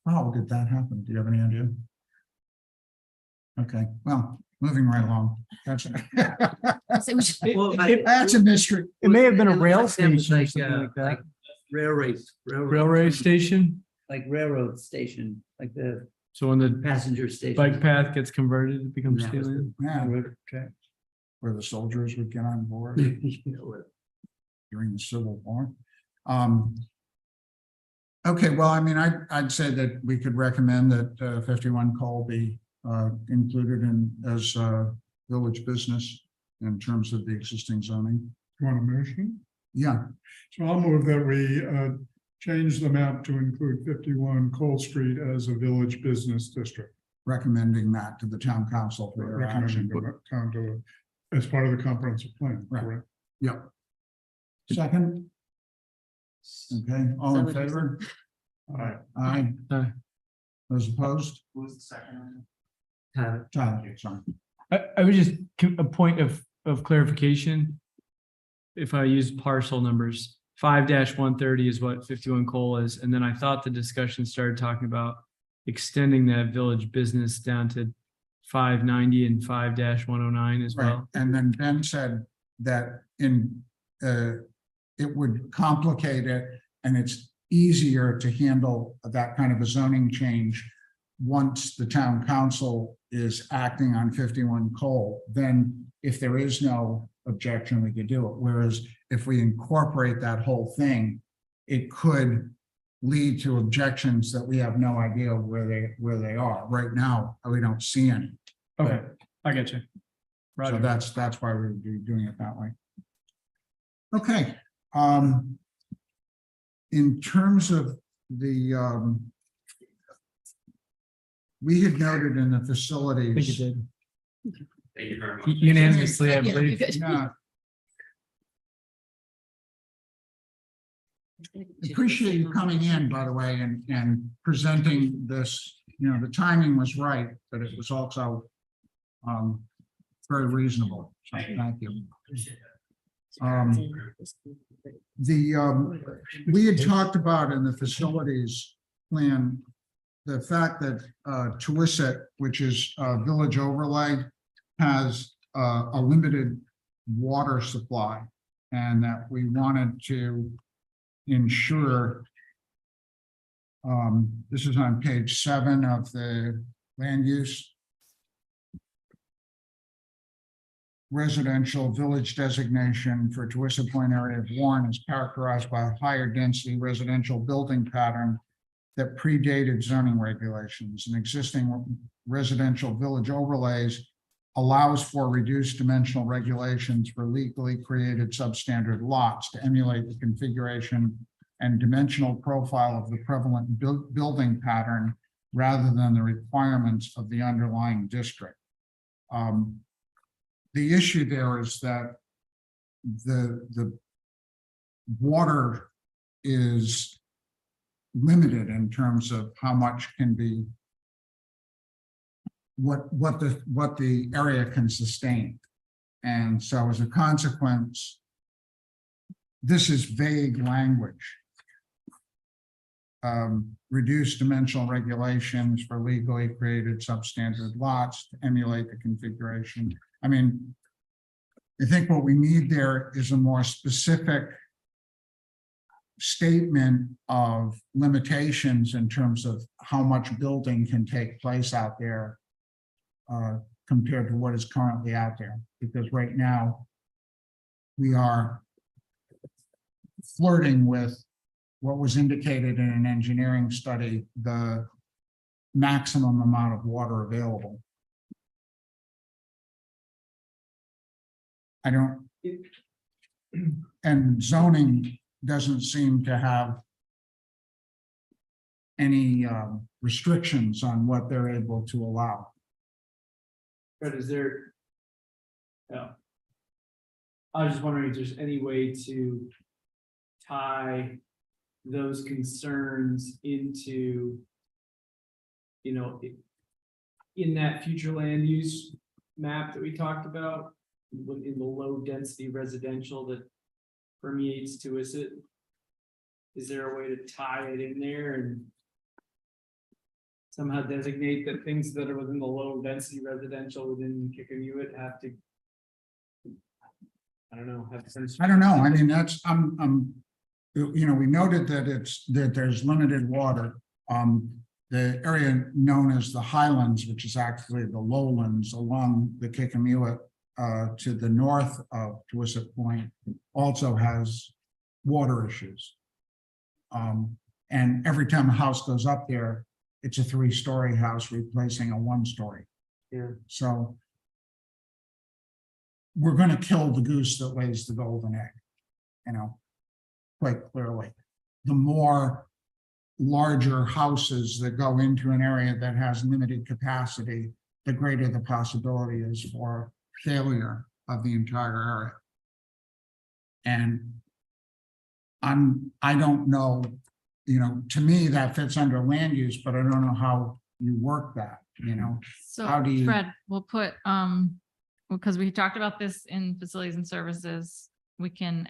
How did that happen? Do you have any idea? Okay, well, moving right along. That's So we should- Well, that's a mystery. It may have been a It looks rail like that was station or like, something like that. Railway Station. Like railroad station, like the So when the passenger station. bike path gets converted, it becomes Yeah. state land. Yeah, Okay. where the soldiers would get on board during the Civil War. Okay, well, I mean, I'd say that we could recommend that 51 Cole be included in as village business in terms of the existing zoning. You want a motion? Yeah, So I'll move that we change the map to include 51 Cole Street as a village business district. recommending that to the town council for their Recommending action. the town to as part of the comprehensive plan, Right. correct? Yep. Second? Okay, all in favor? Aye. Aye. Aye. Those opposed? Who was the second? Tyler, Tyler, sorry. I would just, a point of clarification. If I use parcel numbers, 5-130 is what 51 Cole is, and then I thought the discussion started talking about extending that village business down to 590 and 5-109 as Right, well. and then Ben said that it would complicate it, and it's easier to handle that kind of a zoning change once the town council is acting on 51 Cole. Then if there is no objection, we could do it. Whereas if we incorporate that whole thing, it could lead to objections that we have no idea where they are. Right now, we don't see any. Okay, I get you. So Roger. that's why we're doing it that way. Okay. In terms of the, we had noted in the I think you facilities. did. Thank you very much. Unanimously, I Yeah, believe. you're good. Yeah, appreciate you coming in, by the way, and presenting this. You know, the timing was right, but it was also very reasonable. So thank you. We had talked about in the facilities plan, the fact that Tuisset, which is a village overlay, has a limited water supply, and that we wanted to ensure. This is on page 7 of the land use. Residential village designation for Tuisset Point area of Warren is characterized by a higher density residential building pattern that predated zoning regulations. And existing residential village overlays allows for reduced dimensional regulations for legally created substandard lots to emulate the configuration and dimensional profile of the prevalent building pattern rather than the requirements of the underlying district. The issue there is that the water is limited in terms of how much can be what the area can sustain. And so as a consequence, this is vague language. Reduced dimensional regulations for legally created substandard lots to emulate the configuration. I mean, I think what we need there is a more specific statement of limitations in terms of how much building can take place out there compared to what is currently out there. Because right now, we are flirting with what was indicated in an engineering study, the maximum amount of water available. I don't, and zoning doesn't seem to have any restrictions on what they're able to allow. But is there? Yeah. I was just wondering if there's any way to tie those concerns into, you know, in that future land use map that we talked about, in the low density residential that permeates Tuisset. Is there a way to tie it in there and somehow designate that things that are within the low density residential within Kickamuit have to, I don't know, have some. I don't know, I mean, that's, you know, we noted that there's limited water. The area known as the Highlands, which is actually the lowlands along the Kickamuit to the north of Tuisset Point, also has water issues. And every time a house goes up there, it's a 3-story house replacing a 1-story. Yeah. So we're going to kill the goose that lays the golden egg, you know, quite clearly. The more larger houses that go into an area that has limited capacity, the greater the possibility is for failure of the entire area. And I don't know, to me, that fits under land use, but I don't know how you work that, How So do you- Fred, we'll put, because we talked about this in facilities and services, we can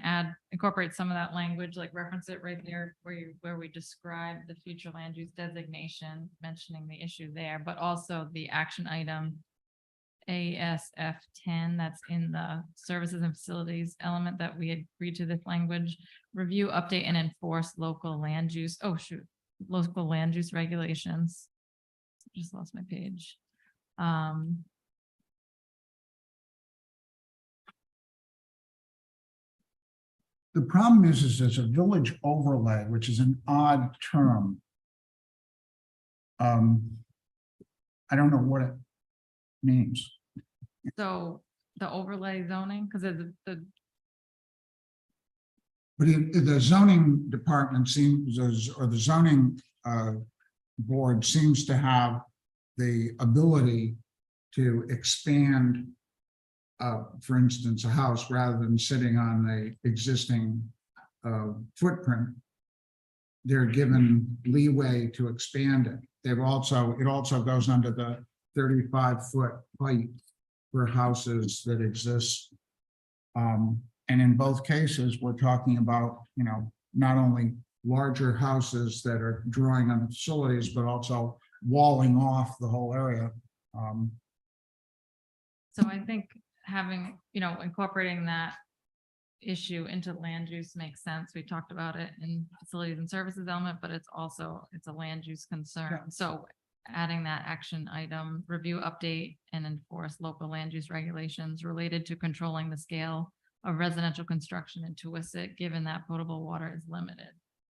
incorporate some of that language, like reference it right there where we describe the future land use designation, mentioning the issue there, but also the action item ASF 10, that's in the services and facilities element that we agreed to this language. Review, update, and enforce local land use. Oh, shoot, local land use regulations. Just lost my page. The problem is there's a village overlay, which is an odd term. I don't know what it means. So the overlay zoning, because the But the zoning department seems, or the zoning board seems to have the ability to expand, for instance, a house rather than sitting on the existing footprint. They're given leeway to expand it. It also goes under the 35-foot height for houses that exist. And in both cases, we're talking about, not only larger houses that are drawing on the facilities, but also walling off the whole area. So I think having, incorporating that issue into land use makes sense. We talked about it in facilities and services element, but it's a land use concern. So adding that action item, review, update, and enforce local land use regulations related to controlling the scale of residential construction in Tuiscit, given that potable water is limited.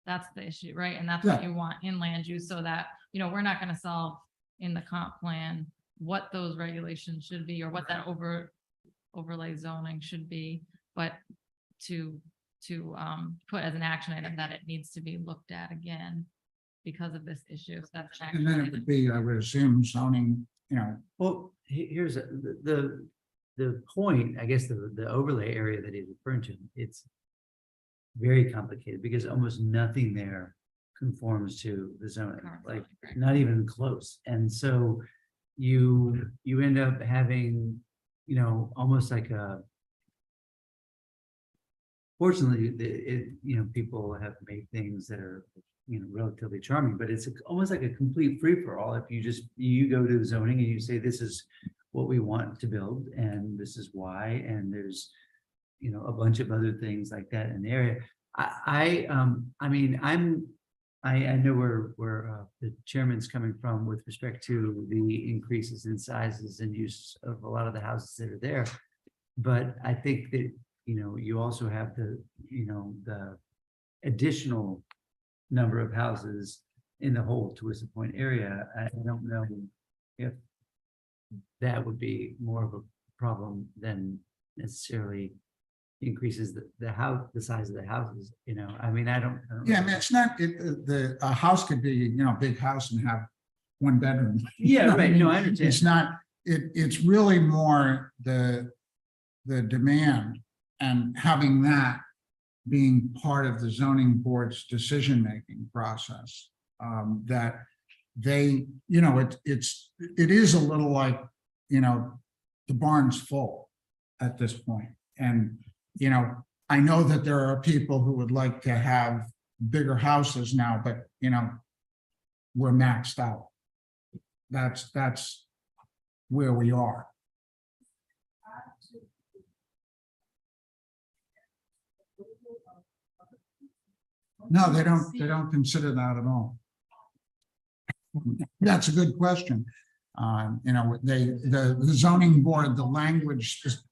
That's the issue, right? And that's what you want in land use, so that, we're not going to solve in the comp plan what those regulations should be or what that overlay zoning should be, but to put as an action item that it needs to be looked at again because of this issue. So that's an And then action it would item. be, I would assume, zoning, Well, here's the point, I guess, the overlay area that he's referring to, it's very complicated because almost nothing there conforms to the zoning, like not even close. And so you end up having, almost like fortunately, people have made things that are, relatively charming, but it's almost like a complete free-for-all. If you go to zoning and you say, this is what we want to build, and this is why, and there's, a bunch of other things like that in the area. I know where the chairman's coming from with respect to the increases in sizes and use of a lot of the houses that are there. But I think that, you also have the additional number of houses in the whole Tuiscit Point area. I don't know if that would be more of a problem than necessarily increases the size of the houses, I mean, I don't. yeah, I mean, it's not, a house could be, a big house and have one bedroom. Yeah, right, no, I It's understand. not, it's really more the demand and having that being part of the zoning board's decision-making process. That they, it is a little like, the barn's full at this point. And, I know that there are people who would like to have bigger houses now, but, we're maxed out. That's where we are. No, they don't consider that at all. That's a good question. The zoning board, the language is.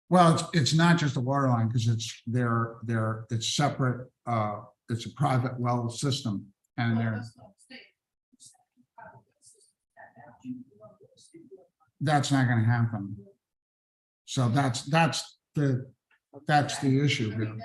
Well, it's not just a water line because it's separate, it's a private well system and that's not going to happen. So that's the issue here.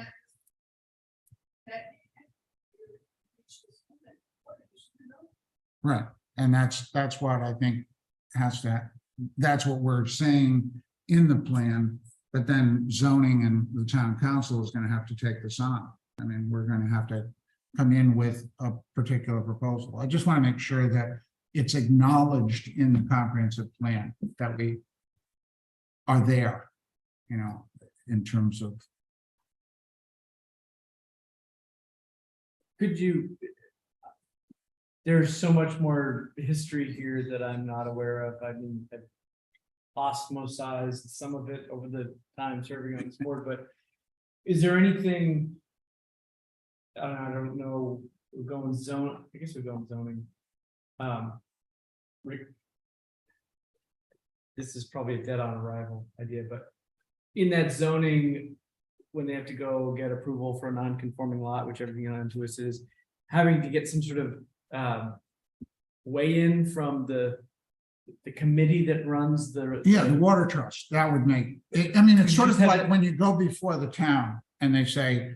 Right, and that's what I think has to that's what we're saying in the plan, but then zoning and the town council is gonna have to take this on. I mean, we're gonna have to come in with a particular proposal. I just want to make sure that it's acknowledged in the comprehensive plan that we are there, you know, in terms of. Could you? There's so much more history here that I'm not aware of. I mean, I've osmosized some of it over the time serving on this board, but is there anything? I don't know, we're going zone, I guess we're going zoning. Rick, this is probably a dead on arrival idea, but in that zoning, when they have to go get approval for a non-conforming lot, which everything on Twist is, having to get some sort of weigh-in from the committee that runs the. Yeah, the water trust, that would make, I mean, it's You sort of just have like that- when you go before the town and they say,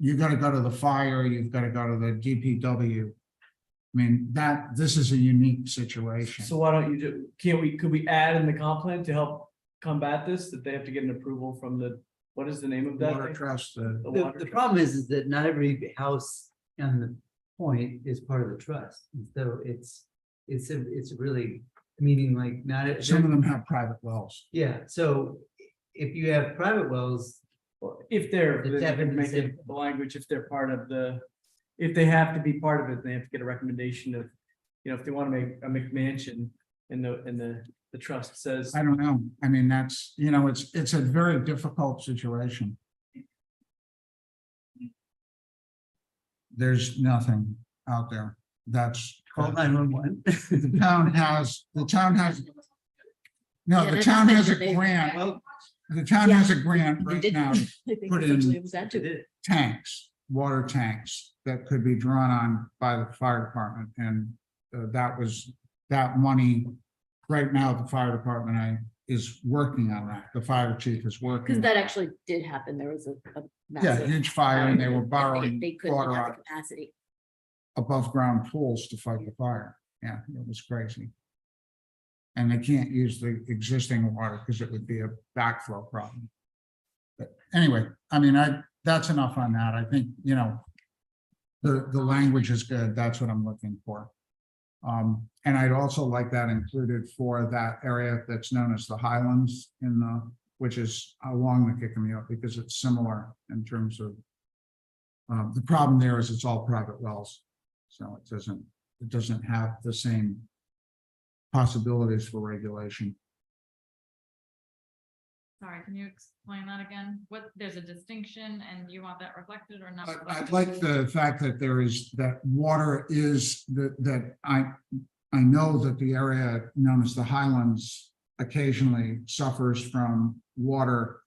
you gotta go to the fire, you've gotta go to the DPW. I mean, this is a unique situation. So why don't you do, could we add in the comp plan to help combat this, that they have to get an approval from the, what is the name of that? Water thing? trust, The The, water the trust. problem is that not every house on the point is part of the trust. And so it's really, meaning like not. some of them have private wells. Yeah, so if you have private wells, If they're, The they can definition- make it the language, if they're part of the, if they have to be part of it, they have to get a recommendation of, you know, if they want to make a McMansion and the trust says. I don't know. I mean, that's, you know, it's a very difficult situation. There's nothing out there. That's. call 911. The town has. No, Yeah, the that's town has a something that they- grant. Well, The town has a grant They right did- now, I think put essentially in- it was that too. tanks, water tanks that could be drawn on by the fire department. And that money, right now, the fire department is working on that. The fire chief is working. Because that actually did happen. There was a Yeah, massive. huge fire and they were but borrowing They couldn't water have out the capacity. above ground pools to fight the fire. Yeah, it was crazy. And they can't use the existing water because it would be a backflow problem. But anyway, I mean, that's enough on that. I think, you know, the language is good. That's what I'm looking for. And I'd also like that included for that area that's known as the Highlands which is along the Kickamill, because it's similar in terms of the problem there is it's all private wells. So it doesn't have the same possibilities for regulation. Sorry, can you explain that again? There's a distinction and you want that reflected or not? I'd like the fact that that water is that I know that the area known as the Highlands occasionally suffers from water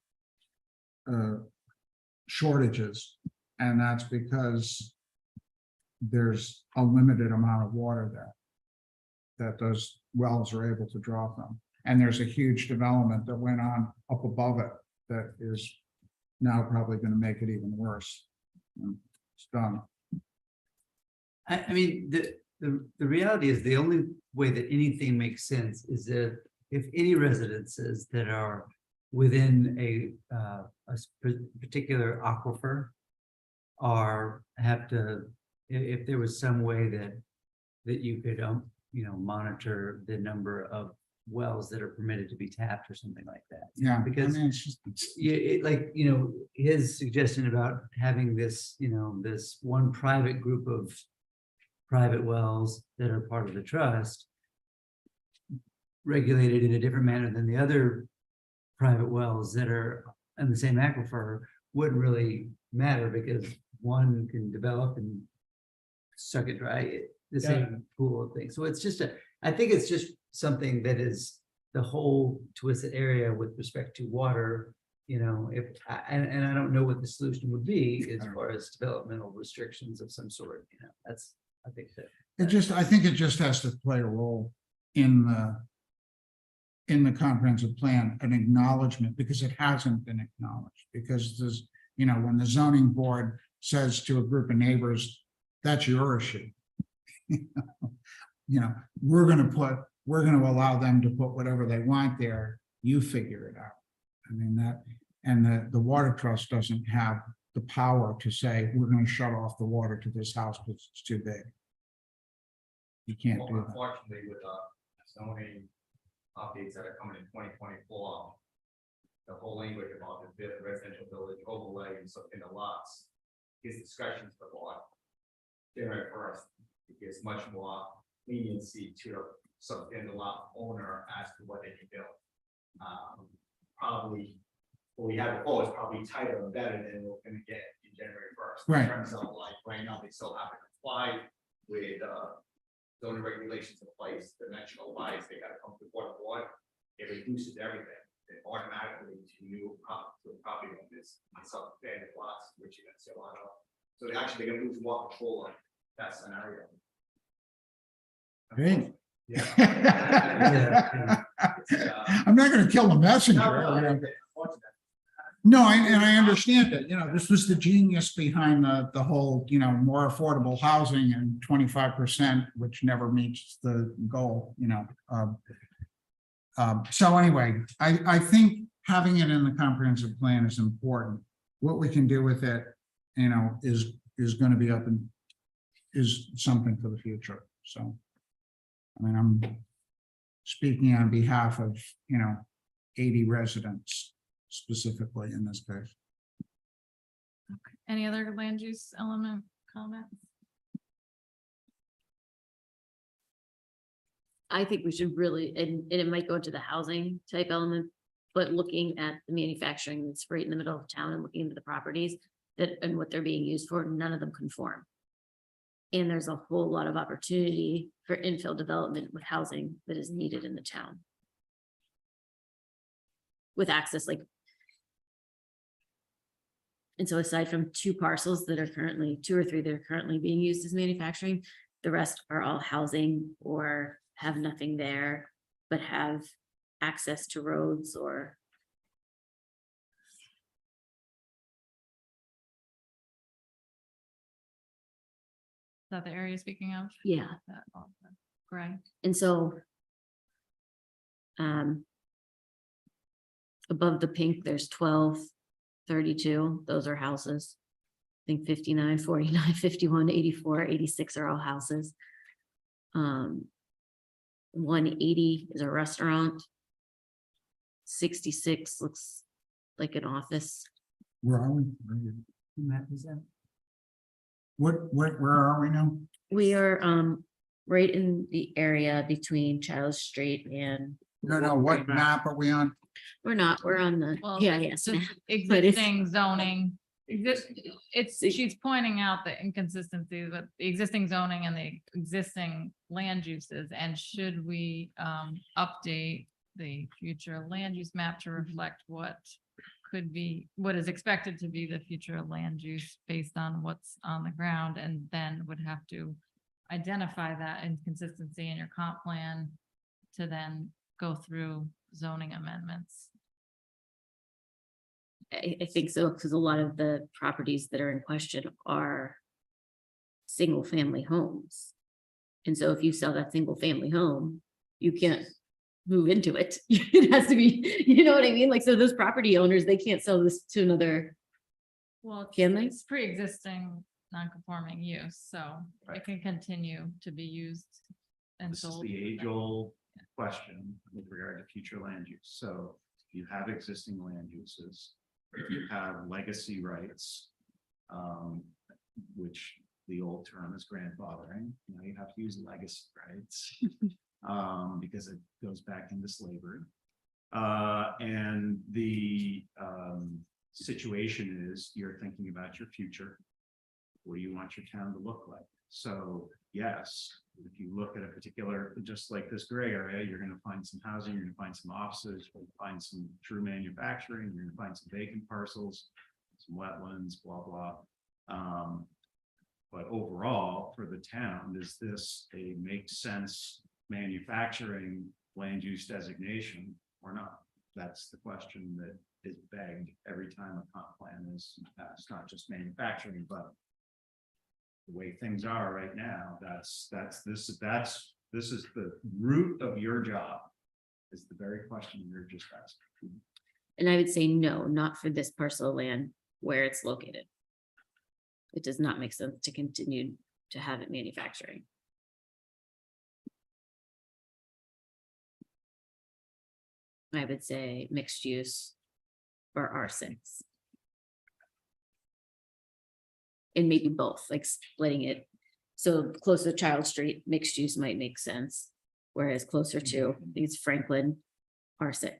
shortages. And that's because there's a limited amount of water there that those wells are able to draw from. And there's a huge development that went on up above it that is now probably going to make it even worse. It's done. I mean, the reality is the only way that anything makes sense is that if any residences that are within a particular aquifer if there was some way that you could, monitor the number of wells that are permitted to be tapped or something like that. Yeah. Because I mean, it's just, his suggestion about having this, this one private group of private wells that are part of the trust regulated in a different manner than the other private wells that are in the same aquifer wouldn't really matter because one can develop and suck it dry, the same pool of things. So it's just I think it's just something that is the whole Twisted area with respect to water, and I don't know what the solution would be as far as developmental restrictions of some sort, that's, I think that. I think it just has to play a role in the comprehensive plan, an acknowledgement, because it hasn't been acknowledged, because there's, when the zoning board says to a group of neighbors, that's your issue. We're going to put we're gonna allow them to put whatever they want there, you figure it out. I mean, that, and the water trust doesn't have the power to say, we're gonna shut off the water to this house because it's too big. You can't Well, do that. unfortunately, with zoning updates that are coming in 2024. The whole language about the residential village overlay and so in the lots. Gives discretion to the board. January 1st, it gives much more leniency to the in the lot owner as to what they can build. Probably, what we had before is probably tighter and better than we're gonna get in January 1st. Right. In terms of like, right now, they still have to comply with zoning regulations in place, dimensional wise, they gotta come before the board. It reduces everything, it automatically to new property owners, substandard lots, which you're gonna see a lot of. So they're actually gonna lose more control of that scenario. Great. Yeah. I'm not gonna kill the messenger. you know. No, and I understand that, this was the genius behind the whole, more affordable housing and 25%, which never meets the goal, So anyway, I think having it in the comprehensive plan is important. What we can do with it, is gonna be up and is something for the future, so. I mean, I'm speaking on behalf of, 80 residents specifically in this case. Any other land use element comments? I think we should really, and it might go into the housing type element, but looking at the manufacturing that's right in the middle of town and looking into the properties that, and what they're being used for, none of them conform. And there's a whole lot of opportunity for infill development with housing that is needed in the town. With access, like. And so aside from 2 parcels that are currently, 2 or 3 that are currently being used as manufacturing, the rest are all housing or have nothing there, but have access to roads or. Is that the area you're speaking of? Yeah, That, all the gray. and so. Above the pink, there's 12, 32, those are houses. I think 59, 49, 51, 84, 86 are all houses. 180 is a restaurant. 66 looks like an office. Where are we? Where are we now? We are right in the area between Childs Street and. No, what map are we on? We're not, we're on the, Well, yeah, yes. just existing zoning. She's pointing out the inconsistencies with the existing zoning and the existing land uses, and should we update the future land use map to reflect what could be, what is expected to be the future land use based on what's on the ground, and then would have to identify that inconsistency in your comp plan to then go through zoning amendments. I think so, because a lot of the properties that are in question are single family homes. And so if you sell that single family home, you can't move into it. It has to be, you know what I mean? Like, so those property owners, they can't sell this to another. Well, Can they? it's pre-existing non-conforming use, so Right. it can continue to be used and This is sold. the age-old question with regard to future land use. So if you have existing land uses, if you have legacy rights, which the old term is grandfathering, you have to use legacy rights because it goes back into slavery. And the situation is you're thinking about your future. What do you want your town to look like? So yes, if you look at a particular, just like this gray area, you're going to find some housing, you're going to find some offices, you're going to find some true manufacturing, you're going to find some vacant parcels, some wetlands, blah, blah. But overall, for the town, is this a make sense manufacturing land use designation or not? That's the question that is begged every time a comp plan is passed, not just manufacturing, but the way things are right now, that's This is the root of your job. Is the very question you're just asking. And I would say no, not for this parcel of land where it's located. It does not make sense to continue to have it manufacturing. I would say mixed use for R6. And maybe both, like splitting it. So closer to Child Street, mixed use might make sense. Whereas closer to, I think it's Franklin, R6.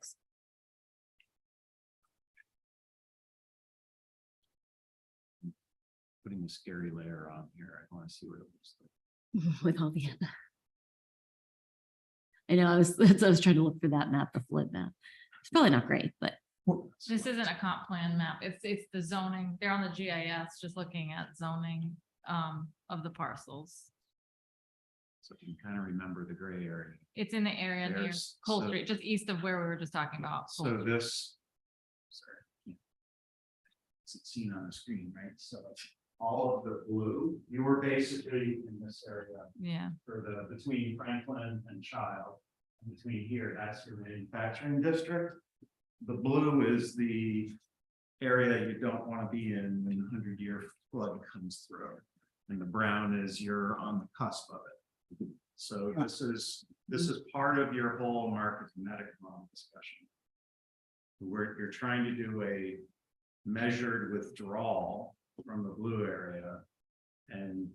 Putting the scary layer on here. I want to see what it looks like. With all the. I know, I was trying to look for that map, the flood map. It's probably not great, but This isn't a comp plan map. It's the zoning. They're on the GIS, just looking at zoning of the parcels. So you can kind of remember the gray area. It's in the area near There's- Cole so- Street, just east of where we were just talking about. Cole So Street. this. Sorry. It's seen on the screen, right? So all of the blue, you were basically in this area Yeah, for the, between Franklin and Child. And between here, that's your manufacturing district. The blue is the area you don't want to be in when the 100-year flood comes through. And the brown is you're on the cusp of it. So this is part of your whole market Medicom discussion. Where you're trying to do a measured withdrawal from the blue area and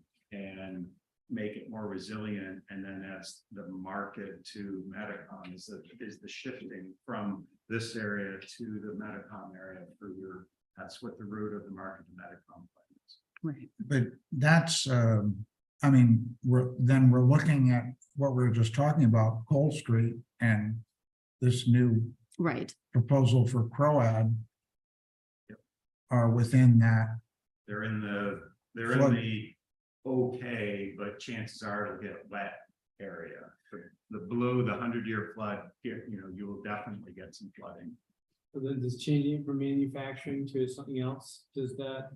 make it more resilient. And then as the market to Medicom is the shifting from this area to the Medicom area for your, that's what the root of the market to Medicom plan is. right. But that's, I mean, we're looking at what we were just talking about, Cole Street and this new Right. proposal for Croad. Yep. Are within that. They're in the Flood. okay, but chances are it'll get wet area. The blue, the 100-year flood, you know, you will definitely get some flooding. So then does changing it from manufacturing to something else, is that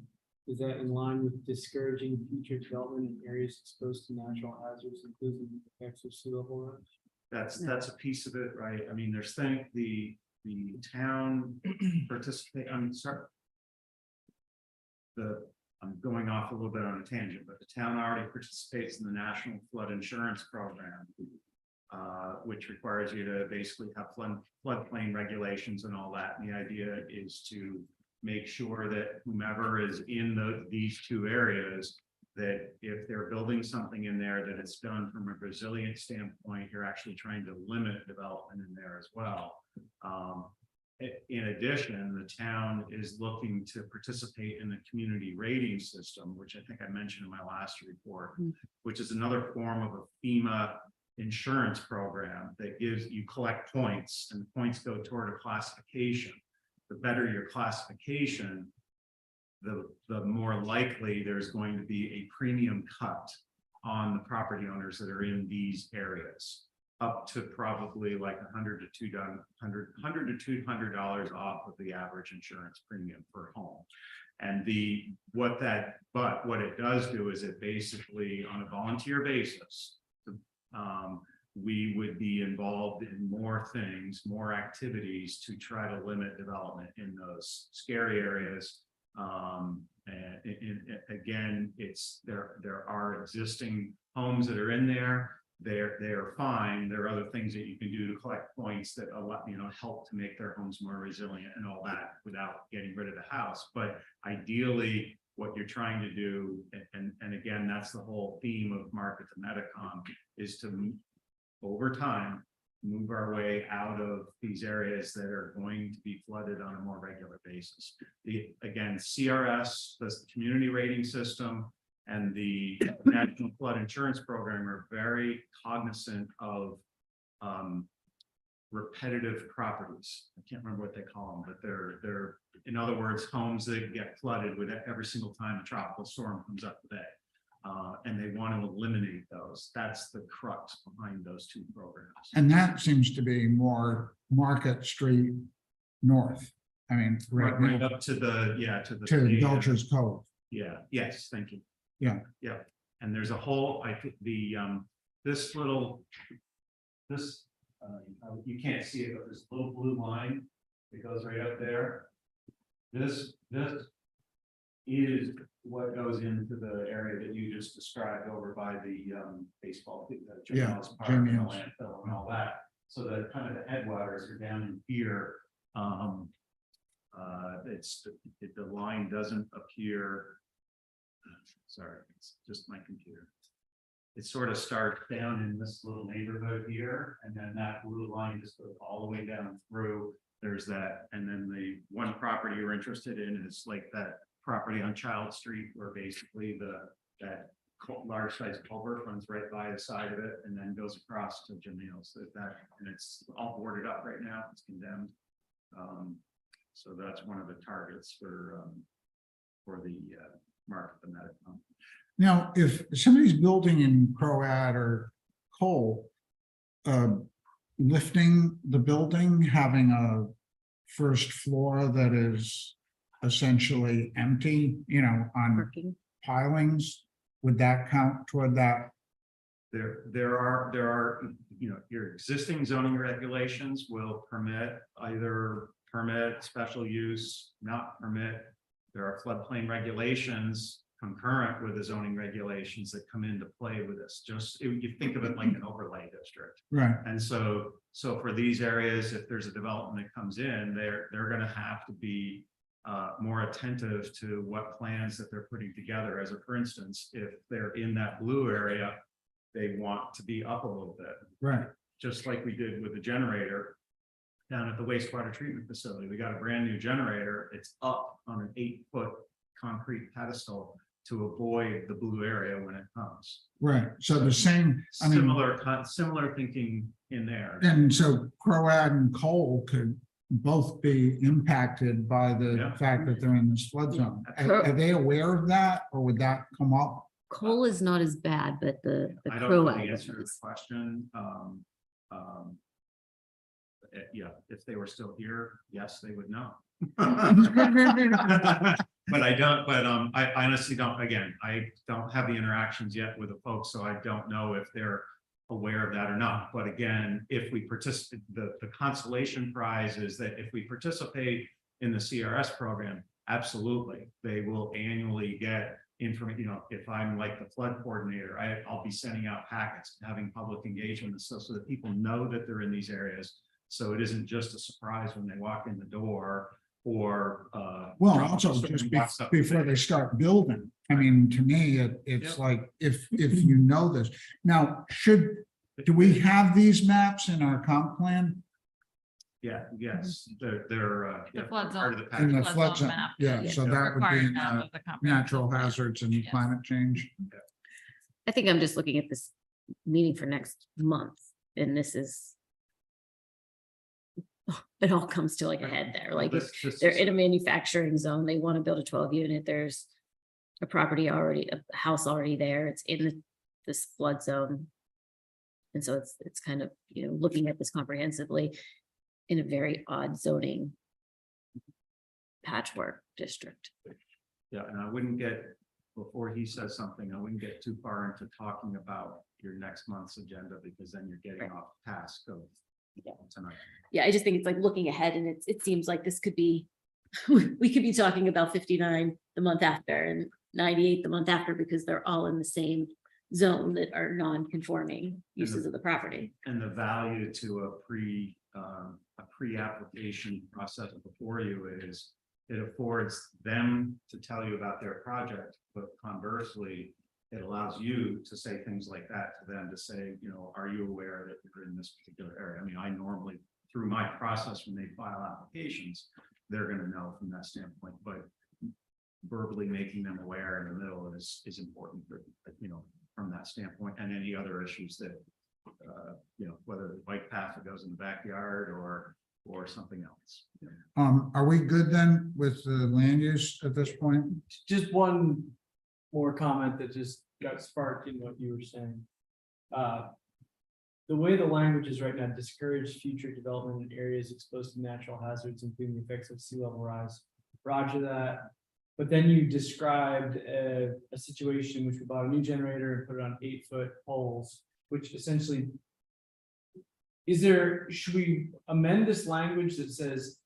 in line with discouraging future development in areas exposed to natural hazards, including the effects of sea level rise? That's a piece of it, right? I mean, there's the town participate, I'm sorry. I'm going off a little bit on a tangent, but the town already participates in the National Flood Insurance Program. Which requires you to basically have floodplain regulations and all that. And the idea is to make sure that whomever is in these two areas, that if they're building something in there, that it's done from a resilient standpoint. You're actually trying to limit development in there as well. In addition, the town is looking to participate in the community rating system, which I think I mentioned in my last report, which is another form of a FEMA insurance program that gives you collect points, and the points go toward a classification. The better your classification, the more likely there's going to be a premium cut on the property owners that are in these areas, up to probably like $100 to $200 off of the average insurance premium per home. And what it does do is it basically, on a volunteer basis, we would be involved in more things, more activities to try to limit development in those scary areas. And again, there are existing homes that are in there. They are fine. There are other things that you can do to collect points that help to make their homes more resilient and all that without getting rid of the house. But ideally, what you're trying to do, and again, that's the whole theme of Market to Medicom, is to over time move our way out of these areas that are going to be flooded on a more regular basis. Again, CRS, the community rating system, and the National Flood Insurance Program are very cognizant of repetitive properties. I can't remember what they call them, but they're in other words, homes that get flooded with every single time a tropical storm comes up the bay. And they want to eliminate those. That's the crux behind those two programs. And that seems to be more Market Street North. I mean, Right up to the to Belcher's Cove. Yeah, yes, thank you. Yeah. Yeah, and there's a whole, the this little, this, you can't see it, but this little blue line that goes right up there. This is what goes into the area that you just described over by the baseball. Jim Yeah, Mills Park Jim and the Mills. landfill and all that. So the kind of the headwaters are down in here. The line doesn't appear. Sorry, it's just my computer. It sort of starts down in this little neighborhood here, and then that blue line just goes all the way down through. There's that, and then the one property you're interested in is like that property on Child Street, where basically that large size culvert runs right by the side of it and then goes across to Jim Neal's. So and it's all boarded up right now. It's condemned. So that's one of the targets for the market, the Metacom. Now, if somebody's building in Croat or Cole, lifting the building, having a first floor that is essentially empty, on Parking. pilings, would that count toward that? There are, your existing zoning regulations will permit special use, not permit. There are floodplain regulations concurrent with the zoning regulations that come into play with this. Just, you think of it like an overlay district. Right, And so for these areas, if there's a development that comes in, they're gonna have to be more attentive to what plans that they're putting together. As a, for instance, if they're in that blue area, they want to be up a little bit, right. just like we did with the generator down at the wastewater treatment facility. We got a brand new generator. It's up on an 8-foot concrete pedestal to avoid the blue area when it comes. Right, so the same, I mean, Similar thinking in there. and so Croat and Cole could both be impacted by the Yeah. fact that they're in this flood zone. Are they aware of that, or would that come up? Coal is not as bad, but the I don't know the Croat answer to the is. question. Yeah, if they were still here, yes, they would know. But I don't, I honestly don't, again, I don't have the interactions yet with the folks, so I don't know if they're aware of that or not. But again, if we participate, the consolation prize is that if we participate in the CRS program, absolutely, they will annually get information. If I'm like the flood coordinator, I'll be sending out packets, having public engagement so that people know that they're in these areas. So it isn't just a surprise when they walk in the door or. Well, also just before they start building. I mean, to me, it's Yeah. like, if you know this. Now, do we have these maps in our comp plan? Yeah, yes, they're The flood part of zone. the In the package. flood zone, map. yeah, so that would be Required in map the of the comprehensive natural plan. hazards and Yes. climate change. I think I'm just looking at this meeting for next month, and this is. It all comes to like a head there, like if This they're is- in a manufacturing zone, they want to build a 12 unit, there's. A property already, a house already there, it's in this flood zone. And so it's kind of, looking at this comprehensively in a very odd zoning. Patchwork district. Yeah, and I wouldn't get, before he says something, I wouldn't get too far into talking about your next month's agenda, because then you're getting Right. off task of tonight. Yeah, I just think it's like looking ahead and it seems like this could be, we could be talking about 59 the month after and 98 the month after, because they're all in the same zone that are non-conforming uses of the property. And the value to a pre-application process before you is it affords them to tell you about their project, but conversely, it allows you to say things like that to them, to say, are you aware that you're in this particular area? I mean, I normally, through my process, when they file applications, they're gonna know from that standpoint, but verbally making them aware in the middle is important for, from that standpoint, and any other issues that, whether the bike path that goes in the backyard or something else. Are we good then with the land use at this point? Just one more comment that just got sparked in what you were saying. The way the language is right now, discourage future development in areas exposed to natural hazards, including the effects of sea level rise. Roger that. But then you described a situation in which we bought a new generator and put it on 8-foot poles. which essentially. Should we amend this language that says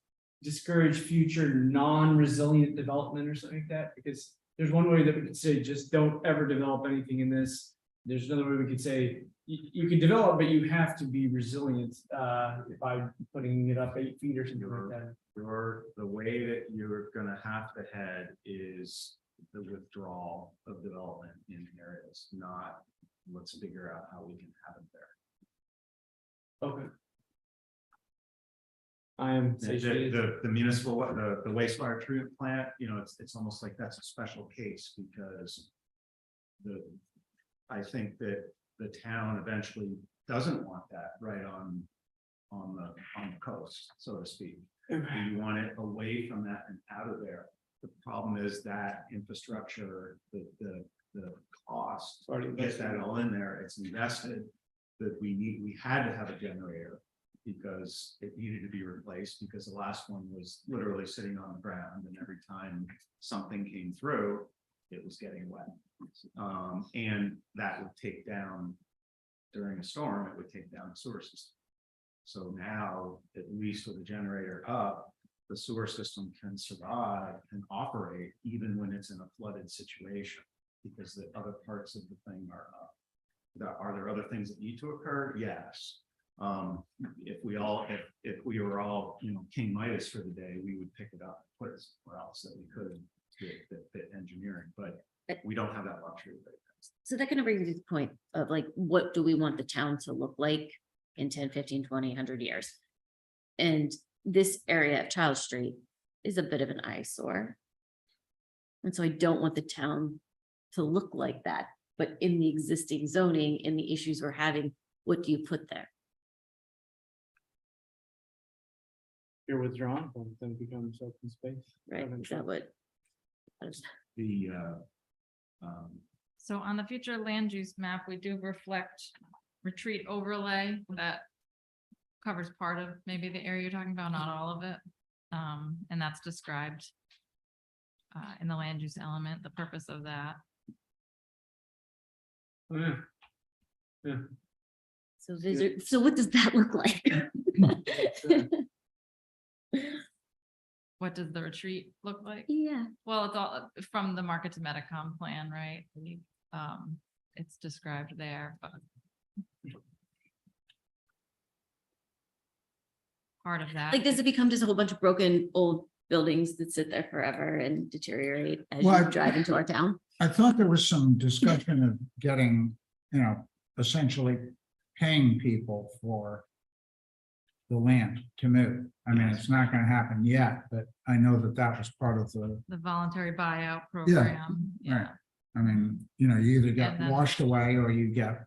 discourage future non-resilient development or something like that? Because there's one way that we could say, just don't ever develop anything in this. There's another way we could say, you can develop, but you have to be resilient, by putting it up 8 feet or something like that. The way that you're gonna have to head is the withdrawal of development in areas, not let's figure out how we can have it there. Okay. I am satiated. The municipal, the wastewater treatment plant, it's almost like that's a special case because I think that the town eventually doesn't want that right on the coast, so to speak. You want it away from that and out of there. The problem is that infrastructure, the cost, Already to get that all in there, it's invested. That we had to have a generator because it needed to be replaced because the last one was literally sitting on the ground and every time something came through, it was getting wet. And that would take down, during a storm, it would take down the sewer system. So now, at least with the generator up, the sewer system can survive and operate even when it's in a flooded situation because the other parts of the thing are up. Are there other things that need to occur? Yes. If we were all, King Midas for the day, we would pick it up, and put it somewhere else that we could fit engineering, but we don't have that luxury. So that kind of brings me to the point of like, what do we want the town to look like in 10, 15, 20, 100 years? And this area of Child Street is a bit of an eyesore. And so I don't want the town to look like that, but in the existing zoning, in the issues we're having, what do you put there? You're withdrawn, then it becomes open space. Right? Is that what? So on the future land use map, we do reflect retreat overlay that covers part of maybe the area you're talking about, not all of it. And that's described in the land use element, the purpose of that. Oh, yeah. Yeah. So what does that look like? What does the retreat look like? Yeah. Well, it's all from the market to Metacom plan, right? It's described there, but part of that. Like, does it become just a whole bunch of broken old buildings that sit there forever and deteriorate as Well, you drive into our town? I thought there was some discussion of getting, essentially paying people for the land to move. I mean, it's not gonna happen yet, but I know that that was part of the, The voluntary buyout program. right. I mean, you either get And then- washed away or you get,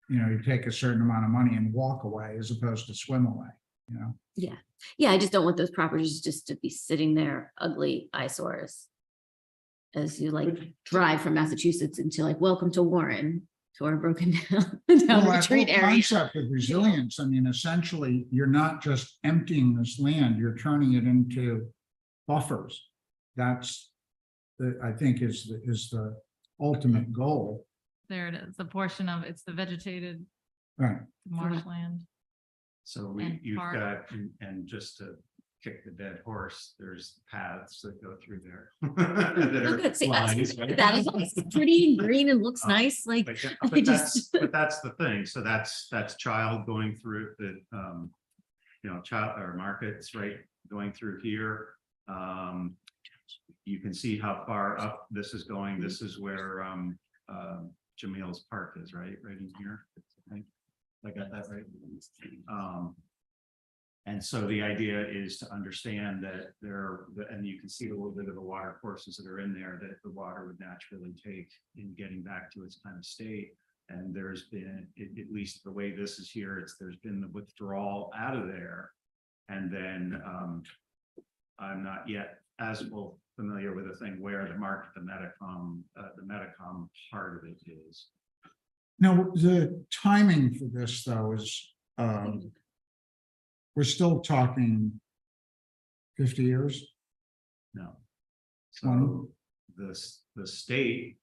you take a certain amount of money and walk away as opposed to swim away, Yeah, I just don't want those properties just to be sitting there, ugly eyesores. As you like drive from Massachusetts into like, welcome to Warren, to our broken down Well, that whole retreat area. concept of resilience, I mean, essentially, you're not just emptying this land, you're turning it into buffers. That's I think is the ultimate goal. There it is, the portion of, it's the vegetated Right. marshland. So And you've park. got, and just to kick the dead horse, there's paths that go through there. that Oh, are good. See, lines, right? that is pretty green and looks nice, like, But I but that's the thing. So that's child going through the, child or markets, right? Going through here. You can see how far up this is going. This is where Jamil's Park is, right? Right in here. I think I got that right. And so the idea is to understand that and you can see a little bit of the water courses that are in there that the water would naturally take in getting back to its kind of state. And there's been, at least the way this is here, there's been the withdrawal out of there. And then I'm not yet as familiar with the thing where the market, the Metacom part of it is. Now, the timing for this, though, is, we're still talking 50 years? No. So the state,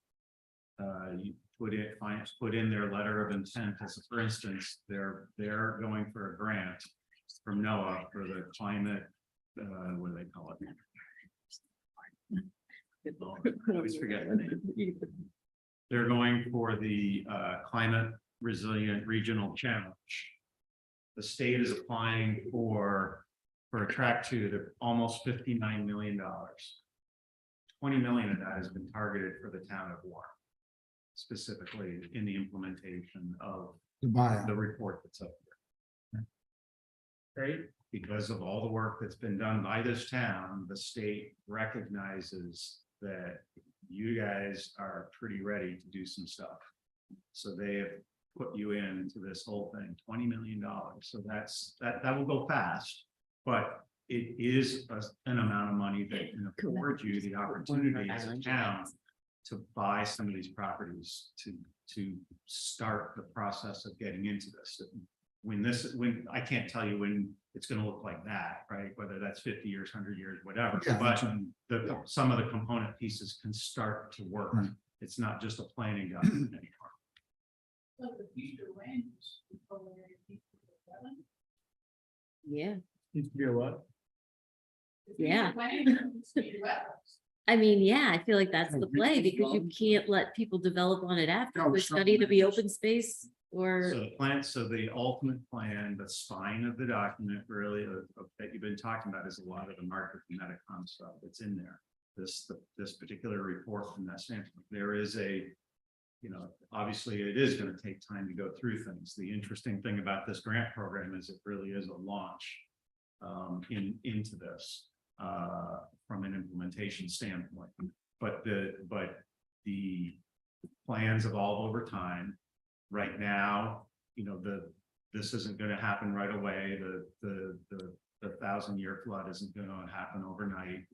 put in their letter of intent, as for instance, they're going for a grant from NOAA for the climate, what do they call it? I always forget the name. They're going for the climate resilient regional challenge. The state is applying for a track two to almost $59 million. 20 million of that has been targeted for the town of Warren, specifically in the implementation of The buyout. the report that's up there. Great. Because of all the work that's been done by this town, the state recognizes that you guys are pretty ready to do some stuff. So they have put you into this whole thing, $20 million. So that will go fast, but it is an amount of money that can afford you the opportunity as a town to buy some of these properties to start the process of getting into this. When I can't tell you when it's going to look like that, right? Whether that's 50 years, 100 years, whatever, Yeah, but some of the component pieces can start to work. Right. It's not just a planning document anymore. Like the future land use. preliminary future development. Yeah, Needs to be a what? The future Yeah. land use needs to be wetlands. I mean, yeah, I feel like that's the play because you can't let people develop on it after. No, It's got to either be open space or, So the plan, so the ultimate plan, the spine of the document really that you've been talking about is a lot of the market and Metacom stuff that's in there. This particular report from that standpoint, there is obviously it is going to take time to go through things. The interesting thing about this grant program is it really is a launch into this from an implementation standpoint. But the plans evolve over time. Right now, this isn't going to happen right away. The 1,000-year flood isn't going to happen overnight.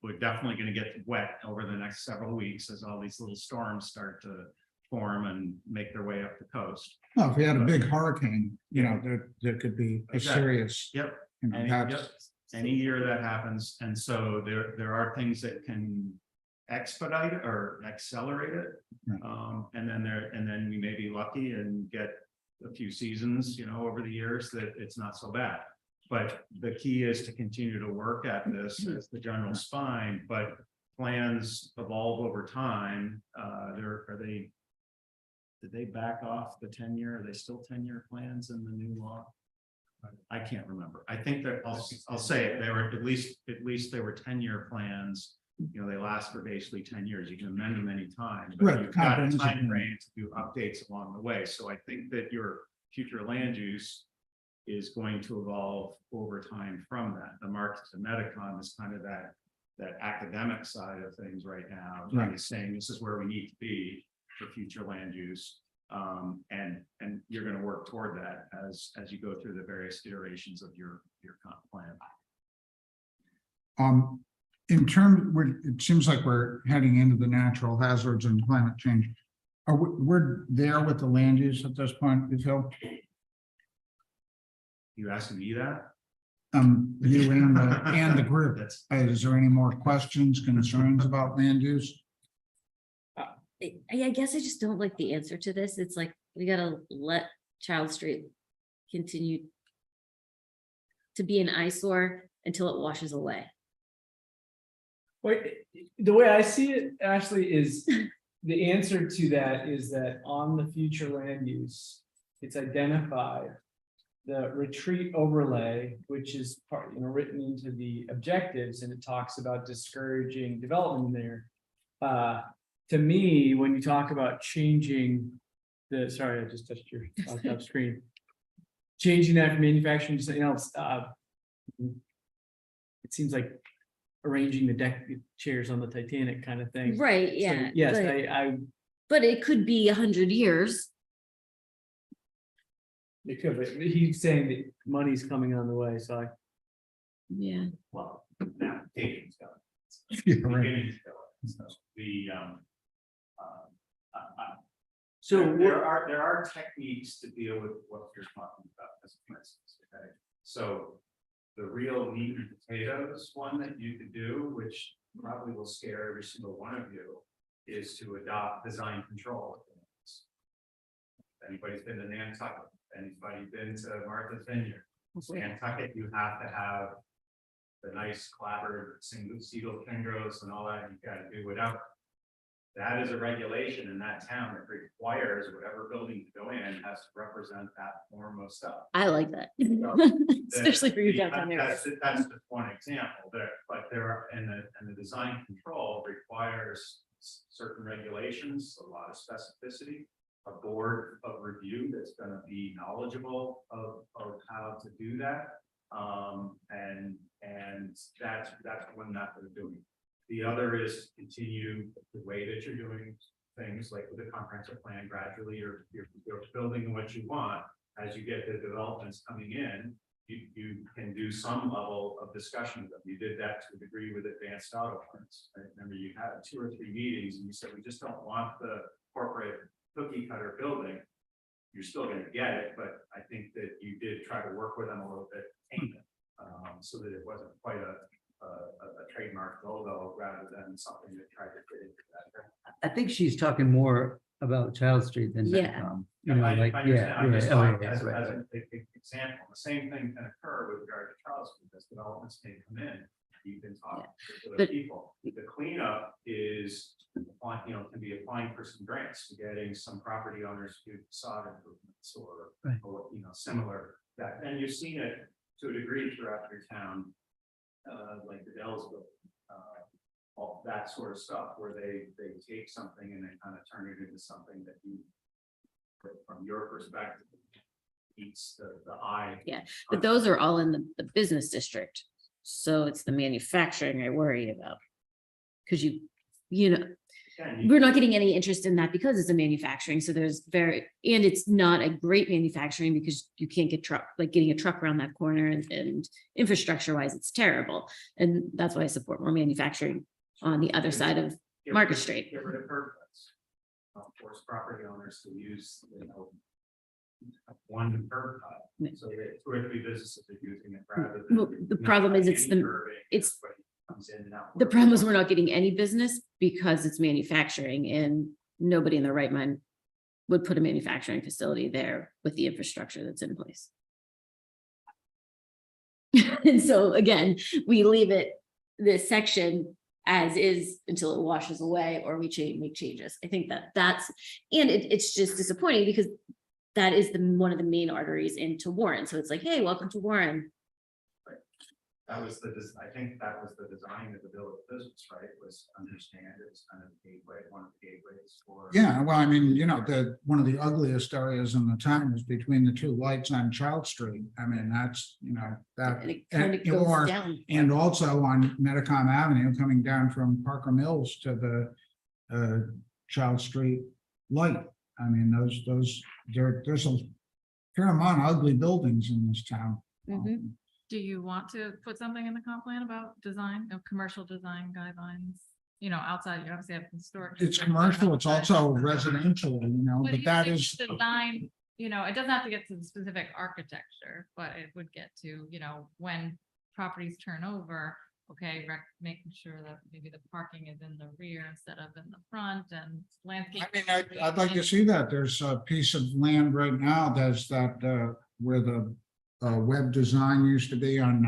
We're definitely going to get wet over the next several weeks as all these little storms start to form and make their way up the coast. Well, if we had a big hurricane, there could be a Exactly. serious. Yep. That's- Yep. Any year that happens, and so there are things that can expedite it or accelerate it. Right. And then we may be lucky and get a few seasons, over the years that it's not so bad. But the key is to continue to work at this as the general spine, but plans evolve over time. Did they back off the 10-year? Are they still 10-year plans in the new law? I can't remember. I think that I'll say it. They were at least they were 10-year plans. They last for basically 10 years. You can amend them anytime, but Right, you've got a comprehensive time plan. frame to do updates along the way. So I think that your future land use is going to evolve over time from that. The market to Metacom is kind of that academic side of things right now. Right. It's saying this is where we need to be for future land use. And you're going to work toward that as you go through the various iterations of your comp plan. In terms, it seems like we're heading into the natural hazards and climate change. We're there with the land use at this point, Phil? You asking me that? You and the group. That's Is there any more questions, concerns about land use? I guess I just don't like the answer to this. It's like, we gotta let Child Street continue to be an eyesore until it washes away. Wait, the way I see it, Ashley, is the answer to that is that on the future land use, it's identified the retreat overlay, which is part, written into the objectives, and it talks about discouraging development there. To me, when you talk about changing sorry, I just touched your laptop screen. Changing that from manufacturing to something else, it seems like arranging the deck chairs on the Titanic kind of thing. Right, So, yeah. yes, but- But it could be 100 years. it could, but he's saying that money's coming on the way, so Yeah. well, now applications go. Yeah, right. Beginnings go. So So there are techniques to deal with what you're talking about, as for instance, okay? So the real meat and potatoes one that you could do, which probably will scare every single one of you, is to adopt design control. If anybody's been to Nantucket, anybody been to Martha's Vineyard, Nantucket, you have to have the nice clapboard, single seagull kindros and all that, you've got to do whatever. That is a regulation in that town that requires whatever building you go in has to represent that form of stuff. I like that. Especially for your downtown area. That's just one example there, but there are, and the design control requires certain regulations, a lot of specificity. A board of review that's gonna be knowledgeable of how to do that. And that's one method of doing it. The other is continue the way that you're doing things like with the comprehensive plan gradually, you're building what you want. As you get the developments coming in, you can do some level of discussion with them. You did that to a degree with advanced auto parts. I remember you had 2 or 3 meetings and you said, we just don't want the corporate cookie cutter building. You're still gonna get it, but I think that you did try to work with them a little bit, so that it wasn't quite a trademark logo rather than something that tried to fit into that. I think she's talking more about Child Street than. Yeah. You know, I like, understand. I'm just oh, like, yeah, as right, an right. example, the same thing can occur with regard to Charles Street, as developments may come in. You can talk to the But- people. The cleanup is, can be applying for some grants, to getting some property owners to do facade improvements Right. or, similar that, and you've seen it to a degree throughout your town. Like the Dellsville, all that sort of stuff, where they take something and they kind of turn it into something that you, from your perspective, eats the eye. Yeah, but those are all in the business district. So it's the manufacturing I worry about. Cause Again, we're not getting any interest in that because it's a manufacturing. So there's and it's not a great manufacturing because you can't get getting a truck around that corner and infrastructure wise, it's terrible. And that's why I support more manufacturing on the other side of get Market rid- Street. Get rid of curb cuts. Force property owners to use, one curb Yeah. cut, so that 2 or 3 businesses are using it rather than. Well, the problem is it's any the, curbing, it's- everybody comes in and out. the problem is we're not getting any business because it's manufacturing and nobody in their right mind would put a manufacturing facility there with the infrastructure that's in place. And so again, we leave this section as is until it washes away or we make changes. I think that's, and it's just disappointing because that is one of the main arteries into Warren. So it's like, hey, welcome to Warren. That was I think that was the design of the Bill of Business, right, was understand it was kind of the gateway, one of the gateways for. Yeah, well, I mean, one of the ugliest areas in the town is between the 2 lights on Child Street. I mean, that's, that. And it kind of goes or- down. And also on Metacom Avenue, coming down from Parker Mills to the Child Street light. I mean, there's a fair amount of ugly buildings in this town. Mhm. Do you want to put something in the comp plan about design of commercial design guidelines? Outside, you obviously have historic. It's district, commercial, it's but- also residential, But but that even is, design, it doesn't have to get to the specific architecture, but it would get to, when properties turn over. Okay, making sure that maybe the parking is in the rear instead of in the front and landscape. I mean, I'd like to see that. There's a piece of land right now that's where the web design used to be on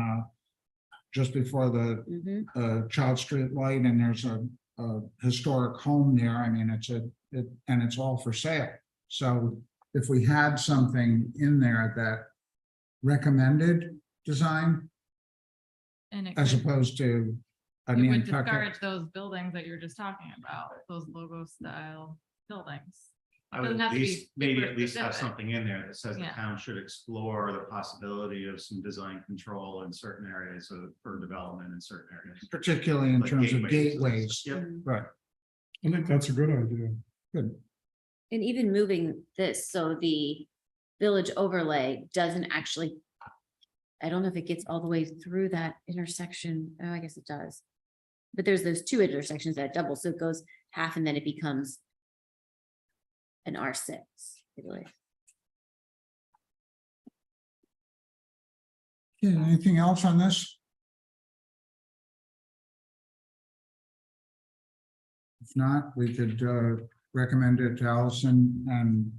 just before the Mhm. Child Street light, and there's a historic home there. I mean, and it's all for sale. So if we had something in there that recommended design And it as could- opposed to a it would Nantucket. discourage those buildings that you were just talking about, those logo style buildings. I would Doesn't at have to be least, maybe super at least have specific. something in there that says the Yeah. town should explore the possibility of some design control in certain areas for development in certain areas. Particularly in Like terms of gateways, Yep. right? I think that's a good idea. Good. And even moving this, so the village overlay doesn't actually. I don't know if it gets all the way through that intersection. Oh, I guess it does. But there's those 2 intersections that double, so it goes half and then it becomes an R6, I believe. Yeah, anything else on this? If not, we could recommend it to Allison and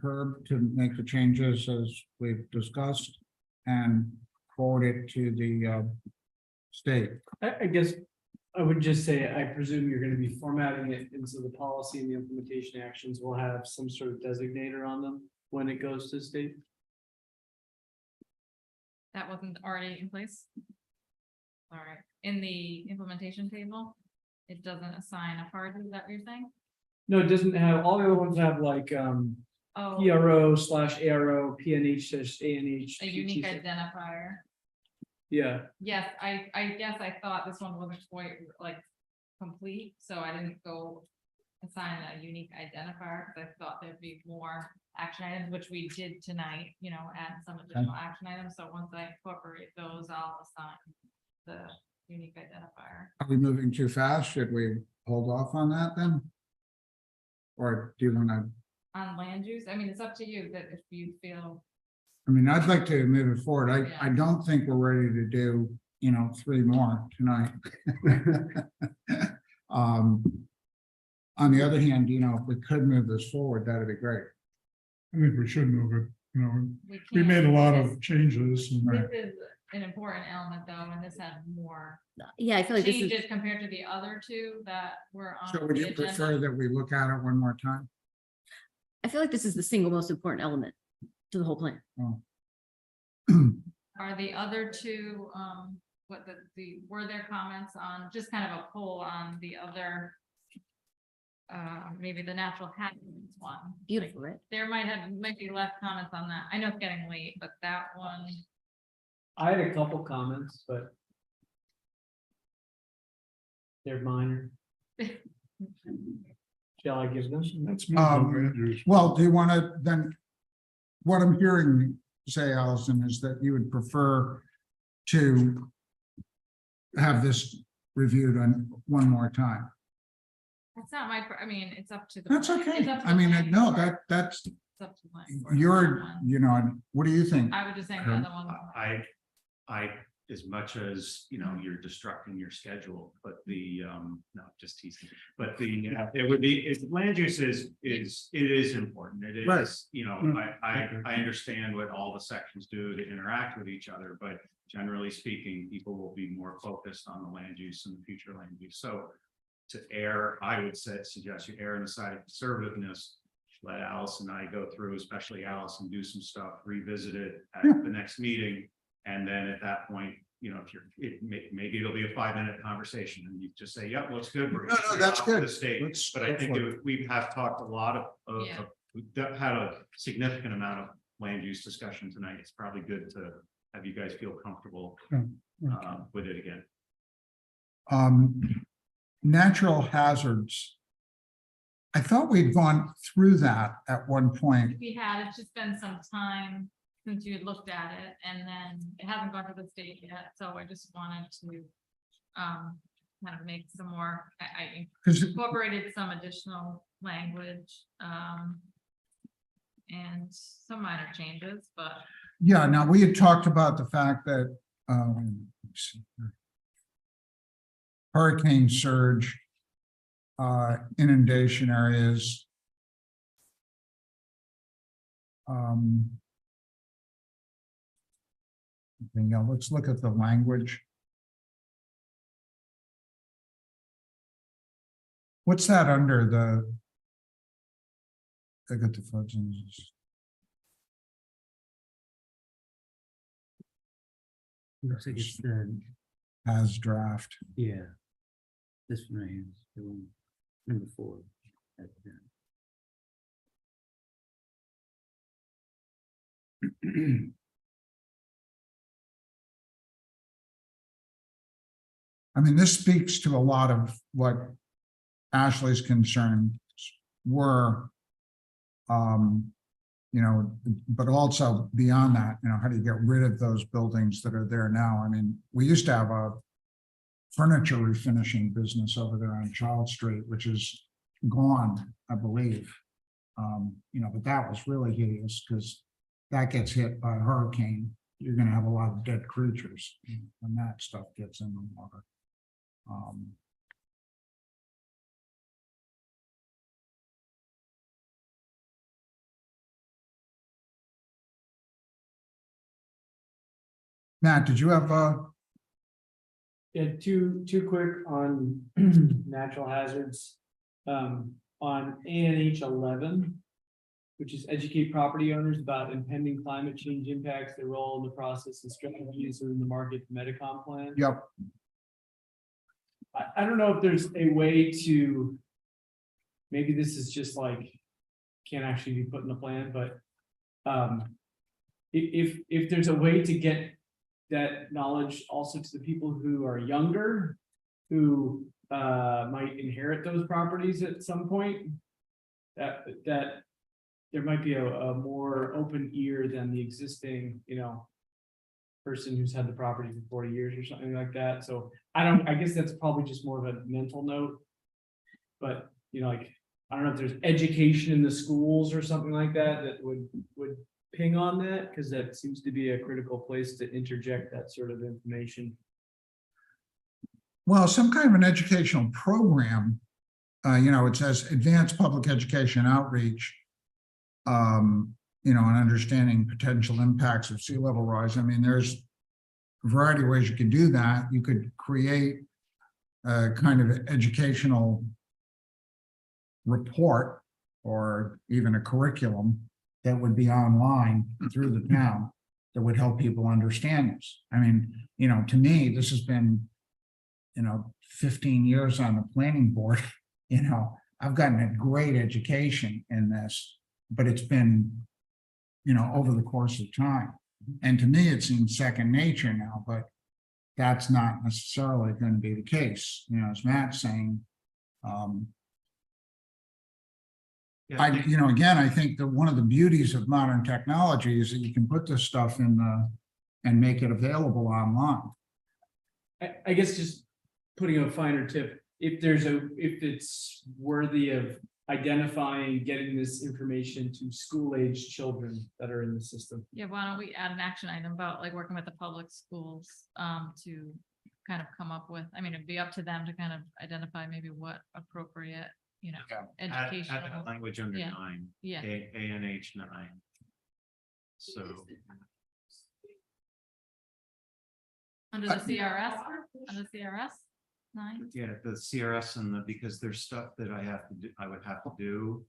Herb to make the changes as we've discussed and forward it to the state. I guess I would just say, I presume you're gonna be formatting it into the policy, and the implementation actions will have some sort of designator on them when it goes to state. That wasn't already in place? All right, in the implementation table, it doesn't assign a party, is that what you're saying? No, it doesn't have, all the other ones have like, Oh, PRO/ARO, PNH/ANH. a unique identifier. Yeah, Yes, I guess I thought this one wasn't quite like complete, so I didn't go assign a unique identifier, because I thought there'd be more action items, which we did tonight, you know, add some additional action items, so once I incorporate those, I'll assign the unique identifier. Are we moving too fast? Should we hold off on that then? Or do you want to, On land use, I mean, it's up to you, that if you feel, I mean, I'd like to move it forward. I Yeah. don't think we're ready to do, 3 more tonight. On the other hand, if we could move this forward, that'd be great. I think we should move it, we can't. we made a lot This- of changes and This is an important element though, and this had more Yeah, I feel like this is, changes compared to the other two that were on. So would the you prefer agenda. that we look at it one more time? I feel like this is the single most important element to the whole plan. Are the other two, what were there comments on, just kind of a poll on the other? Maybe the natural habitats one. Beautiful, right? There might be less comments on that. I know it's getting late, but that one, I had a couple comments, but they're minor. Shall I give them? let's move on. Um, land use. Well, do you want to then, what I'm hearing you say, Allison, is that you would prefer to have this reviewed on one more time. that's not I mean, it's up to the. That's plan- okay. it's up to I the mean, planning no, board. that's, It's up to the planning board. you're, what do you think? I would just think the other one. I, as much as, you're disrupting your schedule, but no, just teasing. But it would be, land use it is important. It Right. is, Mm, I understand what all the sections do to interact with each other, but generally speaking, people will be more focused on the land use and the future land use. So I would suggest you err on the side of conservativeness. Let Alice and I go through, especially Alice, and do some stuff, revisit it at the next meeting. And then at that point, maybe it'll be a 5-minute conversation and you just say, yep, looks good. We're No, gonna that's off to good. the state. Let's But I go think for it. we have talked a lot of, Yeah. we've had a significant amount of land use discussion tonight. It's probably good to have you guys feel comfortable with it again. Natural hazards. I thought we'd gone through that at one point. We had, it's just been some time since you had looked at it, and then it hasn't gone to the state yet, so I just wanted to kind of make some more, I Because incorporated some additional language, and some minor changes, but yeah, now we had talked about the fact that let's see here. Hurricane surge, inundation areas. Let's look at the language. What's that under the? I got the floods and Looks like it's as draft. yeah. This one right here, is the one, number 4. I mean, this speaks to a lot of what Ashley's concerns were. But also beyond that, how do you get rid of those buildings that are there now? I mean, we used to have a furniture refinishing business over there on Child Street, which is gone, I believe. But that was really hideous because that gets hit by a hurricane. You're gonna have a lot of dead creatures when that stuff gets in the water. Matt, did you have, Yeah, two quick on natural hazards. On ANH 11. Which is educate property owners about impending climate change impacts, their role in the process and strategies within the market Medicom plan. yep, I don't know if there's a way to. Maybe this is just like, can't actually be put in the plan, but. If there's a way to get that knowledge also to the people who are younger. Who might inherit those properties at some point. That there might be a more open ear than the existing, person who's had the property for 40 years or something like that. So I guess that's probably just more of a mental note. But, like, I don't know if there's education in the schools or something like that that would ping on that, because that seems to be a critical place to interject that sort of information. well, some kind of an educational program. It says advanced public education outreach. And understanding potential impacts of sea level rise. I mean, there's a variety of ways you can do that. You could create a kind of educational report or even a curriculum that would be online through the town that would help people understand this. I mean, to me, this has been, 15 years on the planning board. I've gotten a great education in this, but it's been, over the course of time. And to me, it seems second nature now, but that's not necessarily going to be the case, as Matt's saying. Again, I think that one of the beauties of modern technology is that you can put this stuff in and make it available online. I guess just putting a finer tip, if it's worthy of identifying, getting this information to school-age children that are in the system. Yeah, why don't we add an action item about like working with the public schools to kind of come up with, it'd be up to them to kind of identify maybe what appropriate, Add educational. that language under Yeah. 9, Yeah, ANH 9. So, under the CRS, nine. yeah, the CRS because there's stuff that I would have to do.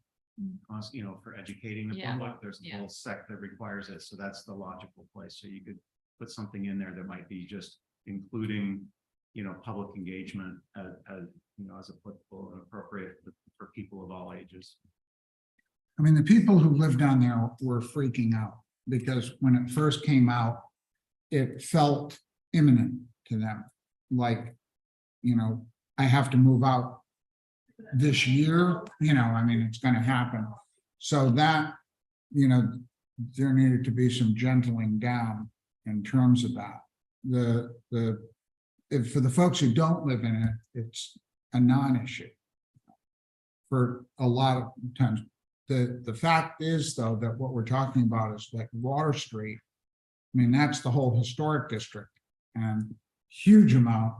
For educating the Yeah. public, there's a Yeah. whole sec that requires it, so that's the logical place. So you could put something in there that might be just including, public engagement as applicable and appropriate for people of all ages. I mean, the people who lived down there were freaking out because when it first came out, it felt imminent to them. Like, I have to move out this year, it's going to happen. So that, there needed to be some gentling down in terms of that. For the folks who don't live in it, it's a non-issue. For a lot of times, the fact is though, that what we're talking about is like Water Street. That's the whole historic district and huge amount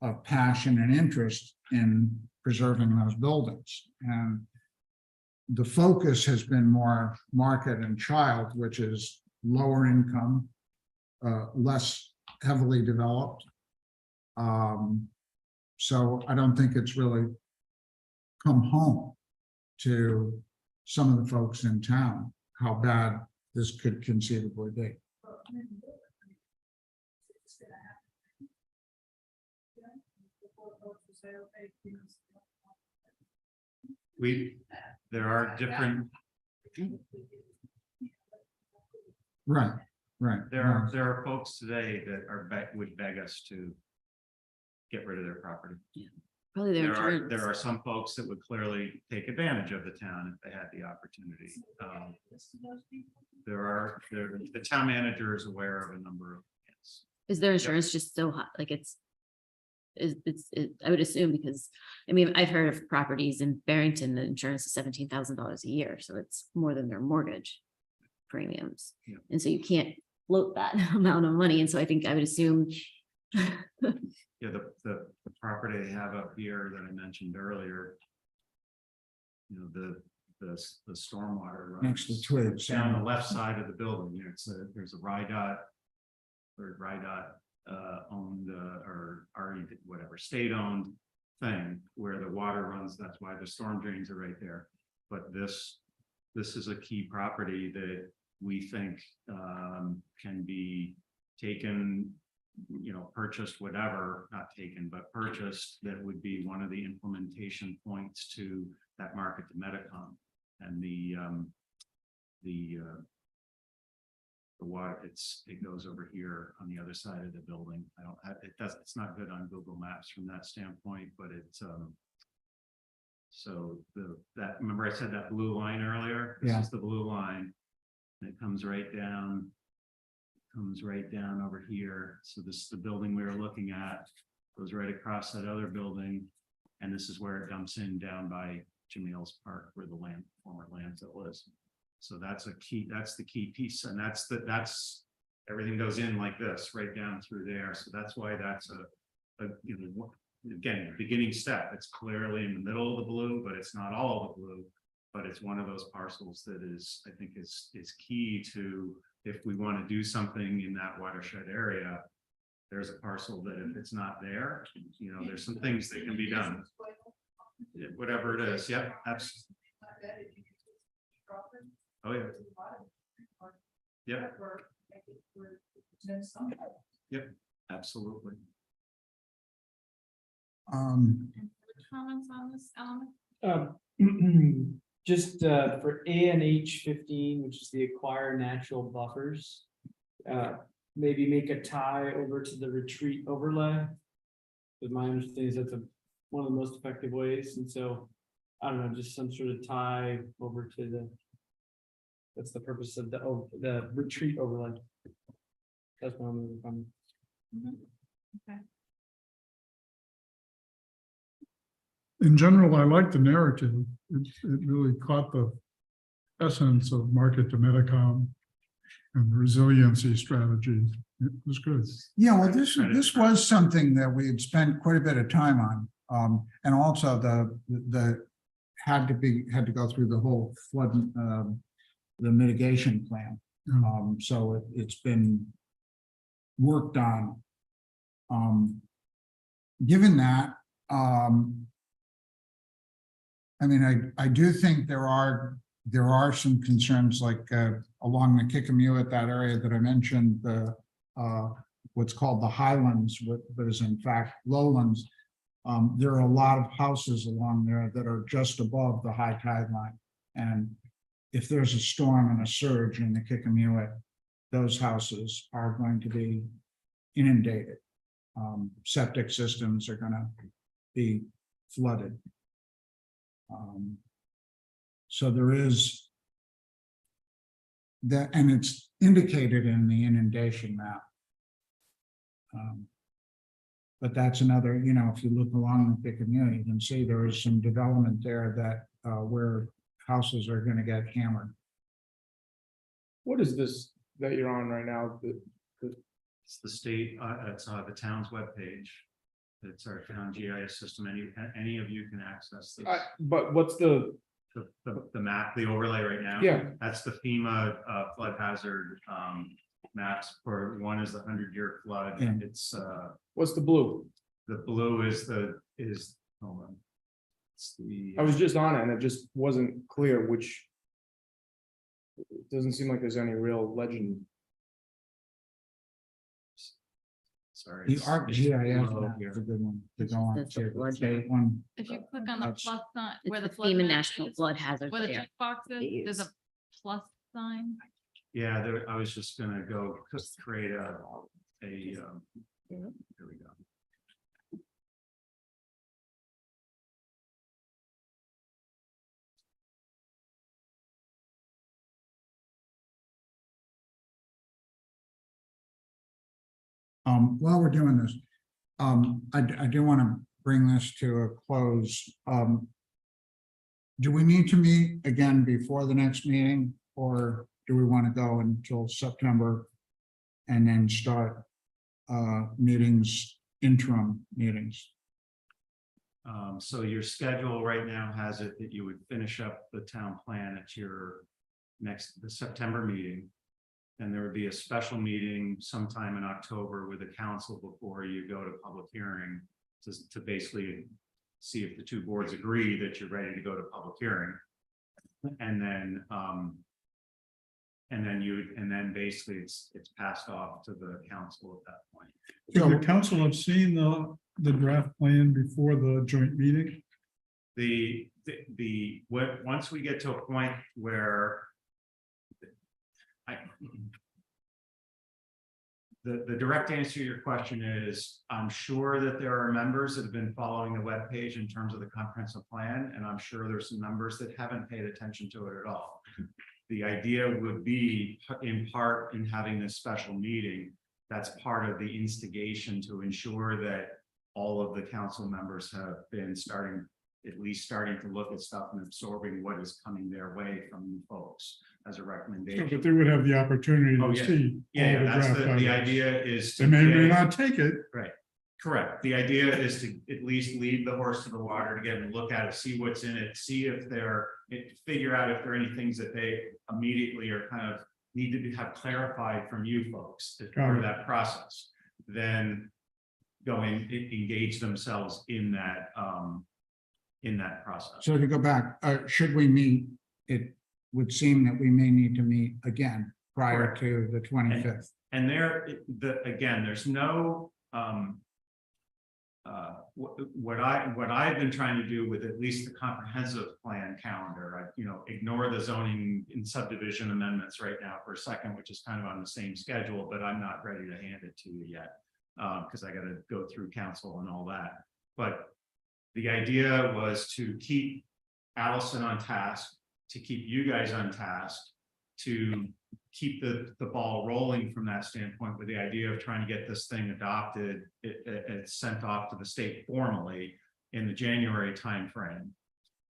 of passion and interest in preserving those buildings. And the focus has been more market and child, which is lower income, less heavily developed. So I don't think it's really come home to some of the folks in town, how bad this could conceivably be. There are different, Right. there are folks today that would beg us to get rid of their property. Probably their There insurance. are some folks that would clearly take advantage of the town if they had the opportunity. The town manager is aware of a number of. Is their insurance just so high? Like I would assume because, I've heard of properties in Barrington, the insurance is $17,000 a year. So it's more than their mortgage premiums. Yeah. And so you can't float that amount of money. And so I think I would assume. Yeah, the property they have up here that I mentioned earlier. The stormwater runs Next to Twigs. down the left side of the building. There's a RIDOT or RIDOT owned or already whatever, state-owned thing where the water runs. That's why the storm drains are right there. But this is a key property that we think can be taken, purchased, whatever, not taken, but purchased, that would be one of the implementation points to that market to Medicom. And the water, it goes over here on the other side of the building. It's not good on Google Maps from that standpoint, but it's so remember I said that blue line earlier? This Yeah. is the blue line. And it comes right down over here. So this is the building we were looking at, goes right across that other building. And this is where it dumps in down by Jamil's Park, where the former landfill was. So that's the key piece. And that's everything goes in like this, right down through there. So that's why that's again, beginning step. It's clearly in the middle of the blue, but it's not all of the blue. But it's one of those parcels that I think is key to, if we want to do something in that watershed area, there's a parcel that if it's not there, there's some things that can be done. Whatever it is, yep, absolutely. Oh, yeah. Yep. Yep, absolutely. Comments on this element? Just for ANH 15, which is the acquire natural buffers. Maybe make a tie over to the retreat overlay. But my understanding is that's one of the most effective ways, and so I don't know, just some sort of tie over to that's the purpose of the retreat overlay. That's my only comment. Okay. In general, I like the narrative. It really caught the essence of market to Medicom and resiliency strategy. It was good. Yeah, well, this was something that we had spent quite a bit of time on. And also the had to go through the whole flood, the mitigation plan. So it's been worked on. Given that, I mean, I do think there are some concerns like along the Kickamuet, that area that I mentioned, the what's called the highlands, but is in fact lowlands. There are a lot of houses along there that are just above the high tide line. And if there's a storm and a surge in the Kickamuet, those houses are going to be inundated. Septic systems are going to be flooded. So there is that, and it's indicated in the inundation map. But that's another, if you look along the Kickamuet, you can see there is some development there that where houses are going to get hammered. What is this that you're on right now? It's the state, it's the town's webpage. It's our town GIS system. Any of you can access this. But what's the map, the overlay right now? Yeah. That's the FEMA flood hazard maps. For one is the 100-year flood. Yeah. It's what's the blue? the blue is hold on. It's the I was just on it and it just wasn't clear which. It doesn't seem like there's any real legend. sorry. The it's ArcGIS below map here. is a good one to go on. That's the too. flood State one. If you click on the That's- plus sign, It's where the the flood FEMA map National is, Flood Hazard where the there. checkbox is, there's a use. plus sign. Yeah, I was just gonna go just create a here we go. While we're doing this, I do want to bring this to a close. Do we need to meet again before the next meeting, or do we want to go until September and then start interim meetings? So your schedule right now has it that you would finish up the town plan at your the September meeting. And there would be a special meeting sometime in October with the council before you go to public hearing to basically see if the two boards agree that you're ready to go to public hearing. And then basically it's passed off to the council at that point. So the council have seen the draft plan before the joint meeting? Once we get to a point where the direct answer to your question is, I'm sure that there are members that have been following the webpage in terms of the comprehensive plan, and I'm sure there's some members that haven't paid attention to it at all. The idea would be, in part, in having this special meeting, that's part of the instigation to ensure that all of the council members have been at least starting to look at stuff and absorbing what is coming their way from you folks as a recommendation. But they would have the opportunity Oh, to yeah. see. all Yeah, the that's draft the items. idea is. They may or may get- not take it. Correct. The idea is to at least lead the horse to the water to get and look at it, see what's in it, see if figure out if there are any things that they immediately are kind of need to have clarified from you folks as part of that process. Then go and engage themselves in that process. So to go back, should we meet, it would seem that we may need to meet again prior Correct. to the 25th. And again, there's no, what I've been trying to do with at least the comprehensive plan calendar, ignore the zoning and subdivision amendments right now for a second, which is kind of on the same schedule, but I'm not ready to hand it to you yet. Because I got to go through council and all that. But the idea was to keep Allison on task, to keep you guys on task, to keep the ball rolling from that standpoint, with the idea of trying to get this thing adopted, it's sent off to the state formally in the January timeframe.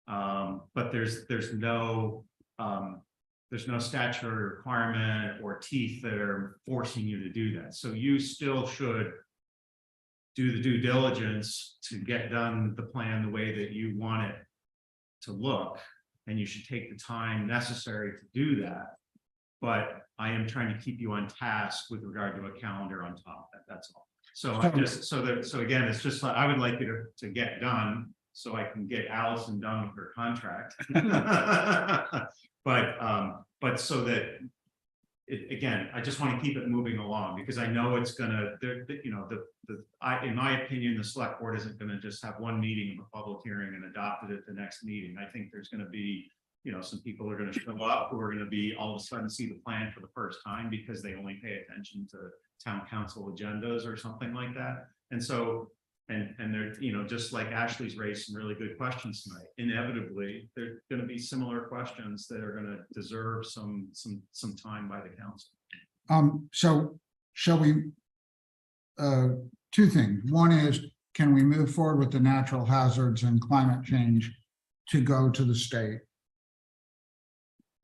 But there's no statutory requirement or teeth that are forcing you to do that. So you still should do the due diligence to get done the plan the way that you want it to look. And you should take the time necessary to do that. But I am trying to keep you on task with regard to a calendar on top of that. That's all. So again, it's just, I would like you to get done so I can get Allison done with her contract. But so that again, I just want to keep it moving along because I know it's gonna, in my opinion, the select board isn't gonna just have one meeting of a public hearing and adopt it at the next meeting. I think there's gonna be, some people are gonna show up who are gonna be all of a sudden see the plan for the first time because they only pay attention to town council agendas or something like that. And so, and they're, just like Ashley's raised some really good questions tonight. Inevitably, there are going to be similar questions that are going to deserve some time by the council. So shall we, two things. One is, can we move forward with the natural hazards and climate change to go to the state?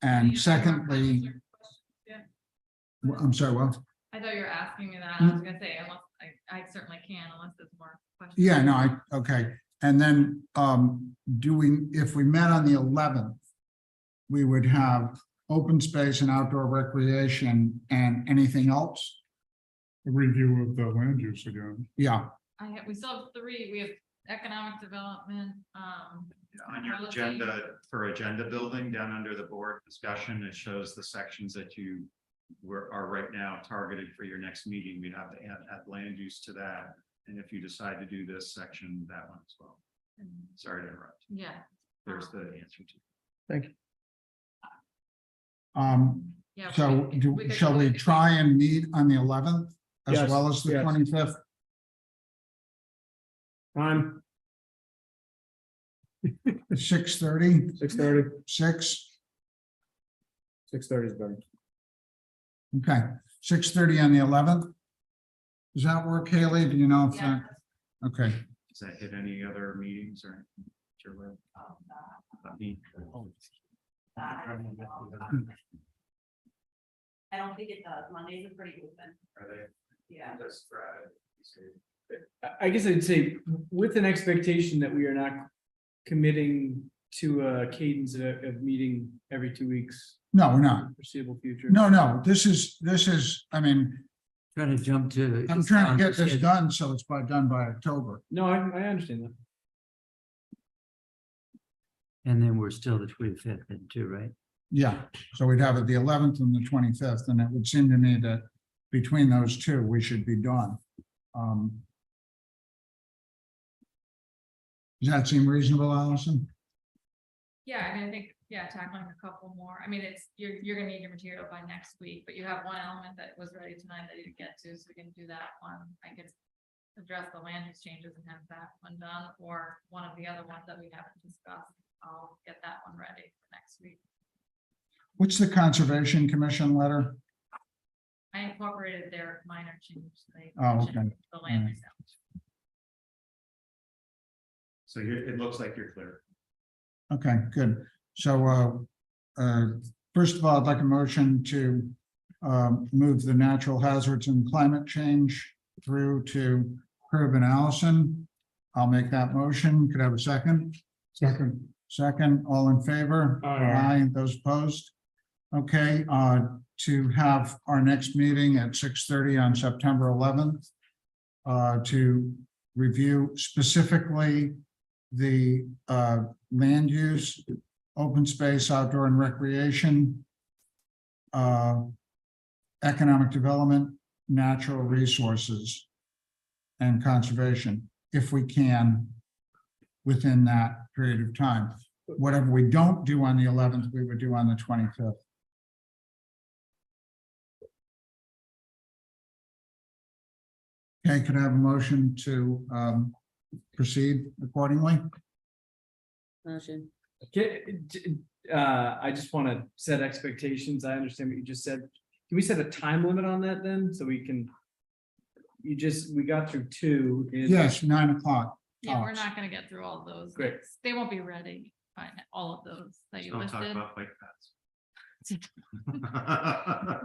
And secondly, Yeah. I'm sorry, well, I thought you were asking me that. I was gonna say, unless, I certainly can, unless there's more questions. yeah, no, okay. And then, if we met on the 11th, we would have open space and outdoor recreation and anything else? A review of the land use again. Yeah, We still have three. We have economic development, On your agenda, for agenda building down under the board discussion, it shows the sections that you are right now targeted for your next meeting. We'd have to add land use to that. And if you decide to do this section, that one as well. Sorry to interrupt. yeah. There's the answer to. Yeah, so could shall go we with- try and meet on the 11th as Yes, well as the yes. 25th? Time, 6:30, 6:30. 6? Is better. Okay, 6:30 on the 11th. Does that work, Haley? Do you know if Yeah. that, okay, Does that hit any other meetings or? Sure. Let me- I don't think it does. Mondays are pretty open. Are they? Yeah. That's Friday. I guess I'd say with an expectation that we are not committing to a cadence of meeting every 2 weeks. No, we're not. foreseeable future. No, this is, I mean, Trying to jump to. I'm trying to get this done, so it's done by October. No, I understand that. And then we're still the 25th then too, right? Yeah, so we'd have it the 11th and the 25th, and it would seem to me that between those two, we should be done. Does that seem reasonable, Allison? Yeah, I mean, I think, yeah, tackling a couple more. I mean, you're gonna need your material by next week, but you have one element that was ready tonight that you didn't get to, so we can do that one. I guess address the land use changes and have that one done, or one of the other ones that we haven't discussed. I'll get that one ready for next week. What's the Conservation Commission letter? I incorporated their minor change. They Oh, mentioned okay. The land Alright. use. So it looks like you're clear. Okay, good. So, first of all, I'd like a motion to move the natural hazards and climate change through to Herb and Allison. I'll make that motion. Could I have a second? Second, all in favor? Aye. Those opposed? Okay, to have our next meeting at 6:30 on September 11th. To review specifically the land use, open space, outdoor and recreation, economic development, natural resources, and conservation, if we can, within that period of time. Whatever we don't do on the 11th, we would do on the 25th. Okay, could I have a motion to proceed accordingly? Motion. I just want to set expectations. I understand what you just said. Can we set a time limit on that then? So we can. We got through two. Yes, 9 o'clock. Yeah, we're not gonna get through all of those. Great. They won't be ready by all of those that you Don't talk listed. about bike paths.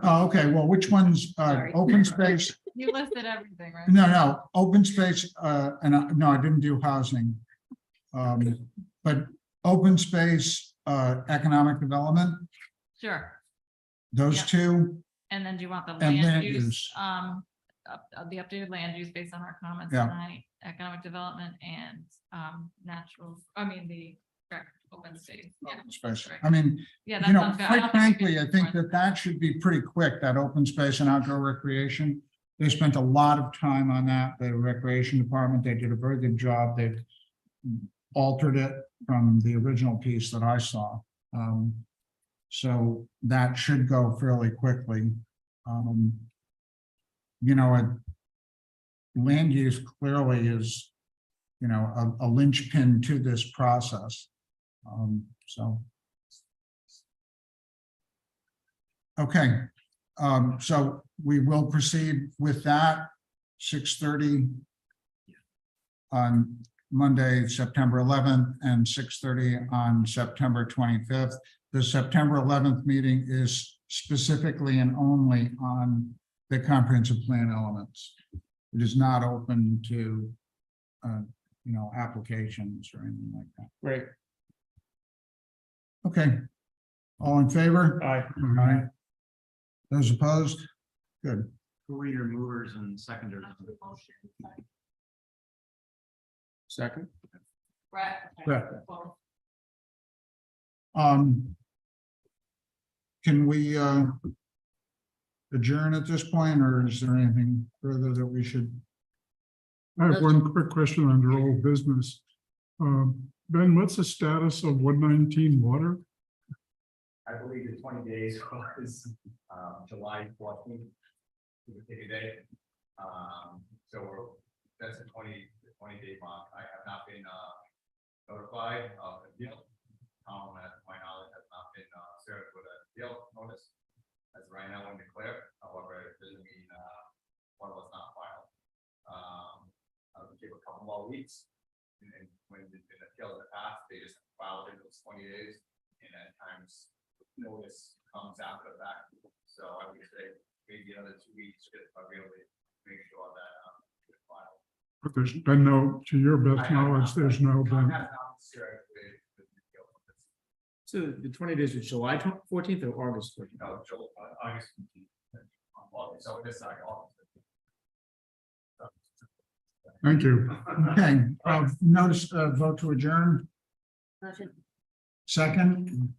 Oh, okay, well, which ones, Sorry. open space? You listed everything, right? No, open space, no, I didn't do housing. But open space, economic development, Sure. those Yep. two, And then do you want the And land land use, use. the updated land use based on our comments Yeah. tonight, economic development and, the open space. Yeah. open space. Right. I mean, Yeah, you that know, sounds good. I quite don't think we frankly, could I do think more that than that should be pretty quick, that open space and outdoor recreation. They spent a lot of time on that, the recreation department, they did a very good job, they've altered it from the original piece that I saw. So that should go fairly quickly. You know, land use clearly is, you know, a linchpin to this process. So. Okay, so we will proceed with that, 6:30 on Monday, September 11th, and 6:30 on September 25th. The September 11th meeting is specifically and only on the comprehensive plan elements. It is not open to, you know, applications or anything like that. Great. Okay. All in favor? Aye. Aye. Those opposed? Good. Who were your movers and seconders? Second. Right. Right. Can we adjourn at this point, or is there anything further that we should? I have one quick question under old business. Ben, what's the status of 119 water? I believe the 20 days was July 14th. Day. That's the 20-day mark. I have not been notified of the deal. Tom, to my knowledge, has not been served with a deal notice. As right now, when declared, however, it doesn't mean one was not filed. I'll give a couple more weeks. And when the appeal in the past, they just filed in those 20 days, and at times notice comes after the fact. So I would say maybe another 2 weeks if I really make sure that it's filed. But there's been no, to your best knowledge, there's no Tom been. has not served with the appeal notice. So the 20 days is July 14th or August 14th? No, August. So this side, August. Thank you. Okay, notice, vote to adjourn, Motion. second,